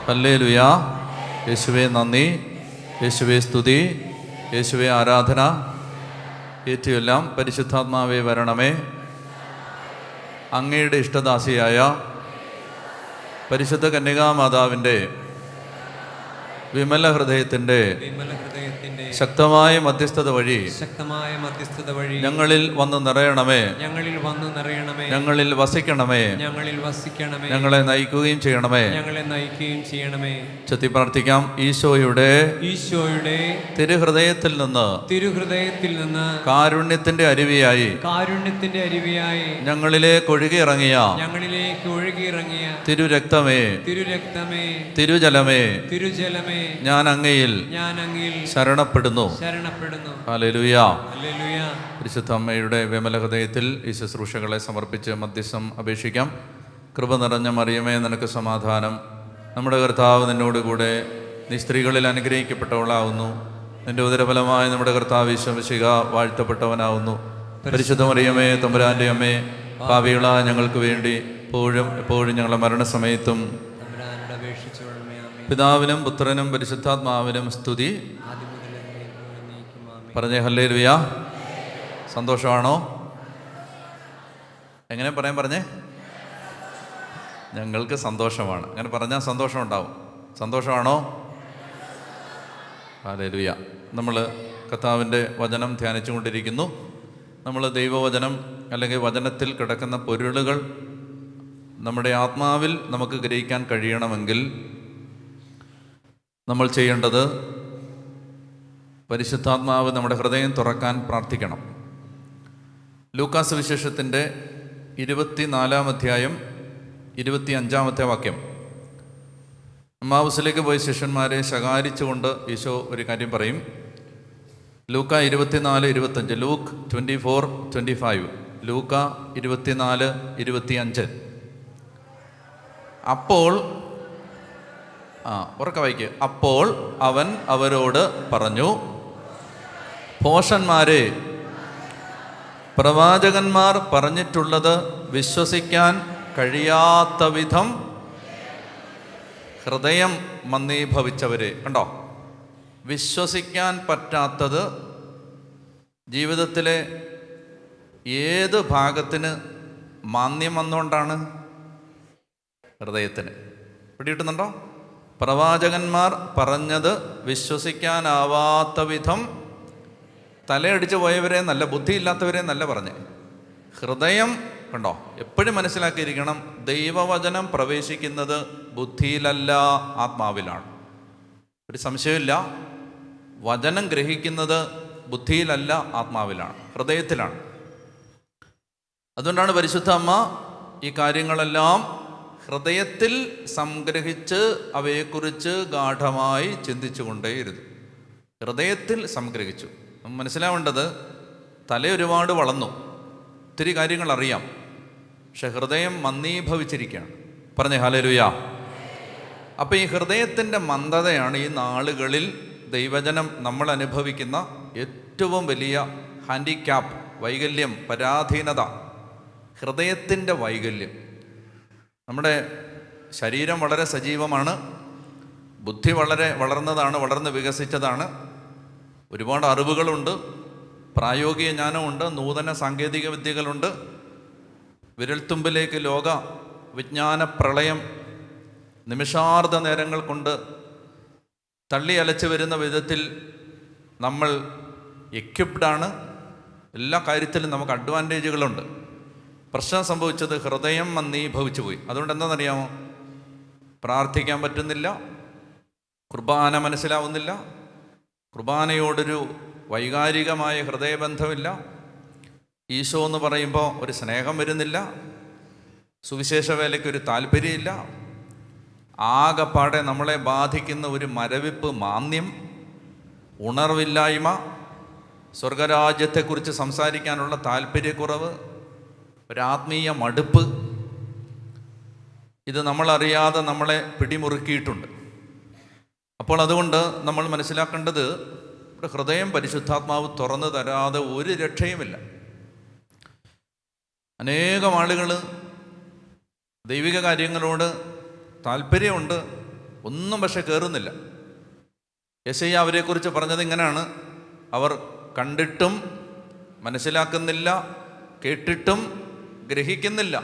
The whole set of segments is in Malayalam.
ഹല്ലേലൂയ. യേശുവേ നന്ദി, യേശുവേ സ്തുതി, യേശുവേ ആരാധന. ഏറ്റുമെല്ലാം പരിശുദ്ധാത്മാവേ വരണമേ. അങ്ങയുടെ ഇഷ്ടദാസിയായ പരിശുദ്ധ കന്യകാമാതാവിൻ്റെ വിമല ഹൃദയത്തിൻ്റെ ശക്തമായ മധ്യസ്ഥത വഴി ഞങ്ങളിൽ വന്ന് നിറയണമേ, ഞങ്ങളിൽ വസിക്കണമേ, ഞങ്ങളെ നയിക്കുകയും ചെയ്യണമേ. ചെത്തി പ്രാർത്ഥിക്കാം. ഈശോയുടെ തിരുഹൃദയത്തിൽ നിന്ന് കാരുണ്യത്തിന്റെ അരുവിയായി ഞങ്ങളിലേക്ക് ഒഴുകിയിറങ്ങിയ തിരുരക്തമേ, തിരുജലമേ, ഞാൻ അങ്ങയിൽ ശരണപ്പെടുന്നു. ഹല്ലേലൂയ. പരിശുദ്ധ അമ്മയുടെ വിമല ഹൃദയത്തിൽ ഈ ശുശ്രൂഷകളെ സമർപ്പിച്ച് മധ്യസ്ഥം അപേക്ഷിക്കാം. കൃപ നിറഞ്ഞ മറിയമേ, നിനക്ക് സമാധാനം. നമ്മുടെ കർത്താവ് നിന്നോടുകൂടെ, നീ സ്ത്രീകളിൽ അനുഗ്രഹിക്കപ്പെട്ടവളാവുന്നു. നിന്റെ ഉദരഫലമായ നമ്മുടെ കർത്താവ് ഈശോ മിശിഹ വാഴ്ത്തപ്പെട്ടവനാവുന്നു. പരിശുദ്ധ മറിയമേ, തമ്പുരാൻ്റെ അമ്മേ, പാപികളായ ഞങ്ങൾക്ക് വേണ്ടി എപ്പോഴും ഞങ്ങളുടെ മരണസമയത്തും പിതാവിനും പുത്രനും പരിശുദ്ധാത്മാവിനും സ്തുതി. പറഞ്ഞേ ഹല്ലേലൂയ. സന്തോഷമാണോ? എങ്ങനെ പറഞ്ഞേ? ഞങ്ങൾക്ക് സന്തോഷമാണ്. അങ്ങനെ പറഞ്ഞാൽ സന്തോഷം ഉണ്ടാവും. സന്തോഷമാണോ? ഹല്ലേലൂയ. നമ്മൾ കർത്താവിൻ്റെ വചനം ധ്യാനിച്ചു കൊണ്ടിരിക്കുന്നു. നമ്മൾ ദൈവവചനം അല്ലെങ്കിൽ വചനത്തിൽ കിടക്കുന്ന പൊരുളുകൾ നമ്മുടെ ആത്മാവിൽ നമുക്ക് ഗ്രഹിക്കാൻ കഴിയണമെങ്കിൽ നമ്മൾ ചെയ്യേണ്ടത് പരിശുദ്ധാത്മാവ് നമ്മുടെ ഹൃദയം തുറക്കാൻ പ്രാർത്ഥിക്കണം. ലൂക്കാസ് വിശേഷത്തിൻ്റെ 24-ാം അധ്യായം 25-ാമത്തെ വാക്യം. എമ്മാവുസിലേക്ക് പോയ ശിഷ്യന്മാരെ ശകാരിച്ചുകൊണ്ട് ഈശോ ഒരു കാര്യം പറയും. ലൂക്ക 24:25, ലൂക്ക് 24:25, ലൂക്ക 24:25. അപ്പോൾ ഉറക്കെ വായിക്ക്. അപ്പോൾ അവൻ അവരോട് പറഞ്ഞു, ഭോഷന്മാരെ, പ്രവാചകന്മാർ പറഞ്ഞിട്ടുള്ളത് വിശ്വസിക്കാൻ കഴിയാത്ത വിധം ഹൃദയം മന്ദീഭവിച്ചവരെ. കണ്ടോ? വിശ്വസിക്കാൻ പറ്റാത്തത് ജീവിതത്തിലെ ഏത് ഭാഗത്തിന് മാന്യം വന്നുകൊണ്ടാണ്? ഹൃദയത്തിന്. പിടികിട്ടുന്നുണ്ടോ? പ്രവാചകന്മാർ പറഞ്ഞത് വിശ്വസിക്കാനാവാത്ത വിധം തലയടിച്ച് പോയവരെ നല്ല, ബുദ്ധിയില്ലാത്തവരെ നല്ല പറഞ്ഞ്. ഹൃദയം കണ്ടോ? എപ്പോഴും മനസ്സിലാക്കിയിരിക്കണം, ദൈവവചനം പ്രവേശിക്കുന്നത് ബുദ്ധിയിലല്ല, ആത്മാവിലാണ്. ഒരു സംശയമില്ല. വചനം ഗ്രഹിക്കുന്നത് ബുദ്ധിയിലല്ല, ആത്മാവിലാണ്, ഹൃദയത്തിലാണ്. അതുകൊണ്ടാണ് പരിശുദ്ധ അമ്മ ഈ കാര്യങ്ങളെല്ലാം ഹൃദയത്തിൽ സംഗ്രഹിച്ച് അവയെക്കുറിച്ച് ഗാഢമായി ചിന്തിച്ചു കൊണ്ടേയിരുന്നു. ഹൃദയത്തിൽ സംഗ്രഹിച്ചു. മനസ്സിലാവേണ്ടത്, തല ഒരുപാട് വളർന്നു, ഒത്തിരി കാര്യങ്ങൾ അറിയാം, പക്ഷെ ഹൃദയം മന്ദീഭവിച്ചിരിക്കുകയാണ്. പറഞ്ഞേ ഹല്ലേലൂയ. അപ്പം ഈ ഹൃദയത്തിൻ്റെ മന്ദതയാണ് ഈ നാളുകളിൽ ദൈവജനം നമ്മൾ അനുഭവിക്കുന്ന ഏറ്റവും വലിയ ഹാൻഡിക്യാപ്പ്, വൈകല്യം, പരാധീനത. ഹൃദയത്തിൻ്റെ വൈകല്യം. നമ്മുടെ ശരീരം വളരെ സജീവമാണ്, ബുദ്ധി വളരെ വളർന്നതാണ്, വളർന്ന് വികസിച്ചതാണ്, ഒരുപാട് അറിവുകളുണ്ട്, പ്രായോഗിക ജ്ഞാനമുണ്ട്, നൂതന സാങ്കേതിക വിദ്യകളുണ്ട്. വിരൽത്തുമ്പിലേക്ക് ലോക വിജ്ഞാന പ്രളയം നിമിഷാർദ്ധ നേരങ്ങൾ കൊണ്ട് തള്ളി അലച്ചു വരുന്ന വിധത്തിൽ നമ്മൾ എക്യുപ്ഡാണ്. എല്ലാ കാര്യത്തിലും നമുക്ക് അഡ്വാൻറ്റേജുകളുണ്ട്. പ്രശ്നം സംഭവിച്ചത് ഹൃദയം മന്ദീഭവിച്ചു പോയി. അതുകൊണ്ട് എന്താണെന്നറിയാമോ? പ്രാർത്ഥിക്കാൻ പറ്റുന്നില്ല, കുർബാന മനസ്സിലാവുന്നില്ല, കുർബാനയോടൊരു വൈകാരികമായ ഹൃദയബന്ധമില്ല, ഈശോ എന്ന് പറയുമ്പോൾ ഒരു സ്നേഹം വരുന്നില്ല, സുവിശേഷ വേലയ്ക്കൊരു താല്പര്യമില്ല. ആകെപ്പാടെ നമ്മളെ ബാധിക്കുന്ന ഒരു മരവിപ്പ്, മാന്ദ്യം, ഉണർവില്ലായ്മ, സ്വർഗരാജ്യത്തെക്കുറിച്ച് സംസാരിക്കാനുള്ള താല്പര്യക്കുറവ്, ഒരാത്മീയ മടുപ്പ്. ഇത് നമ്മളറിയാതെ നമ്മളെ പിടിമുറുക്കിയിട്ടുണ്ട്. അപ്പോൾ അതുകൊണ്ട് നമ്മൾ മനസ്സിലാക്കേണ്ടത്, ഇവിടെ ഹൃദയം പരിശുദ്ധാത്മാവ് തുറന്നു തരാതെ ഒരു രക്ഷയുമില്ല. അനേകം ആളുകൾ ദൈവിക കാര്യങ്ങളോട് താല്പര്യമുണ്ട്, ഒന്നും പക്ഷെ കയറുന്നില്ല. യെശയ്യാ അവരെക്കുറിച്ച് പറഞ്ഞത് ഇങ്ങനെയാണ്: അവർ കണ്ടിട്ടും മനസ്സിലാക്കുന്നില്ല, കേട്ടിട്ടും ഗ്രഹിക്കുന്നില്ല.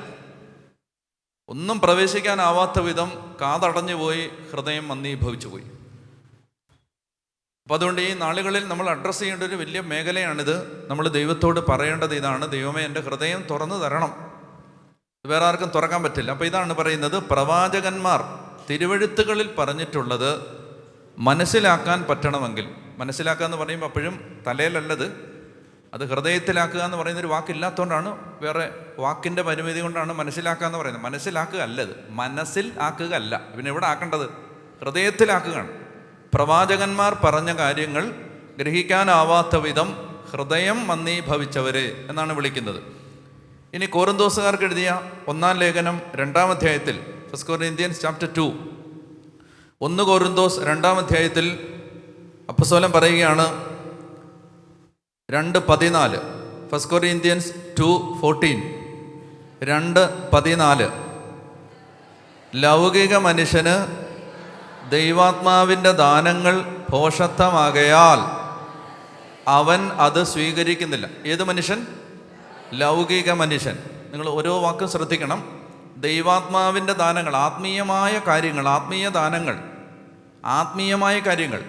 ഒന്നും പ്രവേശിക്കാനാവാത്ത വിധം കാതടഞ്ഞു പോയി, ഹൃദയം മന്ദീഭവിച്ചു പോയി. അപ്പോൾ അതുകൊണ്ട് ഈ നാളുകളിൽ നമ്മൾ അഡ്രസ്സ് ചെയ്യേണ്ട ഒരു വലിയ മേഖലയാണിത്. നമ്മൾ ദൈവത്തോട് പറയേണ്ടത് ഇതാണ്: ദൈവമേ, എൻ്റെ ഹൃദയം തുറന്നു തരണം. വേറെ ആർക്കും തുറക്കാൻ പറ്റില്ല. അപ്പോൾ ഇതാണ് പറയുന്നത്, പ്രവാചകന്മാർ തിരുവെഴുത്തുകളിൽ പറഞ്ഞിട്ടുള്ളത് മനസ്സിലാക്കാൻ പറ്റണമെങ്കിൽ, മനസ്സിലാക്കുക എന്ന് പറയുമ്പോൾ അപ്പോഴും തലയിലല്ലത്, അത് ഹൃദയത്തിലാക്കുക എന്ന് പറയുന്നൊരു വാക്കില്ലാത്തതുകൊണ്ടാണ്, വേറെ വാക്കിൻ്റെ പരിമിതി കൊണ്ടാണ് മനസ്സിലാക്കുക എന്ന് പറയുന്നത്. മനസ്സിലാക്കുക അല്ലത്, മനസ്സിൽ ആക്കുക അല്ല. പിന്നെ എവിടെ ആക്കേണ്ടത്? ഹൃദയത്തിലാക്കുകയാണ്. പ്രവാചകന്മാർ പറഞ്ഞ കാര്യങ്ങൾ ഗ്രഹിക്കാനാവാത്ത വിധം ഹൃദയം മന്ദീഭവിച്ചവരെ എന്നാണ് വിളിക്കുന്നത്. ഇനി കൊറിന്തോസുകാർക്ക് എഴുതിയ 1-ാം ലേഖനം 2-ാം അധ്യായത്തിൽ, 1 Corinthians chapter 2, 1 കൊരിന്തോസ് 2-ാം അധ്യായത്തിൽ അപ്പോസ്തലൻ പറയുകയാണ്, 2:14, 1 Corinthians 2:14, 2:14, ലൗകിക മനുഷ്യന് ദൈവാത്മാവിൻ്റെ ദാനങ്ങൾ ഭോഷത്വമാകയാൽ അവൻ അത് സ്വീകരിക്കുന്നില്ല. ഏത് മനുഷ്യൻ? ലൗകിക മനുഷ്യൻ. നിങ്ങൾ ഓരോ വാക്കും ശ്രദ്ധിക്കണം. ദൈവാത്മാവിൻ്റെ ദാനങ്ങൾ, ആത്മീയമായ കാര്യങ്ങൾ, ആത്മീയ ദാനങ്ങൾ, ആത്മീയമായ കാര്യങ്ങൾ,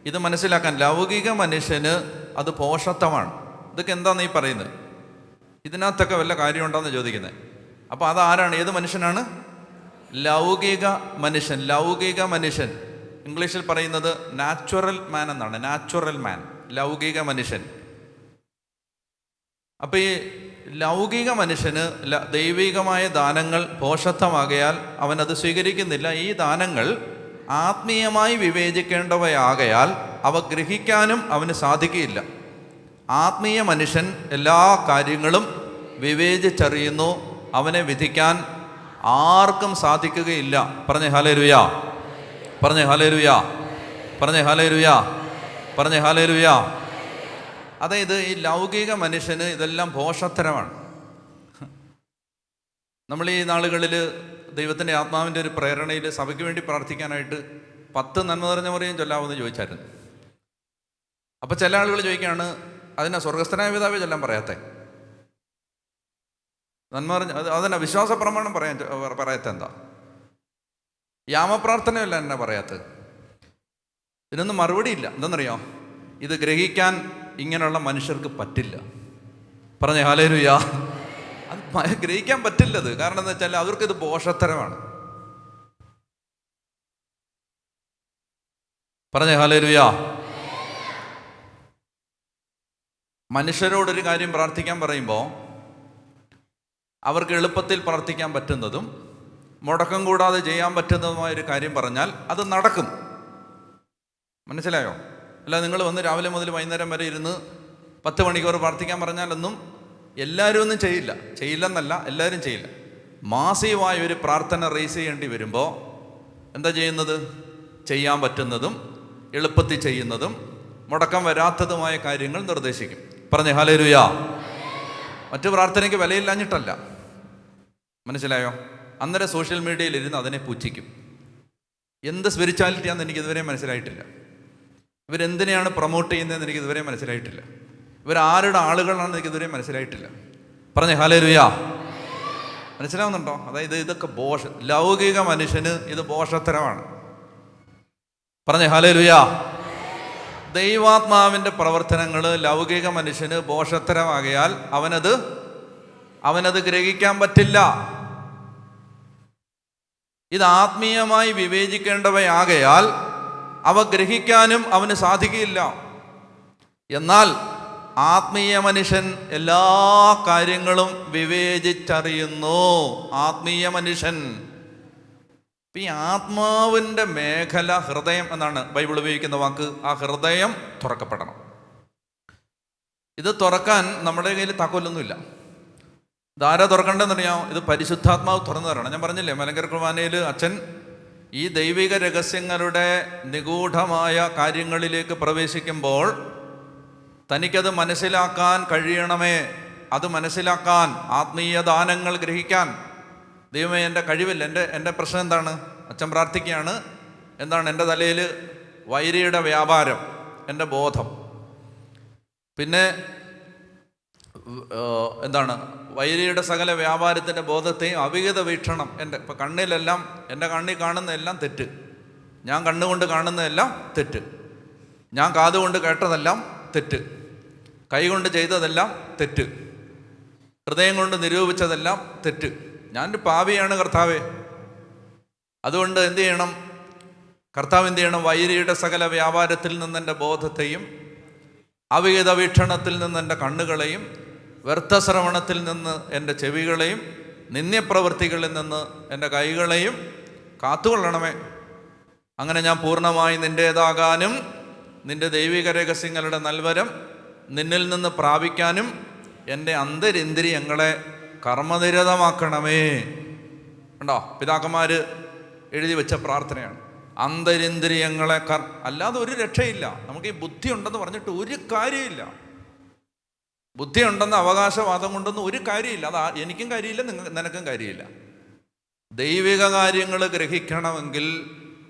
ഇത് മനസ്സിലാക്കാൻ ലൗകിക മനുഷ്യന് അത് ഭോഷത്വമാണ്. ഇതൊക്കെ എന്താണെന്ന് ഈ പറയുന്നത്? ഇതിനകത്തൊക്കെ വല്ല കാര്യമുണ്ടോയെന്ന് ചോദിക്കുന്നത്. അപ്പോൾ അതാരാണ്? ഏത് മനുഷ്യനാണ്? ലൗകിക മനുഷ്യൻ. ലൗകിക മനുഷ്യൻ ഇംഗ്ലീഷിൽ പറയുന്നത് നാച്ചുറൽ മാൻ എന്നാണ്. നാച്ചുറൽ മാൻ, ലൗകിക മനുഷ്യൻ. അപ്പോൾ ഈ ലൗകിക മനുഷ്യന് ദൈവികമായ ദാനങ്ങൾ ഭോഷത്വമാകയാൽ അവനത് സ്വീകരിക്കുന്നില്ല. ഈ ദാനങ്ങൾ ആത്മീയമായി വിവേചിക്കേണ്ടവയാകയാൽ അവ ഗ്രഹിക്കാനും അവന് സാധിക്കുകയില്ല. ആത്മീയ മനുഷ്യൻ എല്ലാ കാര്യങ്ങളും വിവേചിച്ചറിയുന്നു, അവനെ വിധിക്കാൻ ആർക്കും സാധിക്കുകയില്ല. പറഞ്ഞേ ഹല്ലേലൂയ, പറഞ്ഞേ ഹല്ലേലൂയ, പറഞ്ഞേ ഹല്ലേലൂയ, പറഞ്ഞേ ഹല്ലേലൂയ. അതായത് ഈ ലൗകിക മനുഷ്യന് ഇതെല്ലാം ഭോഷത്തരമാണ്. നമ്മൾ ഈ നാളുകളിൽ ദൈവത്തിൻ്റെ ആത്മാവിൻ്റെ ഒരു പ്രേരണയിൽ സഭയ്ക്ക് വേണ്ടി പ്രാർത്ഥിക്കാനായിട്ട് 10 നന്മ നിറഞ്ഞ മറിയം ചൊല്ലാമെന്ന് ചോദിച്ചായിരുന്നു. അപ്പോൾ ചില ആളുകൾ ചോദിക്കുകയാണ്, അതിനെ സ്വർഗസ്ഥനായ പിതാവേ ചൊല്ലാൻ പറയാത്തേ? നന്മ പറഞ്ഞ അതന്നെ വിശ്വാസ പ്രമാണം പറയാത്ത എന്താ? യാമപ്രാർത്ഥനയല്ല എന്നെ പറയാത്തത്. ഇതിനൊന്നും മറുപടിയില്ല. എന്താണെന്നറിയോ? ഇത് ഗ്രഹിക്കാൻ ഇങ്ങനെയുള്ള മനുഷ്യർക്ക് പറ്റില്ല. പറഞ്ഞേ ഹല്ലേലൂയ. അത് ഗ്രഹിക്കാൻ പറ്റില്ലത്. കാരണം എന്താ വെച്ചാൽ അവർക്കിത് ഭോഷത്തരമാണ്. പറഞ്ഞേ ഹല്ലേലൂയ. മനുഷ്യരോടൊരു കാര്യം പ്രാർത്ഥിക്കാൻ പറയുമ്പോൾ അവർക്ക് എളുപ്പത്തിൽ പ്രാർത്ഥിക്കാൻ പറ്റുന്നതും മുടക്കം കൂടാതെ ചെയ്യാൻ പറ്റുന്നതുമായൊരു കാര്യം പറഞ്ഞാൽ അത് നടക്കും. മനസ്സിലായോ? അല്ല, നിങ്ങൾ വന്ന് രാവിലെ മുതൽ വൈകുന്നേരം വരെ ഇരുന്ന് 10 മണിക്കൂർ പ്രാർത്ഥിക്കാൻ പറഞ്ഞാലൊന്നും എല്ലാവരും ഒന്നും ചെയ്യില്ലെന്നല്ല, എല്ലാവരും ചെയ്യില്ല. മാസീവായ ഒരു പ്രാർത്ഥന റേസ് ചെയ്യേണ്ടി വരുമ്പോൾ എന്താ ചെയ്യുന്നത്? ചെയ്യാൻ പറ്റുന്നതും എളുപ്പത്തിൽ ചെയ്യുന്നതും മുടക്കം വരാത്തതുമായ കാര്യങ്ങൾ നിർദ്ദേശിക്കും. പറഞ്ഞേ ഹല്ലേലൂയ. മറ്റു പ്രാർത്ഥനയ്ക്ക് വിലയില്ലാഞ്ഞിട്ടല്ല, മനസ്സിലായോ? അന്നേരം സോഷ്യൽ മീഡിയയിൽ ഇരുന്ന് അതിനെ പുച്ഛിക്കും. എന്ത് സ്പിരിച്വാലിറ്റിയാണെന്ന് എനിക്കിതുവരെ മനസ്സിലായിട്ടില്ല. ഇവരെന്തിനെയാണ് പ്രൊമോട്ട് ചെയ്യുന്നതെന്ന് എനിക്കിതുവരെ മനസ്സിലായിട്ടില്ല. ഇവരാരുടെ ആളുകളാണെന്ന് എനിക്കിതുവരെ മനസ്സിലായിട്ടില്ല. പറഞ്ഞേ ഹല്ലേലൂയ. മനസ്സിലാവുന്നുണ്ടോ? അതായത് ഇതൊക്കെ ലൗകിക മനുഷ്യന് ഇത് ഭോഷത്തരമാണ്. പറഞ്ഞേ ഹല്ലേലൂയ. ദൈവാത്മാവിൻ്റെ പ്രവർത്തനങ്ങൾ ലൗകിക മനുഷ്യന് ഭോഷത്തരമാകയാൽ അവനത് ഗ്രഹിക്കാൻ പറ്റില്ല. ഇത് ആത്മീയമായി വിവേചിക്കേണ്ടവയാകയാൽ അവ ഗ്രഹിക്കാനും അവന് സാധിക്കില്ല. എന്നാൽ ആത്മീയ മനുഷ്യൻ എല്ലാ കാര്യങ്ങളും വിവേചിച്ചറിയുന്നു. ആത്മീയ മനുഷ്യൻ. ഈ ആത്മാവിൻ്റെ മേഖല ഹൃദയം എന്നാണ് ബൈബിൾ ഉപയോഗിക്കുന്ന വാക്ക്. ആ ഹൃദയം തുറക്കപ്പെടണം. ഇത് തുറക്കാൻ നമ്മുടെ കയ്യിൽ താക്കോലൊന്നുമില്ല. ഇതാരാ തുറക്കേണ്ടതെന്നറിയാമോ? ഇത് പരിശുദ്ധാത്മാവ് തുറന്നു തരണം. ഞാൻ പറഞ്ഞില്ലേ, മലങ്കര കുർബാനയിൽ അച്ഛൻ ഈ ദൈവിക രഹസ്യങ്ങളുടെ നിഗൂഢമായ കാര്യങ്ങളിലേക്ക് പ്രവേശിക്കുമ്പോൾ തനിക്കത് മനസ്സിലാക്കാൻ കഴിയണമേ. അത് മനസ്സിലാക്കാൻ, ആത്മീയ ദാനങ്ങൾ ഗ്രഹിക്കാൻ. ദൈവമേ, എൻ്റെ കഴിവില്ല, എൻ്റെ പ്രശ്നം എന്താണ്? അച്ഛൻ പ്രാർത്ഥിക്കുകയാണ്, എന്താണ്? എൻ്റെ തലയിൽ വൈരിയുടെ വ്യാപാരം, എൻ്റെ ബോധം. പിന്നെ എന്താണ്? വൈരിയുടെ സകല വ്യാപാരത്തിൻ്റെ ബോധത്തെയും അവിഹിത വീക്ഷണം. ഇപ്പം കണ്ണിലെല്ലാം, എൻ്റെ കണ്ണിൽ കാണുന്നതെല്ലാം തെറ്റ്, ഞാൻ കണ്ണുകൊണ്ട് കാണുന്നതെല്ലാം തെറ്റ്, ഞാൻ കാതുകൊണ്ട് കേട്ടതെല്ലാം തെറ്റ്, കൈകൊണ്ട് ചെയ്തതെല്ലാം തെറ്റ്, ഹൃദയം കൊണ്ട് നിരൂപിച്ചതെല്ലാം തെറ്റ്. ഞാനൊരു പാപിയാണ് കർത്താവേ. അതുകൊണ്ട് എന്ത് ചെയ്യണം? കർത്താവ് എന്ത് ചെയ്യണം? വൈരിയുടെ സകല വ്യാപാരത്തിൽ നിന്ന് എൻ്റെ ബോധത്തെയും, അവിഹിത വീക്ഷണത്തിൽ നിന്ന് എൻ്റെ കണ്ണുകളെയും, വ്യർത്ഥശ്രവണത്തിൽ നിന്ന് എൻ്റെ ചെവികളെയും, നിന്ദ്യപ്രവൃത്തികളിൽ നിന്ന് എൻ്റെ കൈകളെയും കാത്തുകൊള്ളണമേ. അങ്ങനെ ഞാൻ പൂർണ്ണമായി നിൻ്റേതാകാനും നിൻ്റെ ദൈവിക രഹസ്യങ്ങളുടെ നൽവരം നിന്നിൽ നിന്ന് പ്രാപിക്കാനും എൻ്റെ അന്തരിന്ദ്രിയങ്ങളെ കർമ്മനിരതമാക്കണമേ. കണ്ടോ? പിതാക്കന്മാർ എഴുതി വെച്ച പ്രാർത്ഥനയാണ്. അന്തരിന്ദ്രിയങ്ങളെ അല്ലാതെ ഒരു രക്ഷയില്ല. നമുക്ക് ഈ ബുദ്ധി ഉണ്ടെന്ന് പറഞ്ഞിട്ട് ഒരു കാര്യമില്ല. ബുദ്ധി ഉണ്ടെന്ന് അവകാശവാദം കൊണ്ടൊന്നും ഒരു കാര്യമില്ല. അത് എനിക്കും കാര്യമില്ല, നിനക്കും കാര്യമില്ല. ദൈവിക കാര്യങ്ങൾ ഗ്രഹിക്കണമെങ്കിൽ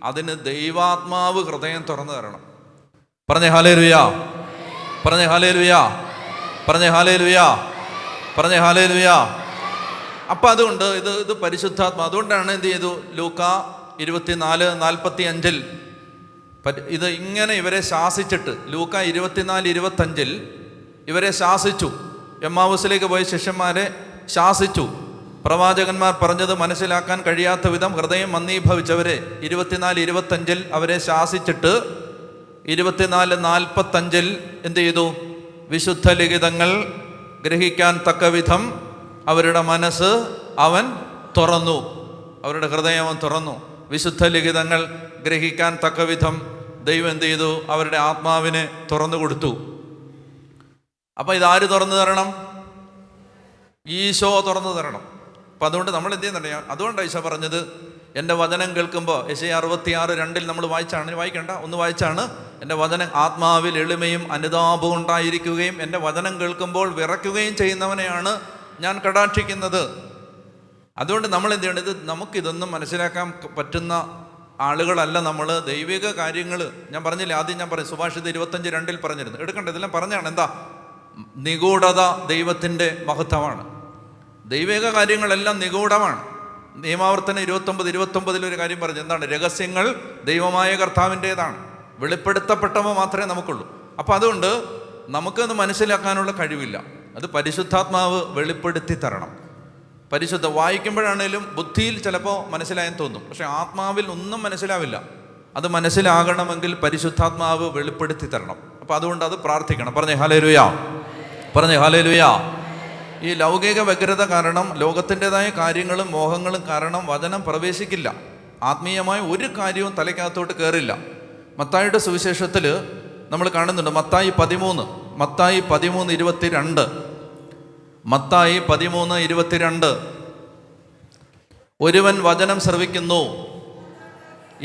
അതിന് ദൈവാത്മാവ് ഹൃദയം തുറന്നു തരണം. പറഞ്ഞേ ഹല്ലേലൂയാ, പറഞ്ഞേ ഹല്ലേലൂയാ, പറഞ്ഞേ ഹല്ലേലൂയാ, പറഞ്ഞേ ഹല്ലേലൂയാ. അപ്പം അതുകൊണ്ട് ഇത് പരിശുദ്ധാത്മ. അതുകൊണ്ടാണ് എന്ത് ചെയ്തു? ലൂക്കാ 24:45 ഇത് ഇങ്ങനെ ഇവരെ ശാസിച്ചിട്ട്, ലൂക്കാ 24:25 ഇവരെ ശാസിച്ചു. എമ്മാവുസിലേക്ക് പോയ ശിഷ്യന്മാരെ ശാസിച്ചു. പ്രവാചകന്മാർ പറഞ്ഞത് മനസ്സിലാക്കാൻ കഴിയാത്ത വിധം ഹൃദയം മന്ദീഭവിച്ചവരെ 24:25 അവരെ ശാസിച്ചിട്ട് 24:45 എന്ത് ചെയ്തു? വിശുദ്ധ ലിഖിതങ്ങൾ ഗ്രഹിക്കാൻ തക്ക വിധം അവരുടെ മനസ്സ് അവൻ തുറന്നു, അവരുടെ ഹൃദയം അവൻ തുറന്നു. വിശുദ്ധ ലിഖിതങ്ങൾ ഗ്രഹിക്കാൻ തക്ക വിധം ദൈവം എന്ത് ചെയ്തു? അവരുടെ ആത്മാവിനെ തുറന്നു കൊടുത്തു. അപ്പം ഇതാര് തുറന്നു തരണം? ഈശോ തുറന്നു തരണം. അപ്പം അതുകൊണ്ട് നമ്മൾ എന്ത് ചെയ്യുന്നുണ്ട്? അതുകൊണ്ടാണ് ഈശോ പറഞ്ഞത്, എൻ്റെ വചനം കേൾക്കുമ്പോൾ, യെശയ്യാ 66:2 നമ്മൾ വായിക്കേണ്ട ഒന്ന് വായിച്ചാണ്. എൻ്റെ വചനം ആത്മാവിൽ എളിമയും അനുതാപവും ഉണ്ടായിരിക്കുകയും എൻ്റെ വചനം കേൾക്കുമ്പോൾ വിറയ്ക്കുകയും ചെയ്യുന്നവനെയാണ് ഞാൻ കടാക്ഷിക്കുന്നത്. അതുകൊണ്ട് നമ്മൾ എന്ത് ചെയ്യണം? നമുക്കിതൊന്നും മനസ്സിലാക്കാൻ പറ്റുന്ന ആളുകളല്ല നമ്മൾ. ദൈവിക കാര്യങ്ങൾ ഞാൻ പറഞ്ഞില്ലേ, ആദ്യം ഞാൻ പറയും, സുഭാഷിതം 25:2 പറഞ്ഞിരുന്നു. എടുക്കണ്ട, ഇതെല്ലാം പറഞ്ഞാണ്. എന്താ? നിഗൂഢത ദൈവത്തിൻ്റെ മഹത്വമാണ്. ദൈവിക കാര്യങ്ങളെല്ലാം നിഗൂഢമാണ്. നിയമാവർത്തനം 29:29 ഒരു കാര്യം പറഞ്ഞു. എന്താണ്? രഹസ്യങ്ങൾ ദൈവമായ കർത്താവിൻ്റേതാണ്, വെളിപ്പെടുത്തപ്പെട്ടവ മാത്രമേ നമുക്കുള്ളൂ. അപ്പം അതുകൊണ്ട് നമുക്കത് മനസ്സിലാക്കാനുള്ള കഴിവില്ല. അത് പരിശുദ്ധാത്മാവ് വെളിപ്പെടുത്തി തരണം. വായിക്കുമ്പോഴാണേലും ബുദ്ധിയിൽ ചിലപ്പോൾ മനസ്സിലായെന്ന് തോന്നും, പക്ഷെ ആത്മാവിൽ ഒന്നും മനസ്സിലാവില്ല. അത് മനസ്സിലാകണമെങ്കിൽ പരിശുദ്ധാത്മാവ് വെളിപ്പെടുത്തി തരണം. അപ്പം അതുകൊണ്ട് അത് പ്രാർത്ഥിക്കണം. പറഞ്ഞേ ഹല്ലേലൂയാ, പറഞ്ഞേ ഹല്ലേലൂയാ. ഈ ലൗകിക വ്യഗ്രത കാരണം, ലോകത്തിൻ്റെതായ കാര്യങ്ങളും മോഹങ്ങളും കാരണം വചനം പ്രവേശിക്കില്ല. ആത്മീയമായ ഒരു കാര്യവും തലയ്ക്കകത്തോട്ട് കയറില്ല. മത്തായിയുടെ സുവിശേഷത്തിൽ നമ്മൾ കാണുന്നുണ്ട്. മത്തായി 13:22 മത്തായി 13:22 ഒരുവൻ വചനം ശ്രവിക്കുന്നു,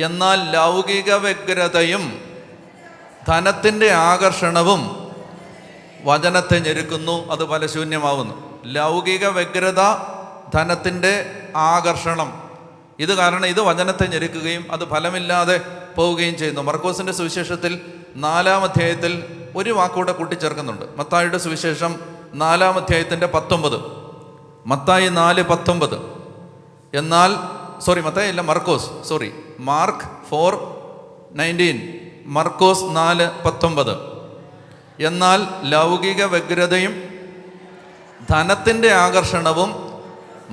എന്നാൽ ലൗകിക വ്യഗ്രതയും ധനത്തിൻ്റെ ആകർഷണവും വചനത്തെ ഞെരുക്കുന്നു, അത് ഫലശൂന്യമാവുന്നു. ലൗകിക വ്യഗ്രത, ധനത്തിൻ്റെ ആകർഷണം, ഇത് കാരണം ഇത് വചനത്തെ ഞെരുക്കുകയും അത് ഫലമില്ലാതെ പോവുകയും ചെയ്യുന്നു. മർക്കോസിൻ്റെ സുവിശേഷത്തിൽ 4-ാം അധ്യായത്തിൽ ഒരു വാക്കുകൂടെ കൂട്ടിച്ചേർക്കുന്നുണ്ട്. മത്തായിയുടെ സുവിശേഷം 4-ാം അധ്യായത്തിൻ്റെ 19, മത്തായി 4:19. എന്നാൽ മത്തായി അല്ല, മാർക്ക് 4:19, മർക്കോസ് 4:19. എന്നാൽ ലൗകിക വ്യഗ്രതയും ധനത്തിൻ്റെ ആകർഷണവും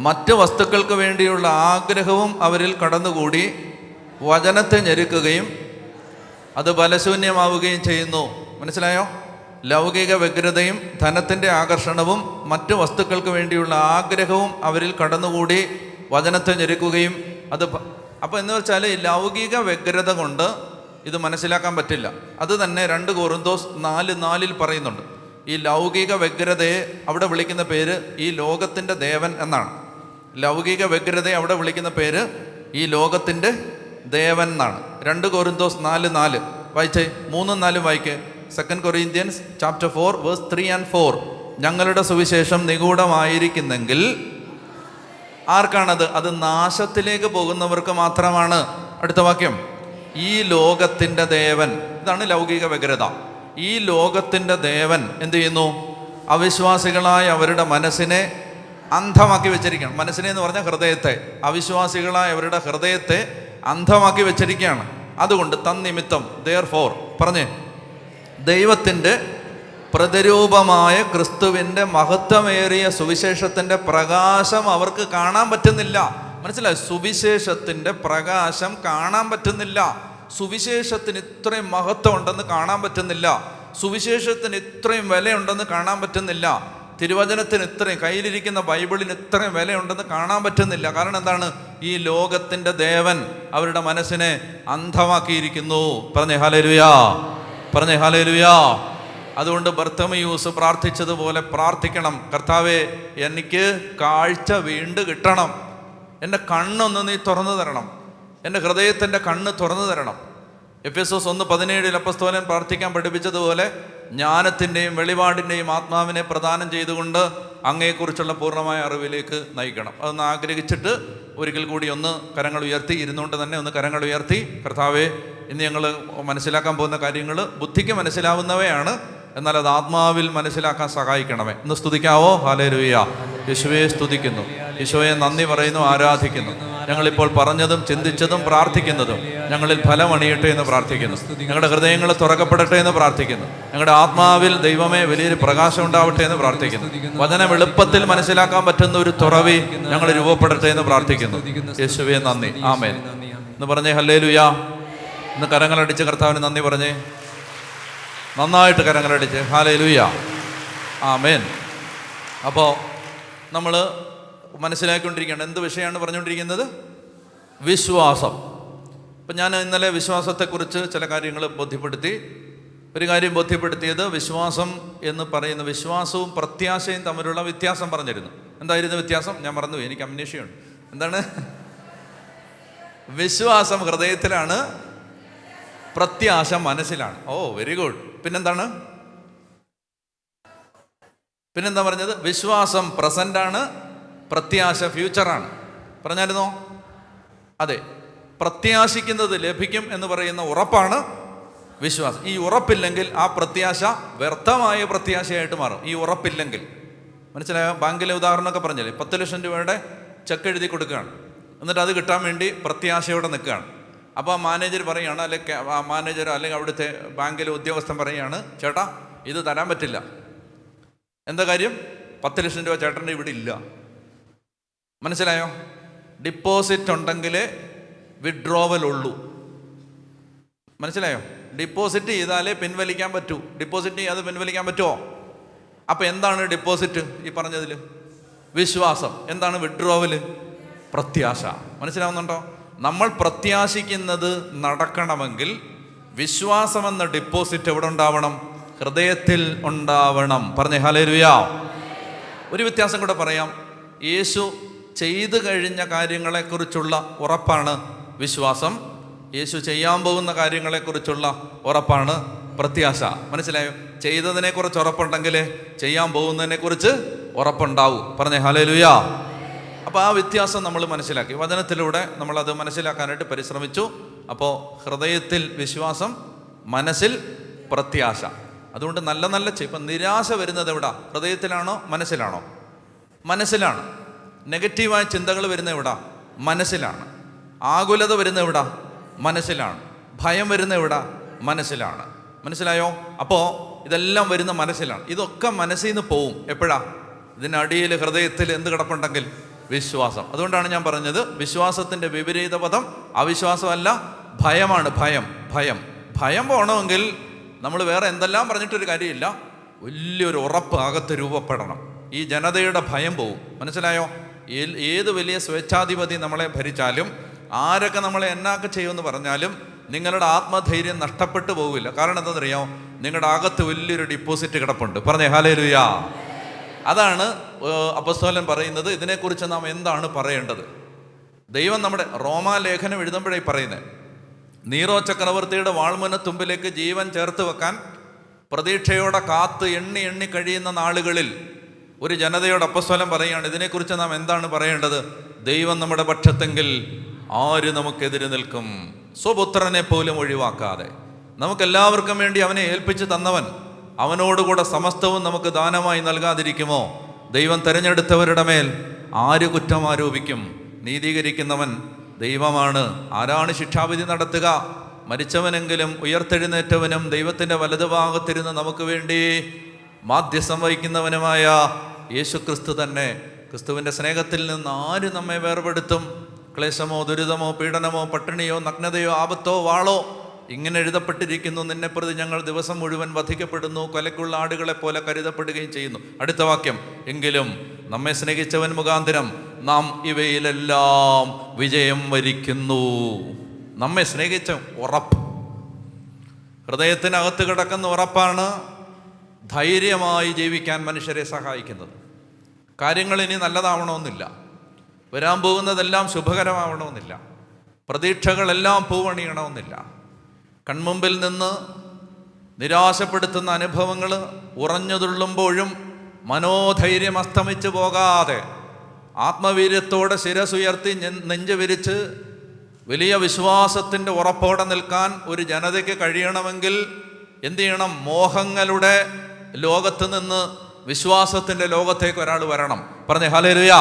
മറ്റ് വസ്തുക്കൾക്ക് വേണ്ടിയുള്ള ആഗ്രഹവും അവരിൽ കടന്നുകൂടി വചനത്തെ ഞെരുക്കുകയും അത് ഫലശൂന്യമാവുകയും ചെയ്യുന്നു. മനസ്സിലായോ? ലൗകിക വ്യഗ്രതയും ധനത്തിൻ്റെ ആകർഷണവും മറ്റ് വസ്തുക്കൾക്ക് വേണ്ടിയുള്ള ആഗ്രഹവും അവരിൽ കടന്നുകൂടി വചനത്തെ ഞെരുക്കുകയും അത് അപ്പോൾ എന്ന് വെച്ചാൽ ഈ ലൗകിക വ്യഗ്രത കൊണ്ട് ഇത് മനസ്സിലാക്കാൻ പറ്റില്ല. അത് തന്നെ 2 കൊറിന്തോസ് 4:4 പറയുന്നുണ്ട്. ഈ ലൗകിക വ്യഗ്രതയെ അവിടെ വിളിക്കുന്ന പേര് ഈ ലോകത്തിൻ്റെ ദേവൻ എന്നാണ്. ലൗകിക വ്യഗ്രതയെ അവിടെ വിളിക്കുന്ന പേര് ഈ ലോകത്തിൻ്റെ ദേവൻ എന്നാണ്. 2 കൊറിന്തോസ് 4:4 വായിച്ചേ, 3-4 വായിക്കേ. 2 കൊറിന്ത്യൻസ് ചാപ്റ്റർ 4 വേഴ്സ് 3 and 4. ഞങ്ങളുടെ സുവിശേഷം നിഗൂഢമായിരിക്കുന്നെങ്കിൽ ആർക്കാണത്? അത് നാശത്തിലേക്ക് പോകുന്നവർക്ക് മാത്രമാണ്. അടുത്ത വാക്യം, ഈ ലോകത്തിൻ്റെ ദേവൻ, ഇതാണ് ലൗകിക വ്യഗ്രത. ഈ ലോകത്തിൻ്റെ ദേവൻ എന്ത് ചെയ്യുന്നു? അവിശ്വാസികളായ അവരുടെ മനസ്സിനെ അന്ധമാക്കി വെച്ചിരിക്കുകയാണ്. മനസ്സിനെ എന്ന് പറഞ്ഞാൽ ഹൃദയത്തെ, അവിശ്വാസികളായ അവരുടെ ഹൃദയത്തെ അന്ധമാക്കി വെച്ചിരിക്കുകയാണ്. അതുകൊണ്ട് തന്നിമിത്തം therefore പറഞ്ഞേ, ദൈവത്തിൻ്റെ പ്രതിരൂപമായ ക്രിസ്തുവിൻ്റെ മഹത്വമേറിയ സുവിശേഷത്തിൻ്റെ പ്രകാശം അവർക്ക് കാണാൻ പറ്റുന്നില്ല. മനസ്സിലായി? സുവിശേഷത്തിൻ്റെ പ്രകാശം കാണാൻ പറ്റുന്നില്ല. സുവിശേഷത്തിന് ഇത്രയും മഹത്വം ഉണ്ടെന്ന് കാണാൻ പറ്റുന്നില്ല. സുവിശേഷത്തിന് ഇത്രയും വിലയുണ്ടെന്ന് കാണാൻ പറ്റുന്നില്ല. തിരുവചനത്തിന് ഇത്രയും, കയ്യിലിരിക്കുന്ന ബൈബിളിന് ഇത്രയും വിലയുണ്ടെന്ന് കാണാൻ പറ്റുന്നില്ല. കാരണം എന്താണ്? ഈ ലോകത്തിൻ്റെ ദേവൻ അവരുടെ മനസ്സിനെ അന്ധമാക്കിയിരിക്കുന്നു. പറഞ്ഞേ ഹല്ലേലൂയാ, പറഞ്ഞേ ഹല്ലേലൂയാ. അതുകൊണ്ട് ബർത്തമയൂസ് പ്രാർത്ഥിച്ചതുപോലെ പ്രാർത്ഥിക്കണം. കർത്താവേ, എനിക്ക് കാഴ്ച വീണ്ടും കിട്ടണം. എൻ്റെ കണ്ണൊന്ന് നീ തുറന്നു തരണം. എൻ്റെ ഹൃദയത്തിൻ്റെ കണ്ണ് തുറന്നു തരണം. എഫെസോസ് 1:17 അപ്പോസ്തലൻ പ്രാർത്ഥിക്കാൻ പഠിപ്പിച്ചതുപോലെ ജ്ഞാനത്തിൻ്റെയും വെളിപാടിൻ്റെയും ആത്മാവിനെ പ്രദാനം ചെയ്തുകൊണ്ട് അങ്ങയെക്കുറിച്ചുള്ള പൂർണ്ണമായ അറിവിലേക്ക് നയിക്കണം. അതൊന്ന് ആഗ്രഹിച്ചിട്ട് ഒരിക്കൽ കൂടി ഒന്ന് കരങ്ങൾ ഉയർത്തി, ഇരുന്നുകൊണ്ട് തന്നെ ഒന്ന് കരങ്ങൾ ഉയർത്തി, കർത്താവേ, ഇന്ന് ഞങ്ങൾ മനസ്സിലാക്കാൻ പോകുന്ന കാര്യങ്ങൾ ബുദ്ധിക്ക് മനസ്സിലാവുന്നവയാണ്, എന്നാൽ അത് ആത്മാവിൽ മനസ്സിലാക്കാൻ സഹായിക്കണമേ. ഇന്ന് സ്തുതിക്കാവോ? ഹല്ലേലൂയ. യേശുവേ സ്തുതിക്കുന്നു, യേശുവേ നന്ദി പറയുന്നു, ആരാധിക്കുന്നു. ഞങ്ങളിപ്പോൾ പറഞ്ഞതും ചിന്തിച്ചതും പ്രാർത്ഥിക്കുന്നതും ഞങ്ങളിൽ ഫലമണിയട്ടെ എന്ന് പ്രാർത്ഥിക്കുന്നു. ഞങ്ങളുടെ ഹൃദയങ്ങൾ തുറക്കപ്പെടട്ടെ എന്ന് പ്രാർത്ഥിക്കുന്നു. ഞങ്ങളുടെ ആത്മാവിൽ ദൈവമേ വലിയൊരു പ്രകാശം ഉണ്ടാവട്ടെ എന്ന് പ്രാർത്ഥിക്കുന്നു. വചനം എളുപ്പത്തിൽ മനസ്സിലാക്കാൻ പറ്റുന്ന ഒരു തുറവി ഞങ്ങൾ രൂപപ്പെടട്ടെ എന്ന് പ്രാർത്ഥിക്കുന്നു. യേശുവേ നന്ദി. ആമേൻ എന്ന് പറഞ്ഞേ ഹല്ലേലൂയ. ഇന്ന് കരങ്ങളടിച്ച് കർത്താവിന് നന്ദി പറഞ്ഞേ, നന്നായിട്ട് കരങ്ങളടിച്ച് ഹല്ലേലൂയ. ആമേൻ. അപ്പോൾ നമ്മൾ മനസ്സിലാക്കിക്കൊണ്ടിരിക്കുകയാണ്. എന്ത് വിഷയമാണ് പറഞ്ഞുകൊണ്ടിരിക്കുന്നത്? വിശ്വാസം. അപ്പം ഞാൻ ഇന്നലെ വിശ്വാസത്തെക്കുറിച്ച് ചില കാര്യങ്ങൾ ബോധ്യപ്പെടുത്തി. ഒരു കാര്യം ബോധ്യപ്പെടുത്തിയത്, വിശ്വാസം എന്ന് പറയുന്ന വിശ്വാസവും പ്രത്യാശയും തമ്മിലുള്ള വ്യത്യാസം പറഞ്ഞിരുന്നു. എന്തായിരുന്നു വ്യത്യാസം? ഞാൻ മറന്നുപോയി, എനിക്ക് അമ്നേഷ്യമുണ്ട്. എന്താണ്? വിശ്വാസം ഹൃദയത്തിലാണ്, പ്രത്യാശ മനസ്സിലാണ്. ഓ, വെരി ഗുഡ്. പിന്നെന്താണ് പറഞ്ഞത്? വിശ്വാസം പ്രസൻ്റാണ്, പ്രത്യാശ ഫ്യൂച്ചറാണ്. പറഞ്ഞായിരുന്നോ? അതെ. പ്രത്യാശിക്കുന്നത് ലഭിക്കും എന്ന് പറയുന്ന ഉറപ്പാണ് വിശ്വാസം. ഈ ഉറപ്പില്ലെങ്കിൽ ആ പ്രത്യാശ വ്യർത്ഥമായ പ്രത്യാശയായിട്ട് മാറും. ഈ ഉറപ്പില്ലെങ്കിൽ, മനസ്സിലായോ? ബാങ്കിലെ ഉദാഹരണമൊക്കെ പറഞ്ഞില്ലേ, 10 ലക്ഷം രൂപയുടെ ചെക്ക് എഴുതി കൊടുക്കുകയാണ്. എന്നിട്ട് അത് കിട്ടാൻ വേണ്ടി പ്രത്യാശയോടെ നിൽക്കുകയാണ്. അപ്പോൾ ആ മാനേജർ പറയുകയാണ്, മാനേജർ അല്ലെങ്കിൽ അവിടുത്തെ ബാങ്കിലെ ഉദ്യോഗസ്ഥൻ പറയുകയാണ്, ചേട്ടാ ഇത് തരാൻ പറ്റില്ല. എന്താ കാര്യം? 10 ലക്ഷം രൂപ ചേട്ടൻ്റെ ഇവിടെ ഇല്ല. മനസ്സിലായോ? ഡിപ്പോസിറ്റ് ഉണ്ടെങ്കിലേ വിഡ്രോവൽ ഉള്ളൂ. മനസ്സിലായോ? ഡിപ്പോസിറ്റ് ചെയ്താലേ പിൻവലിക്കാൻ പറ്റൂ. ഡിപ്പോസിറ്റ് ചെയ്യാതെ പിൻവലിക്കാൻ പറ്റുമോ? അപ്പം എന്താണ് ഡിപ്പോസിറ്റ്? ഈ പറഞ്ഞതിൽ വിശ്വാസം. എന്താണ് വിഡ്രോവൽ? പ്രത്യാശ. മനസ്സിലാവുന്നുണ്ടോ? നമ്മൾ പ്രത്യാശിക്കുന്നത് നടക്കണമെങ്കിൽ വിശ്വാസമെന്ന ഡിപ്പോസിറ്റ് എവിടെ ഉണ്ടാവണം? ഹൃദയത്തിൽ ഉണ്ടാവണം. പറഞ്ഞേ ഹല്ലേലൂയ. ഒരു വ്യത്യാസം കൂടെ പറയാം. യേശു ചെയ്തു കഴിഞ്ഞ കാര്യങ്ങളെക്കുറിച്ചുള്ള ഉറപ്പാണ് വിശ്വാസം. യേശു ചെയ്യാൻ പോകുന്ന കാര്യങ്ങളെക്കുറിച്ചുള്ള ഉറപ്പാണ് പ്രത്യാശ. മനസ്സിലായോ? ചെയ്തതിനെക്കുറിച്ച് ഉറപ്പുണ്ടെങ്കിൽ ചെയ്യാൻ പോകുന്നതിനെക്കുറിച്ച് ഉറപ്പുണ്ടാവും. പറഞ്ഞേ ഹല്ലേലൂയ. അപ്പോൾ ആ വ്യത്യാസം നമ്മൾ മനസ്സിലാക്കി. വചനത്തിലൂടെ നമ്മളത് മനസ്സിലാക്കാനായിട്ട് പരിശ്രമിച്ചു. അപ്പോൾ ഹൃദയത്തിൽ വിശ്വാസം, മനസ്സിൽ പ്രത്യാശ. അതുകൊണ്ട് നല്ല നല്ല ഇപ്പം നിരാശ വരുന്നത് എവിടാ? ഹൃദയത്തിലാണോ മനസ്സിലാണോ? മനസ്സിലാണ്. നെഗറ്റീവായ ചിന്തകൾ വരുന്ന എവിടാ? മനസ്സിലാണ്. ആകുലത വരുന്ന എവിടാ? മനസ്സിലാണ്. ഭയം വരുന്ന എവിടാ? മനസ്സിലാണ്. മനസ്സിലായോ? അപ്പോൾ ഇതെല്ലാം വരുന്ന മനസ്സിലാണ്. ഇതൊക്കെ മനസ്സിൽ നിന്ന് പോവും. എപ്പോഴാ? ഇതിനടിയിൽ ഹൃദയത്തിൽ എന്ത് കിടപ്പുണ്ടെങ്കിൽ വിശ്വാസം. അതുകൊണ്ടാണ് ഞാൻ പറഞ്ഞത്, വിശ്വാസത്തിൻ്റെ വിപരീത പദം അവിശ്വാസമല്ല, ഭയമാണ്. ഭയം പോകണമെങ്കിൽ നമ്മൾ വേറെ എന്തെല്ലാം പറഞ്ഞിട്ടൊരു കാര്യമില്ല, വലിയൊരു ഉറപ്പ് അകത്ത് രൂപപ്പെടണം. ഈ ജനതയുടെ ഭയം പോവും. മനസ്സിലായോ? ഏത് വലിയ സ്വേച്ഛാധിപതി നമ്മളെ ഭരിച്ചാലും, ആരൊക്കെ നമ്മളെ എന്നാക്കെ ചെയ്യുമെന്ന് പറഞ്ഞാലും നിങ്ങളുടെ ആത്മധൈര്യം നഷ്ടപ്പെട്ടു പോകില്ല. കാരണം എന്താണെന്നറിയാമോ? നിങ്ങളുടെ അകത്ത് വലിയൊരു ഡിപ്പോസിറ്റ് കിടപ്പുണ്ട്. പറഞ്ഞേ ഹല്ലേലൂയ. അതാണ് അപ്പോസ്തലൻ പറയുന്നത്. ഇതിനെക്കുറിച്ച് നാം എന്താണ് പറയേണ്ടത്? ദൈവം നമ്മുടെ റോമാലേഖനം എഴുതുമ്പോഴേ പറയുന്നത്, നീറോ ചക്രവർത്തിയുടെ വാൾമുനത്തുമ്പിലേക്ക് ജീവൻ ചേർത്ത് വെക്കാൻ പ്രതീക്ഷയോടെ കാത്ത് എണ്ണി കഴിയുന്ന നാളുകളിൽ ഒരു ജനതയോട് അപ്പോസ്തലൻ പറയുകയാണ്, ഇതിനെക്കുറിച്ച് നാം എന്താണ് പറയേണ്ടത്? ദൈവം നമ്മുടെ പക്ഷത്തെങ്കിൽ ആര് നമുക്കെതിരെ നിൽക്കും? സ്വപുത്രനെ പോലും ഒഴിവാക്കാതെ നമുക്കെല്ലാവർക്കും വേണ്ടി അവനെ ഏൽപ്പിച്ചു തന്നവൻ അവനോടുകൂടെ സമസ്തവും നമുക്ക് ദാനമായി നൽകാതിരിക്കുമോ? ദൈവം തിരഞ്ഞെടുത്തവരുടെ മേൽ ആര് കുറ്റം ആരോപിക്കും? നീതീകരിക്കുന്നവൻ ദൈവമാണ്. ആരാണ് ശിക്ഷാവിധി നടത്തുക? മരിച്ചവനെങ്കിലും ഉയർത്തെഴുന്നേറ്റവനും ദൈവത്തിൻ്റെ വലതുഭാഗത്തിരുന്ന് നമുക്ക് വേണ്ടി മാധ്യസ്ഥം വഹിക്കുന്നവനുമായ യേശുക്രിസ്തു തന്നെ. ക്രിസ്തുവിൻ്റെ സ്നേഹത്തിൽ നിന്ന് ആര് നമ്മെ വേർപെടുത്തും? ക്ലേശമോ, ദുരിതമോ, പീഡനമോ, പട്ടിണിയോ, നഗ്നതയോ, ആപത്തോ, വാളോ? ഇങ്ങനെ എഴുതപ്പെട്ടിരിക്കുന്നു, നിന്നെ പ്രതി ഞങ്ങൾ ദിവസം മുഴുവൻ വധിക്കപ്പെടുന്നു, കൊലയ്ക്കുള്ള ആടുകളെ പോലെ കരുതപ്പെടുകയും ചെയ്യുന്നു. അടുത്ത വാക്യം, എങ്കിലും നമ്മെ സ്നേഹിച്ചവൻ മുഖാന്തരം നാം ഇവയിലെല്ലാം വിജയം വരിക്കുന്നു. നമ്മെ സ്നേഹിച്ച ഉറപ്പ്, ഹൃദയത്തിനകത്ത് കിടക്കുന്ന ഉറപ്പാണ് ധൈര്യമായി ജീവിക്കാൻ മനുഷ്യരെ സഹായിക്കുന്നത്. കാര്യങ്ങൾ ഇനി നല്ലതാവണമെന്നില്ല, വരാൻ പോകുന്നതെല്ലാം ശുഭകരമാവണമെന്നില്ല, പ്രതീക്ഷകളെല്ലാം പൂവണിയണമെന്നില്ല. കൺമുമ്പിൽ നിന്ന് നിരാശപ്പെടുത്തുന്ന അനുഭവങ്ങൾ ഉറഞ്ഞുതുള്ളുമ്പോഴും മനോധൈര്യം അസ്തമിച്ചു പോകാതെ ആത്മവീര്യത്തോടെ ശിരസുയർത്തി നെഞ്ചു വിരിച്ച് വലിയ വിശ്വാസത്തിൻ്റെ ഉറപ്പോടെ നിൽക്കാൻ ഒരു ജനതയ്ക്ക് കഴിയണമെങ്കിൽ എന്ത് ചെയ്യണം? മോഹങ്ങളുടെ ലോകത്ത് നിന്ന് വിശ്വാസത്തിൻ്റെ ലോകത്തേക്ക് ഒരാൾ വരണം. പറഞ്ഞേ ഹല്ലേലൂയ.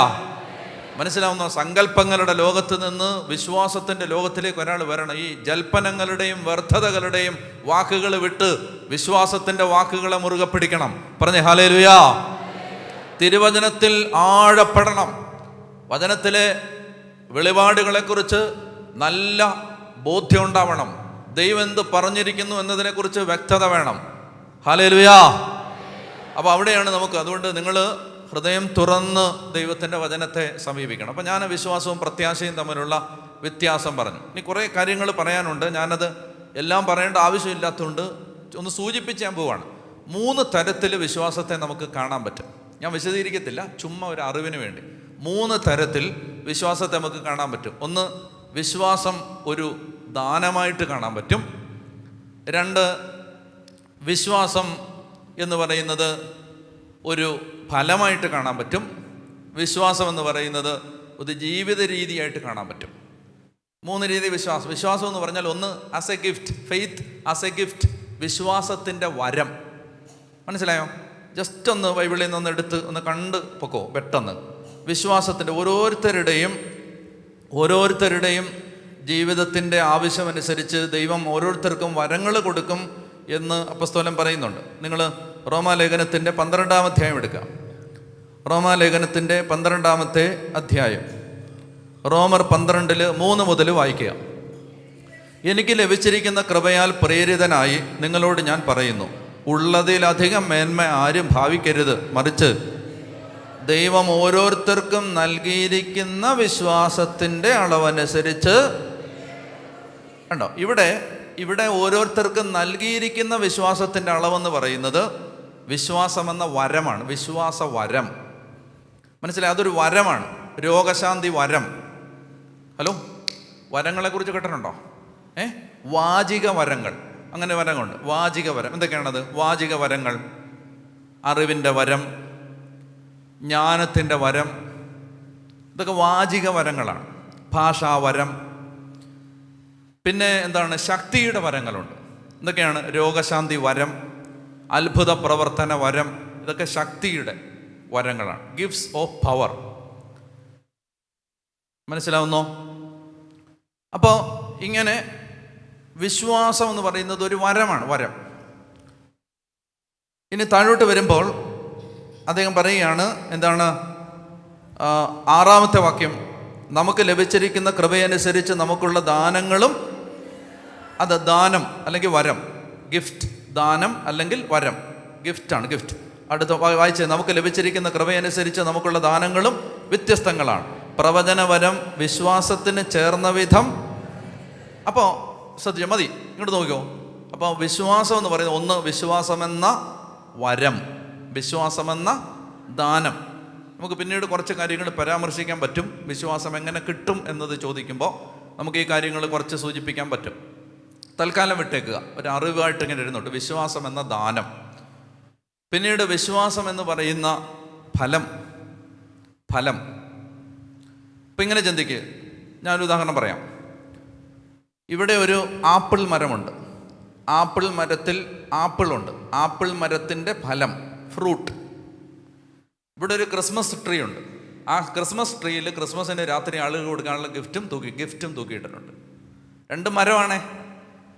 മനസ്സിലാവുന്ന? സങ്കല്പങ്ങളുടെ ലോകത്ത് നിന്ന് വിശ്വാസത്തിൻ്റെ ലോകത്തിലേക്ക് ഒരാൾ വരണം. ഈ ജൽപ്പനങ്ങളുടെയും വ്യർത്ഥതകളുടെയും വാക്കുകൾ വിട്ട് വിശ്വാസത്തിൻ്റെ വാക്കുകളെ മുറുകെ പിടിക്കണം. പറഞ്ഞേ ഹല്ലേലൂയ. തിരുവചനത്തിൽ ആഴപ്പെടണം. വചനത്തിലെ വെളിപാടുകളെക്കുറിച്ച് നല്ല ബോധ്യം ഉണ്ടാവണം. ദൈവം എന്ത് പറഞ്ഞിരിക്കുന്നു എന്നതിനെക്കുറിച്ച് വ്യക്തത വേണം. ഹല്ലേലൂയ. അപ്പോൾ അവിടെയാണ് നമുക്ക്, അതുകൊണ്ട് നിങ്ങൾ ഹൃദയം തുറന്ന് ദൈവത്തിൻ്റെ വചനത്തെ സമീപിക്കണം. അപ്പോൾ ഞാൻ വിശ്വാസവും പ്രത്യാശയും തമ്മിലുള്ള വ്യത്യാസം പറഞ്ഞു. ഇനി കുറേ കാര്യങ്ങൾ പറയാനുണ്ട്. ഞാനത് എല്ലാം പറയേണ്ട ആവശ്യമില്ലാത്തതുകൊണ്ട് ഒന്ന് സൂചിപ്പിച്ച് ഞാൻ പോവാണ്. 3 തരത്തിൽ വിശ്വാസത്തെ നമുക്ക് കാണാൻ പറ്റും. ഞാൻ വിശദീകരിക്കത്തില്ല, ചുമ്മാ ഒരു അറിവിന് വേണ്ടി. 3 തരത്തിൽ വിശ്വാസത്തെ നമുക്ക് കാണാൻ പറ്റും. ഒന്ന്, വിശ്വാസം ഒരു ദാനമായിട്ട് കാണാൻ പറ്റും. 2, വിശ്വാസം എന്ന് പറയുന്നത് ഒരു ഫലമായിട്ട് കാണാൻ പറ്റും. വിശ്വാസം എന്ന് പറയുന്നത് ഒരു ജീവിത രീതിയായിട്ട് കാണാൻ പറ്റും. 3 രീതി വിശ്വാസം. വിശ്വാസം എന്ന് പറഞ്ഞാൽ ഒന്ന്, as A gift, faith as A gift, വിശ്വാസത്തിൻ്റെ വരം. മനസ്സിലായോ? ജസ്റ്റ് ഒന്ന് ബൈബിളിൽ നിന്ന് എടുത്ത് ഒന്ന് കണ്ട് പൊക്കോ പെട്ടെന്ന്. വിശ്വാസത്തിൻ്റെ ഓരോരുത്തരുടെയും ജീവിതത്തിൻ്റെ ആവശ്യമനുസരിച്ച് ദൈവം ഓരോരുത്തർക്കും വരങ്ങൾ കൊടുക്കും എന്ന് അപ്പോസ്തലൻ പറയുന്നുണ്ട്. നിങ്ങൾ റോമാലേഖനത്തിൻ്റെ 12-ാം അധ്യായം എടുക്കുക. റോമാലേഖനത്തിൻ്റെ 12-ാമത്തെ അധ്യായം, റോമർ 12:3 മുതൽ വായിക്കുക. എനിക്ക് ലഭിച്ചിരിക്കുന്ന കൃപയാൽ പ്രേരിതനായി നിങ്ങളോട് ഞാൻ പറയുന്നു, ഉള്ളതിലധികം മേന്മ ആരും ഭാവിക്കരുത്, മറിച്ച് ദൈവം ഓരോരുത്തർക്കും നൽകിയിരിക്കുന്ന വിശ്വാസത്തിൻ്റെ അളവനുസരിച്ച്. കണ്ടോ, ഇവിടെ ഓരോരുത്തർക്കും നൽകിയിരിക്കുന്ന വിശ്വാസത്തിൻ്റെ അളവെന്ന് പറയുന്നത് വിശ്വാസമെന്ന വരമാണ്. വിശ്വാസ വരം, മനസ്സിലായി? അതൊരു വരമാണ്. രോഗശാന്തി വരം. ഹലോ, വരങ്ങളെക്കുറിച്ച് കേട്ടിട്ടുണ്ടോ? വാചിക വരങ്ങൾ, അങ്ങനെ വരങ്ങളുണ്ട്. വാചിക വരം എന്തൊക്കെയാണത്? വാചിക വരങ്ങൾ, അറിവിൻ്റെ വരം, ജ്ഞാനത്തിൻ്റെ വരം, ഇതൊക്കെ വാചിക വരങ്ങളാണ്. ഭാഷാവരം. പിന്നെ എന്താണ്? ശക്തിയുടെ വരങ്ങളുണ്ട്. എന്തൊക്കെയാണ്? രോഗശാന്തി വരം, അത്ഭുത പ്രവർത്തന വരം, ഇതൊക്കെ ശക്തിയുടെ വരങ്ങളാണ്. Gifts of power. മനസ്സിലാവുന്നോ? അപ്പോൾ ഇങ്ങനെ വിശ്വാസം എന്ന് പറയുന്നത് ഒരു വരമാണ്, വരം. ഇനി താഴോട്ട് വരുമ്പോൾ അദ്ദേഹം പറയുകയാണ്, എന്താണ്? 6-ാമത്തെ വാക്യം, നമുക്ക് ലഭിച്ചിരിക്കുന്ന കൃപയനുസരിച്ച് നമുക്കുള്ള ദാനങ്ങളും. അത് ദാനം അല്ലെങ്കിൽ വരം, ഗിഫ്റ്റ്. ദാനം അല്ലെങ്കിൽ വരം, ഗിഫ്റ്റാണ്, ഗിഫ്റ്റ്. അടുത്ത വായിച്ച്, നമുക്ക് ലഭിച്ചിരിക്കുന്ന കൃപയനുസരിച്ച് നമുക്കുള്ള ദാനങ്ങളും വ്യത്യസ്തങ്ങളാണ്. പ്രവചനവരം വിശ്വാസത്തിന് ചേർന്ന വിധം. അപ്പോൾ സത്യം മതി, ഇങ്ങോട്ട് നോക്കിയോ. അപ്പോൾ വിശ്വാസം എന്ന് പറയുന്നത് ഒന്ന്, വിശ്വാസമെന്ന വരം, വിശ്വാസമെന്ന ദാനം. നമുക്ക് പിന്നീട് കുറച്ച് കാര്യങ്ങൾ പരാമർശിക്കാൻ പറ്റും. വിശ്വാസം എങ്ങനെ കിട്ടും എന്നത് ചോദിക്കുമ്പോൾ നമുക്ക് ഈ കാര്യങ്ങൾ കുറച്ച് സൂചിപ്പിക്കാൻ പറ്റും. തൽക്കാലം വിട്ടേക്കുക, ഒരു അറിവായിട്ട് ഇങ്ങനെ എഴുതുന്നുണ്ട്. വിശ്വാസം എന്ന ദാനം. പിന്നീട് വിശ്വാസം എന്ന് പറയുന്ന ഫലം. ഫലം ഇപ്പം ഇങ്ങനെ ചിന്തിക്കുക. ഞാനൊരു ഉദാഹരണം പറയാം. ഇവിടെ ഒരു ആപ്പിൾ മരമുണ്ട്. ആപ്പിൾ മരത്തിൽ ആപ്പിളുണ്ട്. ആപ്പിൾ മരത്തിൻ്റെ ഫലം, ഫ്രൂട്ട്. ഇവിടെ ഒരു ക്രിസ്മസ് ട്രീ ഉണ്ട്. ആ ക്രിസ്മസ് ട്രീയിൽ ക്രിസ്മസിന് രാത്രി ആളുകൾ കൊടുക്കാനുള്ള ഗിഫ്റ്റും തൂക്കിയിട്ടിട്ടുണ്ട്. 2 മരമാണേ.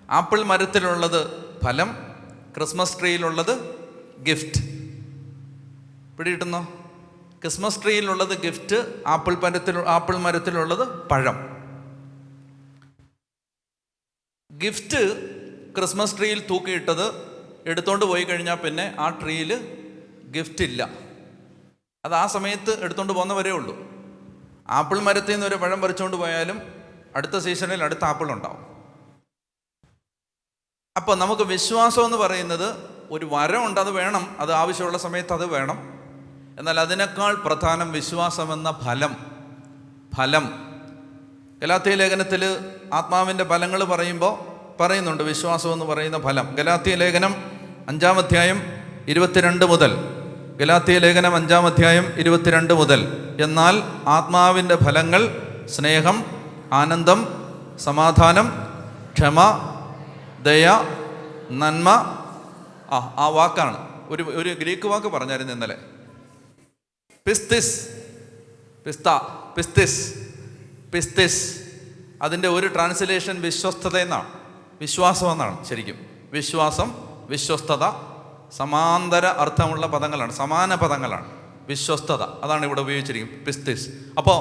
ആപ്പിൾ മരത്തിലുള്ളത് ഫലം, ക്രിസ്മസ് ട്രീയിലുള്ളത് ഗിഫ്റ്റ്. പിടികിട്ടുന്നോ? ക്രിസ്മസ് ട്രീയിലുള്ളത് ഗിഫ്റ്റ്, ആപ്പിൾ മരത്തിലുള്ളത് പഴം. ഗിഫ്റ്റ് ക്രിസ്മസ് ട്രീയിൽ തൂക്കിയിട്ടത് എടുത്തോണ്ട് പോയി കഴിഞ്ഞാൽ പിന്നെ ആ ട്രീയിൽ ഗിഫ്റ്റ് ഇല്ല. അത് ആ സമയത്ത് എടുത്തോണ്ട് പോകുന്നവരേ ഉള്ളൂ. ആപ്പിൾ മരത്തിൽ നിന്ന് ഒരു പഴം പറിച്ചുകൊണ്ട് പോയാലും അടുത്ത സീസണിൽ അടുത്ത ആപ്പിൾ ഉണ്ടാവും. അപ്പോൾ നമുക്ക് വിശ്വാസം എന്ന് പറയുന്നത് ഒരു വരമുണ്ട്, അത് വേണം, അത് ആവശ്യമുള്ള സമയത്ത് അത് വേണം. എന്നാൽ അതിനേക്കാൾ പ്രധാനം വിശ്വാസമെന്ന ഫലം. ഗലാത്യ ലേഖനത്തിൽ ആത്മാവിൻ്റെ ഫലങ്ങൾ പറയുന്നുണ്ട് വിശ്വാസം എന്ന് പറയുന്ന ഫലം. ഗലാത്യ ലേഖനം 5-ാം അധ്യായം 22 മുതൽ, ഗലാത്യ ലേഖനം 5-ാം അധ്യായം 22 മുതൽ, എന്നാൽ ആത്മാവിൻ്റെ ഫലങ്ങൾ സ്നേഹം, ആനന്ദം, സമാധാനം, ക്ഷമ, ദയ, നന്മ. ആ വാക്കാണ് ഒരു ഗ്രീക്ക് വാക്ക് പറഞ്ഞായിരുന്നു ഇന്നലെ, പിസ്തിസ്. അതിൻ്റെ ഒരു ട്രാൻസ്ലേഷൻ വിശ്വസ്തത എന്നാണ്, വിശ്വാസം എന്നാണ് ശരിക്കും. വിശ്വാസം, വിശ്വസ്തത സമാന്തര അർത്ഥമുള്ള പദങ്ങളാണ്, സമാന പദങ്ങളാണ്. വിശ്വസ്തത അതാണ് ഇവിടെ ഉപയോഗിച്ചിരിക്കുന്നത്, പിസ്തിസ്. അപ്പോൾ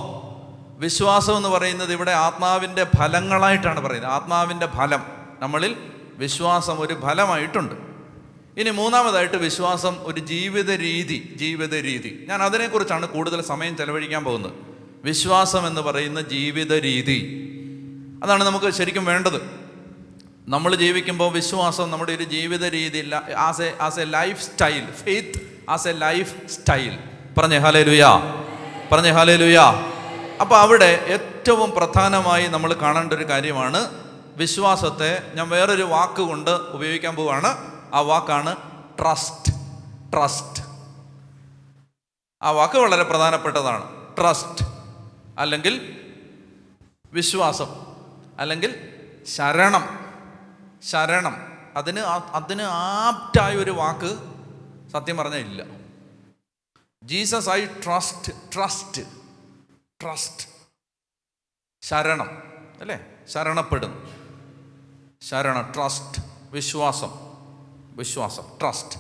വിശ്വാസം എന്ന് പറയുന്നത് ഇവിടെ ആത്മാവിൻ്റെ ഫലങ്ങളായിട്ടാണ് പറയുന്നത്. ആത്മാവിൻ്റെ ഫലം, നമ്മളിൽ വിശ്വാസം ഒരു ഫലമായിട്ടുണ്ട്. ഇനി മൂന്നാമതായിട്ട് വിശ്വാസം ഒരു ജീവിത രീതി. ഞാൻ അതിനെക്കുറിച്ചാണ് കൂടുതൽ സമയം ചെലവഴിക്കാൻ പോകുന്നത്. വിശ്വാസം എന്ന് പറയുന്ന ജീവിത രീതി, അതാണ് നമുക്ക് ശരിക്കും വേണ്ടത്. നമ്മൾ ജീവിക്കുമ്പോൾ വിശ്വാസം നമ്മുടെ ഒരു ജീവിത രീതി, as A life style, faith as A life style. പറഞ്ഞേ ഹല്ലേലൂയ. അപ്പോൾ അവിടെ ഏറ്റവും പ്രധാനമായി നമ്മൾ കാണേണ്ട ഒരു കാര്യമാണ് വിശ്വാസത്തെ. ഞാൻ വേറൊരു വാക്ക് കൊണ്ട് ഉപയോഗിക്കാൻ പോവുകയാണ്. ആ വാക്കാണ് ട്രസ്റ്റ്. ആ വാക്ക് വളരെ പ്രധാനപ്പെട്ടതാണ്. ട്രസ്റ്റ് അല്ലെങ്കിൽ വിശ്വാസം അല്ലെങ്കിൽ ശരണം. അതിന് ആപ്റ്റായ ഒരു വാക്ക് സത്യം പറഞ്ഞാൽ ഇല്ല. Jesus I trust. ശരണം അല്ലേ? ശരണപ്പെടുന്നു. ട്രസ്റ്റ്, വിശ്വാസം, ട്രസ്റ്റ്.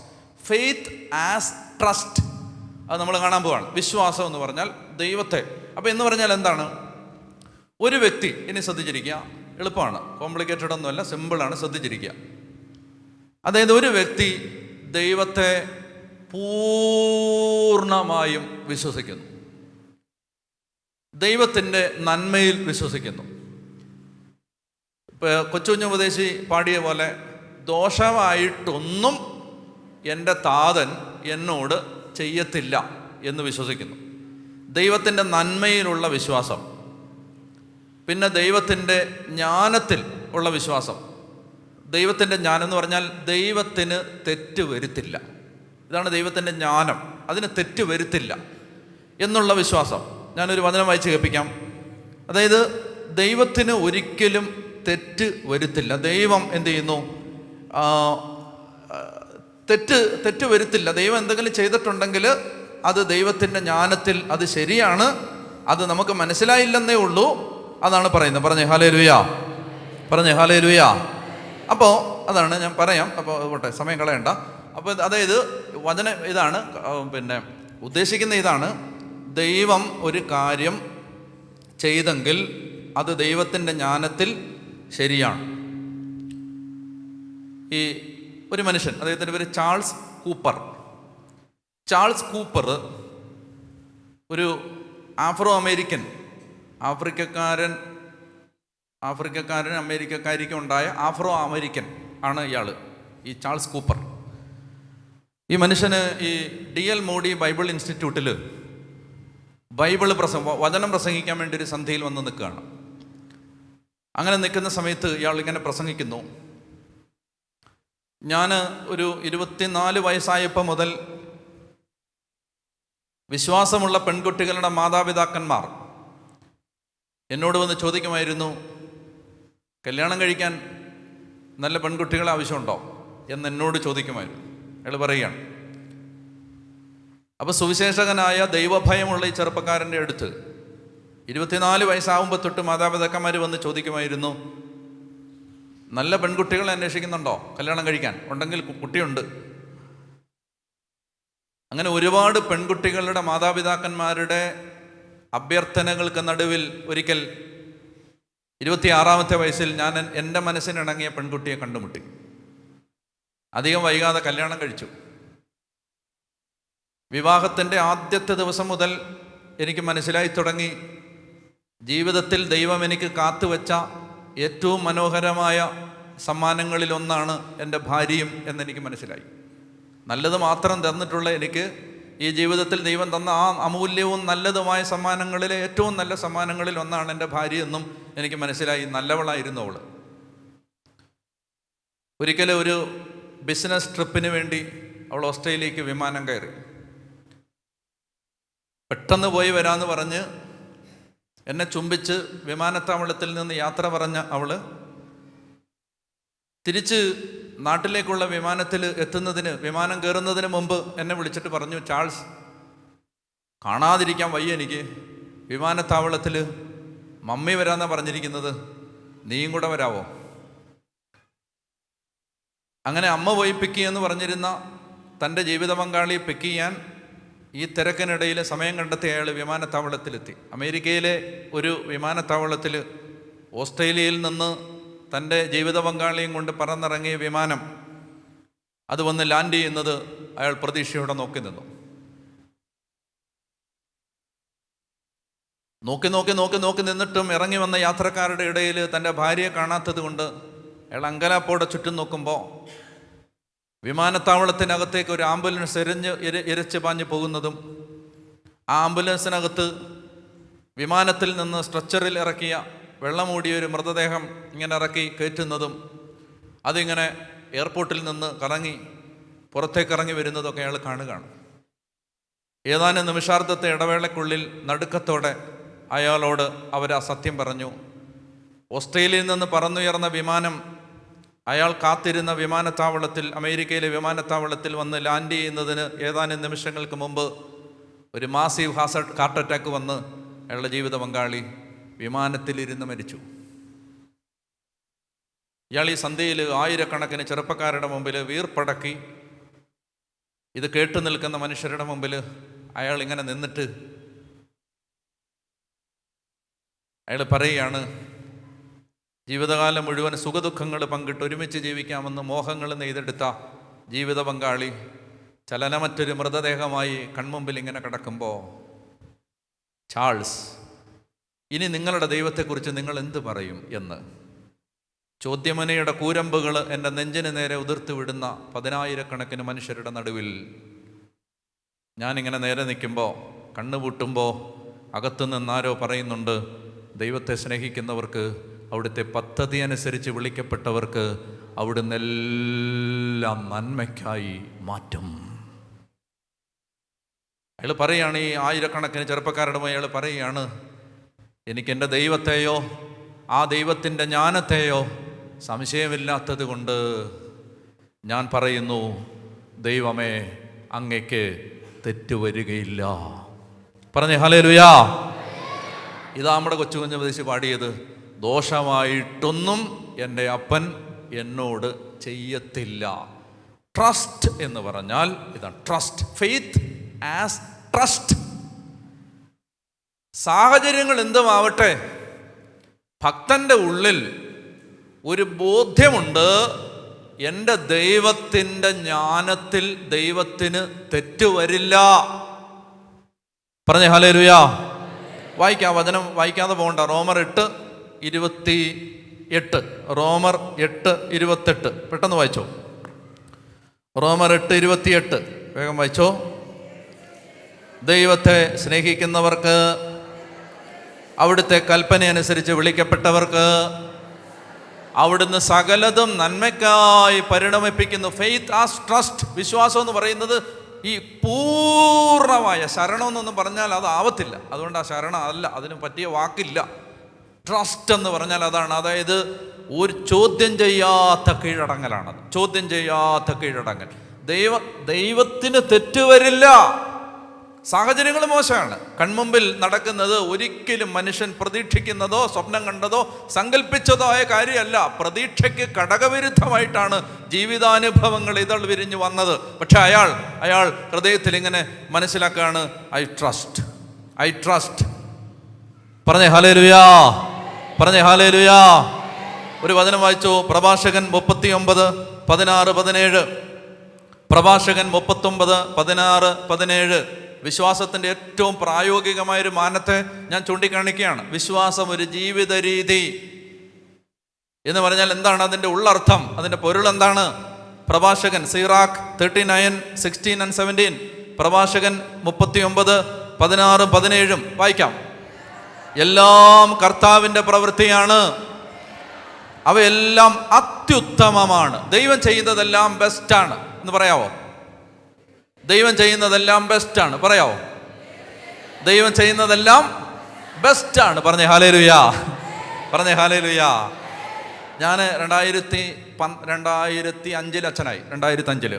ഫെയ്ത്ത് ആസ് ട്രസ്റ്റ്, അത് നമ്മൾ കാണാൻ പോവാണ്. വിശ്വാസം എന്ന് പറഞ്ഞാൽ ദൈവത്തെ. അപ്പോൾ എന്ന് പറഞ്ഞാൽ എന്താണ്? ഒരു വ്യക്തി, ഇനി ശ്രദ്ധിച്ചിരിക്കുക, എളുപ്പമാണ്, കോംപ്ലിക്കേറ്റഡ് ഒന്നുമല്ല, സിമ്പിളാണ്, ശ്രദ്ധിച്ചിരിക്കുക. അതായത് ഒരു വ്യക്തി ദൈവത്തെ പൂർണ്ണമായും വിശ്വസിക്കുന്നു, ദൈവത്തിൻ്റെ നന്മയിൽ വിശ്വസിക്കുന്നു. ഇപ്പോൾ കൊച്ചുകുഞ്ഞ് ഉപദേശി പാടിയ പോലെ, ദോഷമായിട്ടൊന്നും എൻ്റെ താതൻ എന്നോട് ചെയ്യത്തില്ല എന്ന് വിശ്വസിക്കുന്നു. ദൈവത്തിൻ്റെ നന്മയിലുള്ള വിശ്വാസം. പിന്നെ ദൈവത്തിൻ്റെ ജ്ഞാനത്തിൽ ഉള്ള വിശ്വാസം. ദൈവത്തിൻ്റെ ജ്ഞാനം എന്ന് പറഞ്ഞാൽ ദൈവത്തിന് തെറ്റ് വരുത്തില്ല. ഇതാണ് ദൈവത്തിൻ്റെ ജ്ഞാനം, അതിന് തെറ്റ് വരുത്തില്ല എന്നുള്ള വിശ്വാസം. ഞാനൊരു വചനം വായിച്ച് കേൾപ്പിക്കാം. അതായത് ദൈവത്തിന് ഒരിക്കലും തെറ്റ് വരുത്തില്ല. ദൈവം എന്ത് ചെയ്യുന്നു? തെറ്റ് വരുത്തില്ല. ദൈവം എന്തെങ്കിലും ചെയ്തിട്ടുണ്ടെങ്കിൽ അത് ദൈവത്തിൻ്റെ ജ്ഞാനത്തിൽ അത് ശരിയാണ്, അത് നമുക്ക് മനസ്സിലായില്ലെന്നേ ഉള്ളൂ. അതാണ് പറയുന്നത്. പറഞ്ഞേ ഹല്ലേലൂയ. അപ്പോൾ അതാണ് ഞാൻ പറയാം. അപ്പോൾ പോട്ടെ, സമയം കളയണ്ട. അപ്പോൾ അതായത് വചനം ഇതാണ്, പിന്നെ ഉദ്ദേശിക്കുന്ന ഇതാണ്, ദൈവം ഒരു കാര്യം ചെയ്തെങ്കിൽ അത് ദൈവത്തിൻ്റെ ജ്ഞാനത്തിൽ ശരിയാണ്. ഈ ഒരു മനുഷ്യൻ, അദ്ദേഹത്തിൻ്റെ പേര് ചാൾസ് കൂപ്പർ, ഒരു ആഫ്രിക്കക്കാരൻ അമേരിക്കക്കാരിക്കും ഉണ്ടായ ആഫ്രോ അമേരിക്കൻ ആണ് ഇയാൾ, ഈ ചാൾസ് കൂപ്പർ. ഈ മനുഷ്യന് ഈ DL മോഡി ബൈബിൾ ഇൻസ്റ്റിറ്റ്യൂട്ടിൽ വചനം പ്രസംഗിക്കാൻ വേണ്ടി ഒരു സന്ധ്യയിൽ വന്ന് നിൽക്കുകയാണ്. അങ്ങനെ നിൽക്കുന്ന സമയത്ത് ഇയാൾ ഇങ്ങനെ പ്രസംഗിക്കുന്നു. ഞാൻ ഒരു 24 വയസ്സായപ്പോൾ മുതൽ വിശ്വാസമുള്ള പെൺകുട്ടികളുടെ മാതാപിതാക്കന്മാർ എന്നോട് വന്ന് ചോദിക്കുമായിരുന്നു, കല്യാണം കഴിക്കാൻ നല്ല പെൺകുട്ടികളെ ആവശ്യമുണ്ടോ എന്ന് എന്നോട് ചോദിക്കുമായിരുന്നു. അയാൾ പറയുകയാണ്. അപ്പോൾ സുവിശേഷകനായ ദൈവഭയമുള്ള ഈ ചെറുപ്പക്കാരൻ്റെ അടുത്ത് 24 വയസ്സാകുമ്പോൾ തൊട്ട് മാതാപിതാക്കന്മാർ വന്ന് ചോദിക്കുമായിരുന്നു, നല്ല പെൺകുട്ടികളെ അന്വേഷിക്കുന്നുണ്ടോ കല്യാണം കഴിക്കാൻ? ഉണ്ടെങ്കിൽ കുട്ടിയുണ്ട്. അങ്ങനെ ഒരുപാട് പെൺകുട്ടികളുടെ മാതാപിതാക്കന്മാരുടെ അഭ്യർത്ഥനകൾക്ക് നടുവിൽ ഒരിക്കൽ 26-ാമത്തെ വയസ്സിൽ ഞാൻ എൻ്റെ മനസ്സിനിണങ്ങിയ പെൺകുട്ടിയെ കണ്ടുമുട്ടി. അധികം വൈകാതെ കല്യാണം കഴിച്ചു. വിവാഹത്തിൻ്റെ ആദ്യത്തെ ദിവസം മുതൽ എനിക്ക് മനസ്സിലായി തുടങ്ങി, ജീവിതത്തിൽ ദൈവം എനിക്ക് കാത്തുവെച്ച ഏറ്റവും മനോഹരമായ സമ്മാനങ്ങളിലൊന്നാണ് എൻ്റെ ഭാര്യയും എന്നെനിക്ക് മനസ്സിലായി. നല്ലത് മാത്രം തന്നിട്ടുള്ള എനിക്ക് ഈ ജീവിതത്തിൽ ദൈവം തന്ന ആ അമൂല്യവും നല്ലതുമായ സമ്മാനങ്ങളിലെ ഏറ്റവും നല്ല സമ്മാനങ്ങളിൽ ഒന്നാണ് എൻ്റെ ഭാര്യ എന്നും എനിക്ക് മനസ്സിലായി. നല്ലവളായിരുന്നു അവൾ. ഒരിക്കലും ഒരു ബിസിനസ് ട്രിപ്പിന് വേണ്ടി അവൾ ഓസ്ട്രേലിയക്ക് വിമാനം കയറി. പെട്ടെന്ന് പോയി വരാമെന്ന് പറഞ്ഞ് എന്നെ ചുംബിച്ച് വിമാനത്താവളത്തിൽ നിന്ന് യാത്ര പറഞ്ഞ അവൾ തിരിച്ച് നാട്ടിലേക്കുള്ള വിമാനത്തിൽ എത്തുന്നതിന്, വിമാനം കയറുന്നതിന് മുമ്പ് എന്നെ വിളിച്ചിട്ട് പറഞ്ഞു, ചാൾസ്, കാണാതിരിക്കാൻ വയ്യ എനിക്ക്. വിമാനത്താവളത്തിൽ മമ്മി വരാമെന്നാണ് പറഞ്ഞിരിക്കുന്നത്, നീയും കൂടെ വരാവോ? അങ്ങനെ അമ്മ പോയി പിക്ക് ചെയ്യുമെന്ന് പറഞ്ഞിരുന്ന തൻ്റെ ജീവിത പങ്കാളിയെ പിക്ക് ചെയ്യാൻ ഈ തിരക്കിനിടയിൽ സമയം കണ്ടെത്തി അയാൾ വിമാനത്താവളത്തിലെത്തി. അമേരിക്കയിലെ ഒരു വിമാനത്താവളത്തിൽ ഓസ്ട്രേലിയയിൽ നിന്ന് തൻ്റെ ജീവിത പങ്കാളിയും കൊണ്ട് പറന്നിറങ്ങിയ വിമാനം അത് വന്ന് ലാൻഡ് ചെയ്യുന്നത് അയാൾ പ്രതീക്ഷയോടെ നോക്കി നിന്നു. നോക്കി നിന്നിട്ടും ഇറങ്ങി വന്ന യാത്രക്കാരുടെ ഇടയിൽ തൻ്റെ ഭാര്യയെ കാണാത്തത് കൊണ്ട് അയാൾ അങ്കലാപ്പോടെ ചുറ്റും നോക്കുമ്പോൾ വിമാനത്താവളത്തിനകത്തേക്ക് ഒരു ആംബുലൻസ് ഇരച്ച് പാഞ്ഞു പോകുന്നതും, ആ ആംബുലൻസിനകത്ത് വിമാനത്തിൽ നിന്ന് സ്ട്രെച്ചറിൽ ഇറക്കിയ വെള്ളമൂടിയ ഒരു മൃതദേഹം ഇങ്ങനെ ഇറക്കി കയറ്റുന്നതും, അതിങ്ങനെ എയർപോർട്ടിൽ നിന്ന് കറങ്ങി പുറത്തേക്കിറങ്ങി വരുന്നതൊക്കെ അയാൾ കാണുകയാണ്. ഏതാനും നിമിഷാർദ്ധത്തെ ഇടവേളയ്ക്കുള്ളിൽ നടുക്കത്തോടെ അയാളോട് അവർ ആ സത്യം പറഞ്ഞു. ഓസ്ട്രേലിയയിൽ നിന്ന് പറന്നുയർന്ന വിമാനം അയാൾ കാത്തിരുന്ന വിമാനത്താവളത്തിൽ, അമേരിക്കയിലെ വിമാനത്താവളത്തിൽ വന്ന് ലാൻഡ് ചെയ്യുന്നതിന് ഏതാനും നിമിഷങ്ങൾക്ക് മുമ്പ് ഒരു മാസീവ് ഹാർട്ട് അറ്റാക്ക് വന്ന് അയാളുടെ ജീവിത പങ്കാളി വിമാനത്തിലിരുന്ന് മരിച്ചു. ഇയാൾ ഈ സന്ധ്യയിൽ ആയിരക്കണക്കിന് ചെറുപ്പക്കാരുടെ മുമ്പിൽ വീർപ്പടക്കി ഇത് കേട്ടു നിൽക്കുന്ന മനുഷ്യരുടെ മുമ്പിൽ അയാൾ ഇങ്ങനെ നിന്നിട്ട് അയാൾ പറയുകയാണ്, ജീവിതകാലം മുഴുവൻ സുഖദുഃഖങ്ങൾ പങ്കിട്ട് ഒരുമിച്ച് ജീവിക്കാമെന്ന് മോഹങ്ങൾ നെയ്തെടുത്ത ജീവിത പങ്കാളി ചലനമറ്റൊരു മൃതദേഹമായി കൺമുമ്പിൽ ഇങ്ങനെ കിടക്കുമ്പോൾ, ചാൾസ്, ഇനി നിങ്ങളുടെ ദൈവത്തെക്കുറിച്ച് നിങ്ങൾ എന്ത് പറയും എന്ന് ചോദ്യമനയുടെ കൂരമ്പുകൾ എൻ്റെ നെഞ്ചിന് നേരെ ഉതിർത്ത് വിടുന്ന 10,000-കണക്കിന് മനുഷ്യരുടെ നടുവിൽ ഞാനിങ്ങനെ നേരെ നിൽക്കുമ്പോൾ, കണ്ണുപൂട്ടുമ്പോൾ അകത്തുനിന്നാരോ പറയുന്നുണ്ട്, ദൈവത്തെ സ്നേഹിക്കുന്നവർക്ക്, അവിടുത്തെ പദ്ധതി അനുസരിച്ച് വിളിക്കപ്പെട്ടവർക്ക് അവിടുന്ന് എല്ലാം നന്മയ്ക്കായി മാറ്റും. അയാൾ പറയുകയാണ്, ഈ ആയിരക്കണക്കിന് ചെറുപ്പക്കാരുടെ മുന്നിൽ അയാൾ പറയുകയാണ്, എനിക്കെൻ്റെ ദൈവത്തെയോ ആ ദൈവത്തിൻ്റെ ജ്ഞാനത്തെയോ സംശയമില്ലാത്തത് കൊണ്ട് ഞാൻ പറയുന്നു, ദൈവമേ, അങ്ങയ്ക്ക് തെറ്റുവരികയില്ല. പറഞ്ഞേ ഹല്ലേലൂയ. ഇതാ നമ്മുടെ കൊച്ചുകുഞ്ഞ് പ്രദേശി പാടിയത്, ദോഷമായിട്ടൊന്നും എൻ്റെ അപ്പൻ എന്നോട് ചെയ്യത്തില്ല. ട്രസ്റ്റ് എന്ന് പറഞ്ഞാൽ ഇതാണ് ട്രസ്റ്റ്. Faith as trust. സാഹചര്യങ്ങൾ എന്തുമാവട്ടെ, ഭക്തൻ്റെ ഉള്ളിൽ ഒരു ബോധ്യമുണ്ട്, എൻ്റെ ദൈവത്തിൻ്റെ ജ്ഞാനത്തിൽ ദൈവത്തിന് തെറ്റുവരില്ല. പറഞ്ഞേ ഹല്ലേലൂയ. വായിക്കാം, വചനം വായിക്കാതെ പോകണ്ട. റോമർ 8:28. റോമർ 8:28 പെട്ടെന്ന് വായിച്ചോ. റോമർ 8:28 വേഗം വായിച്ചോ. ദൈവത്തെ സ്നേഹിക്കുന്നവർക്ക്, അവിടുത്തെ കൽപ്പന അനുസരിച്ച് വിളിക്കപ്പെട്ടവർക്ക് അവിടുന്ന് സകലതും നന്മയ്ക്കായി പരിണമിപ്പിക്കുന്നു. Faith as trust. വിശ്വാസം എന്ന് പറയുന്നത് ഈ പൂർണ്ണമായ ശരണം എന്നൊന്നും പറഞ്ഞാൽ അത് ആവത്തില്ല. അതുകൊണ്ട് ആ ശരണം അല്ല, അതിന് പറ്റിയ വാക്കില്ല. ട്രസ്റ്റ് എന്ന് പറഞ്ഞാൽ അതാണ്. അതായത് ഒരു ചോദ്യം ചെയ്യാത്ത കീഴടങ്ങലാണത്. ചോദ്യം ചെയ്യാത്ത കീഴടങ്ങൽ. ദൈവത്തിന് തെറ്റുവരില്ല. സാഹചര്യങ്ങൾ മോശമാണ്, കൺമുമ്പിൽ നടക്കുന്നത് ഒരിക്കലും മനുഷ്യൻ പ്രതീക്ഷിക്കുന്നതോ സ്വപ്നം കണ്ടതോ സങ്കല്പിച്ചതോ ആയ കാര്യമല്ല. പ്രതീക്ഷയ്ക്ക് ഘടകവിരുദ്ധമായിട്ടാണ് ജീവിതാനുഭവങ്ങൾ ഇതൾ വിരിഞ്ഞു വന്നത്. പക്ഷെ അയാൾ ഹൃദയത്തിൽ ഇങ്ങനെ മനസ്സിലാക്കുകയാണ്, ഐ ട്രസ്റ്റ്. പറഞ്ഞേ ഹല്ലേലൂയാ, പറഞ്ഞേ ഹല്ലേലൂയാ. ഒരു വചനം വായിച്ചു, പ്രഭാഷകൻ 39:16-17. പ്രഭാഷകൻ 39:16-17. വിശ്വാസത്തിൻ്റെ ഏറ്റവും പ്രായോഗികമായൊരു മാനത്തെ ഞാൻ ചൂണ്ടിക്കാണിക്കുകയാണ്. വിശ്വാസം ഒരു ജീവിത രീതി എന്ന് പറഞ്ഞാൽ എന്താണ് അതിൻ്റെ ഉള്ളർത്ഥം, അതിൻ്റെ പൊരുൾ എന്താണ്? പ്രഭാഷകൻ സിറാഖ് 39:16-17. പ്രഭാഷകൻ 39:16-17 വായിക്കാം. എല്ലാം കർത്താവിൻ്റെ പ്രവൃത്തിയാണ്, അവയെല്ലാം അത്യുത്തമമാണ്. ദൈവം ചെയ്യുന്നതെല്ലാം ബെസ്റ്റാണ് എന്ന് പറയാവോ? ദൈവം ചെയ്യുന്നതെല്ലാം ബെസ്റ്റാണ് പറയാവോ? ദൈവം ചെയ്യുന്നതെല്ലാം ബെസ്റ്റാണ്. പറഞ്ഞേ ഹല്ലേലൂയാ, പറഞ്ഞേ ഹല്ലേലൂയാ. ഞാൻ 2005 അച്ഛനായി. 2005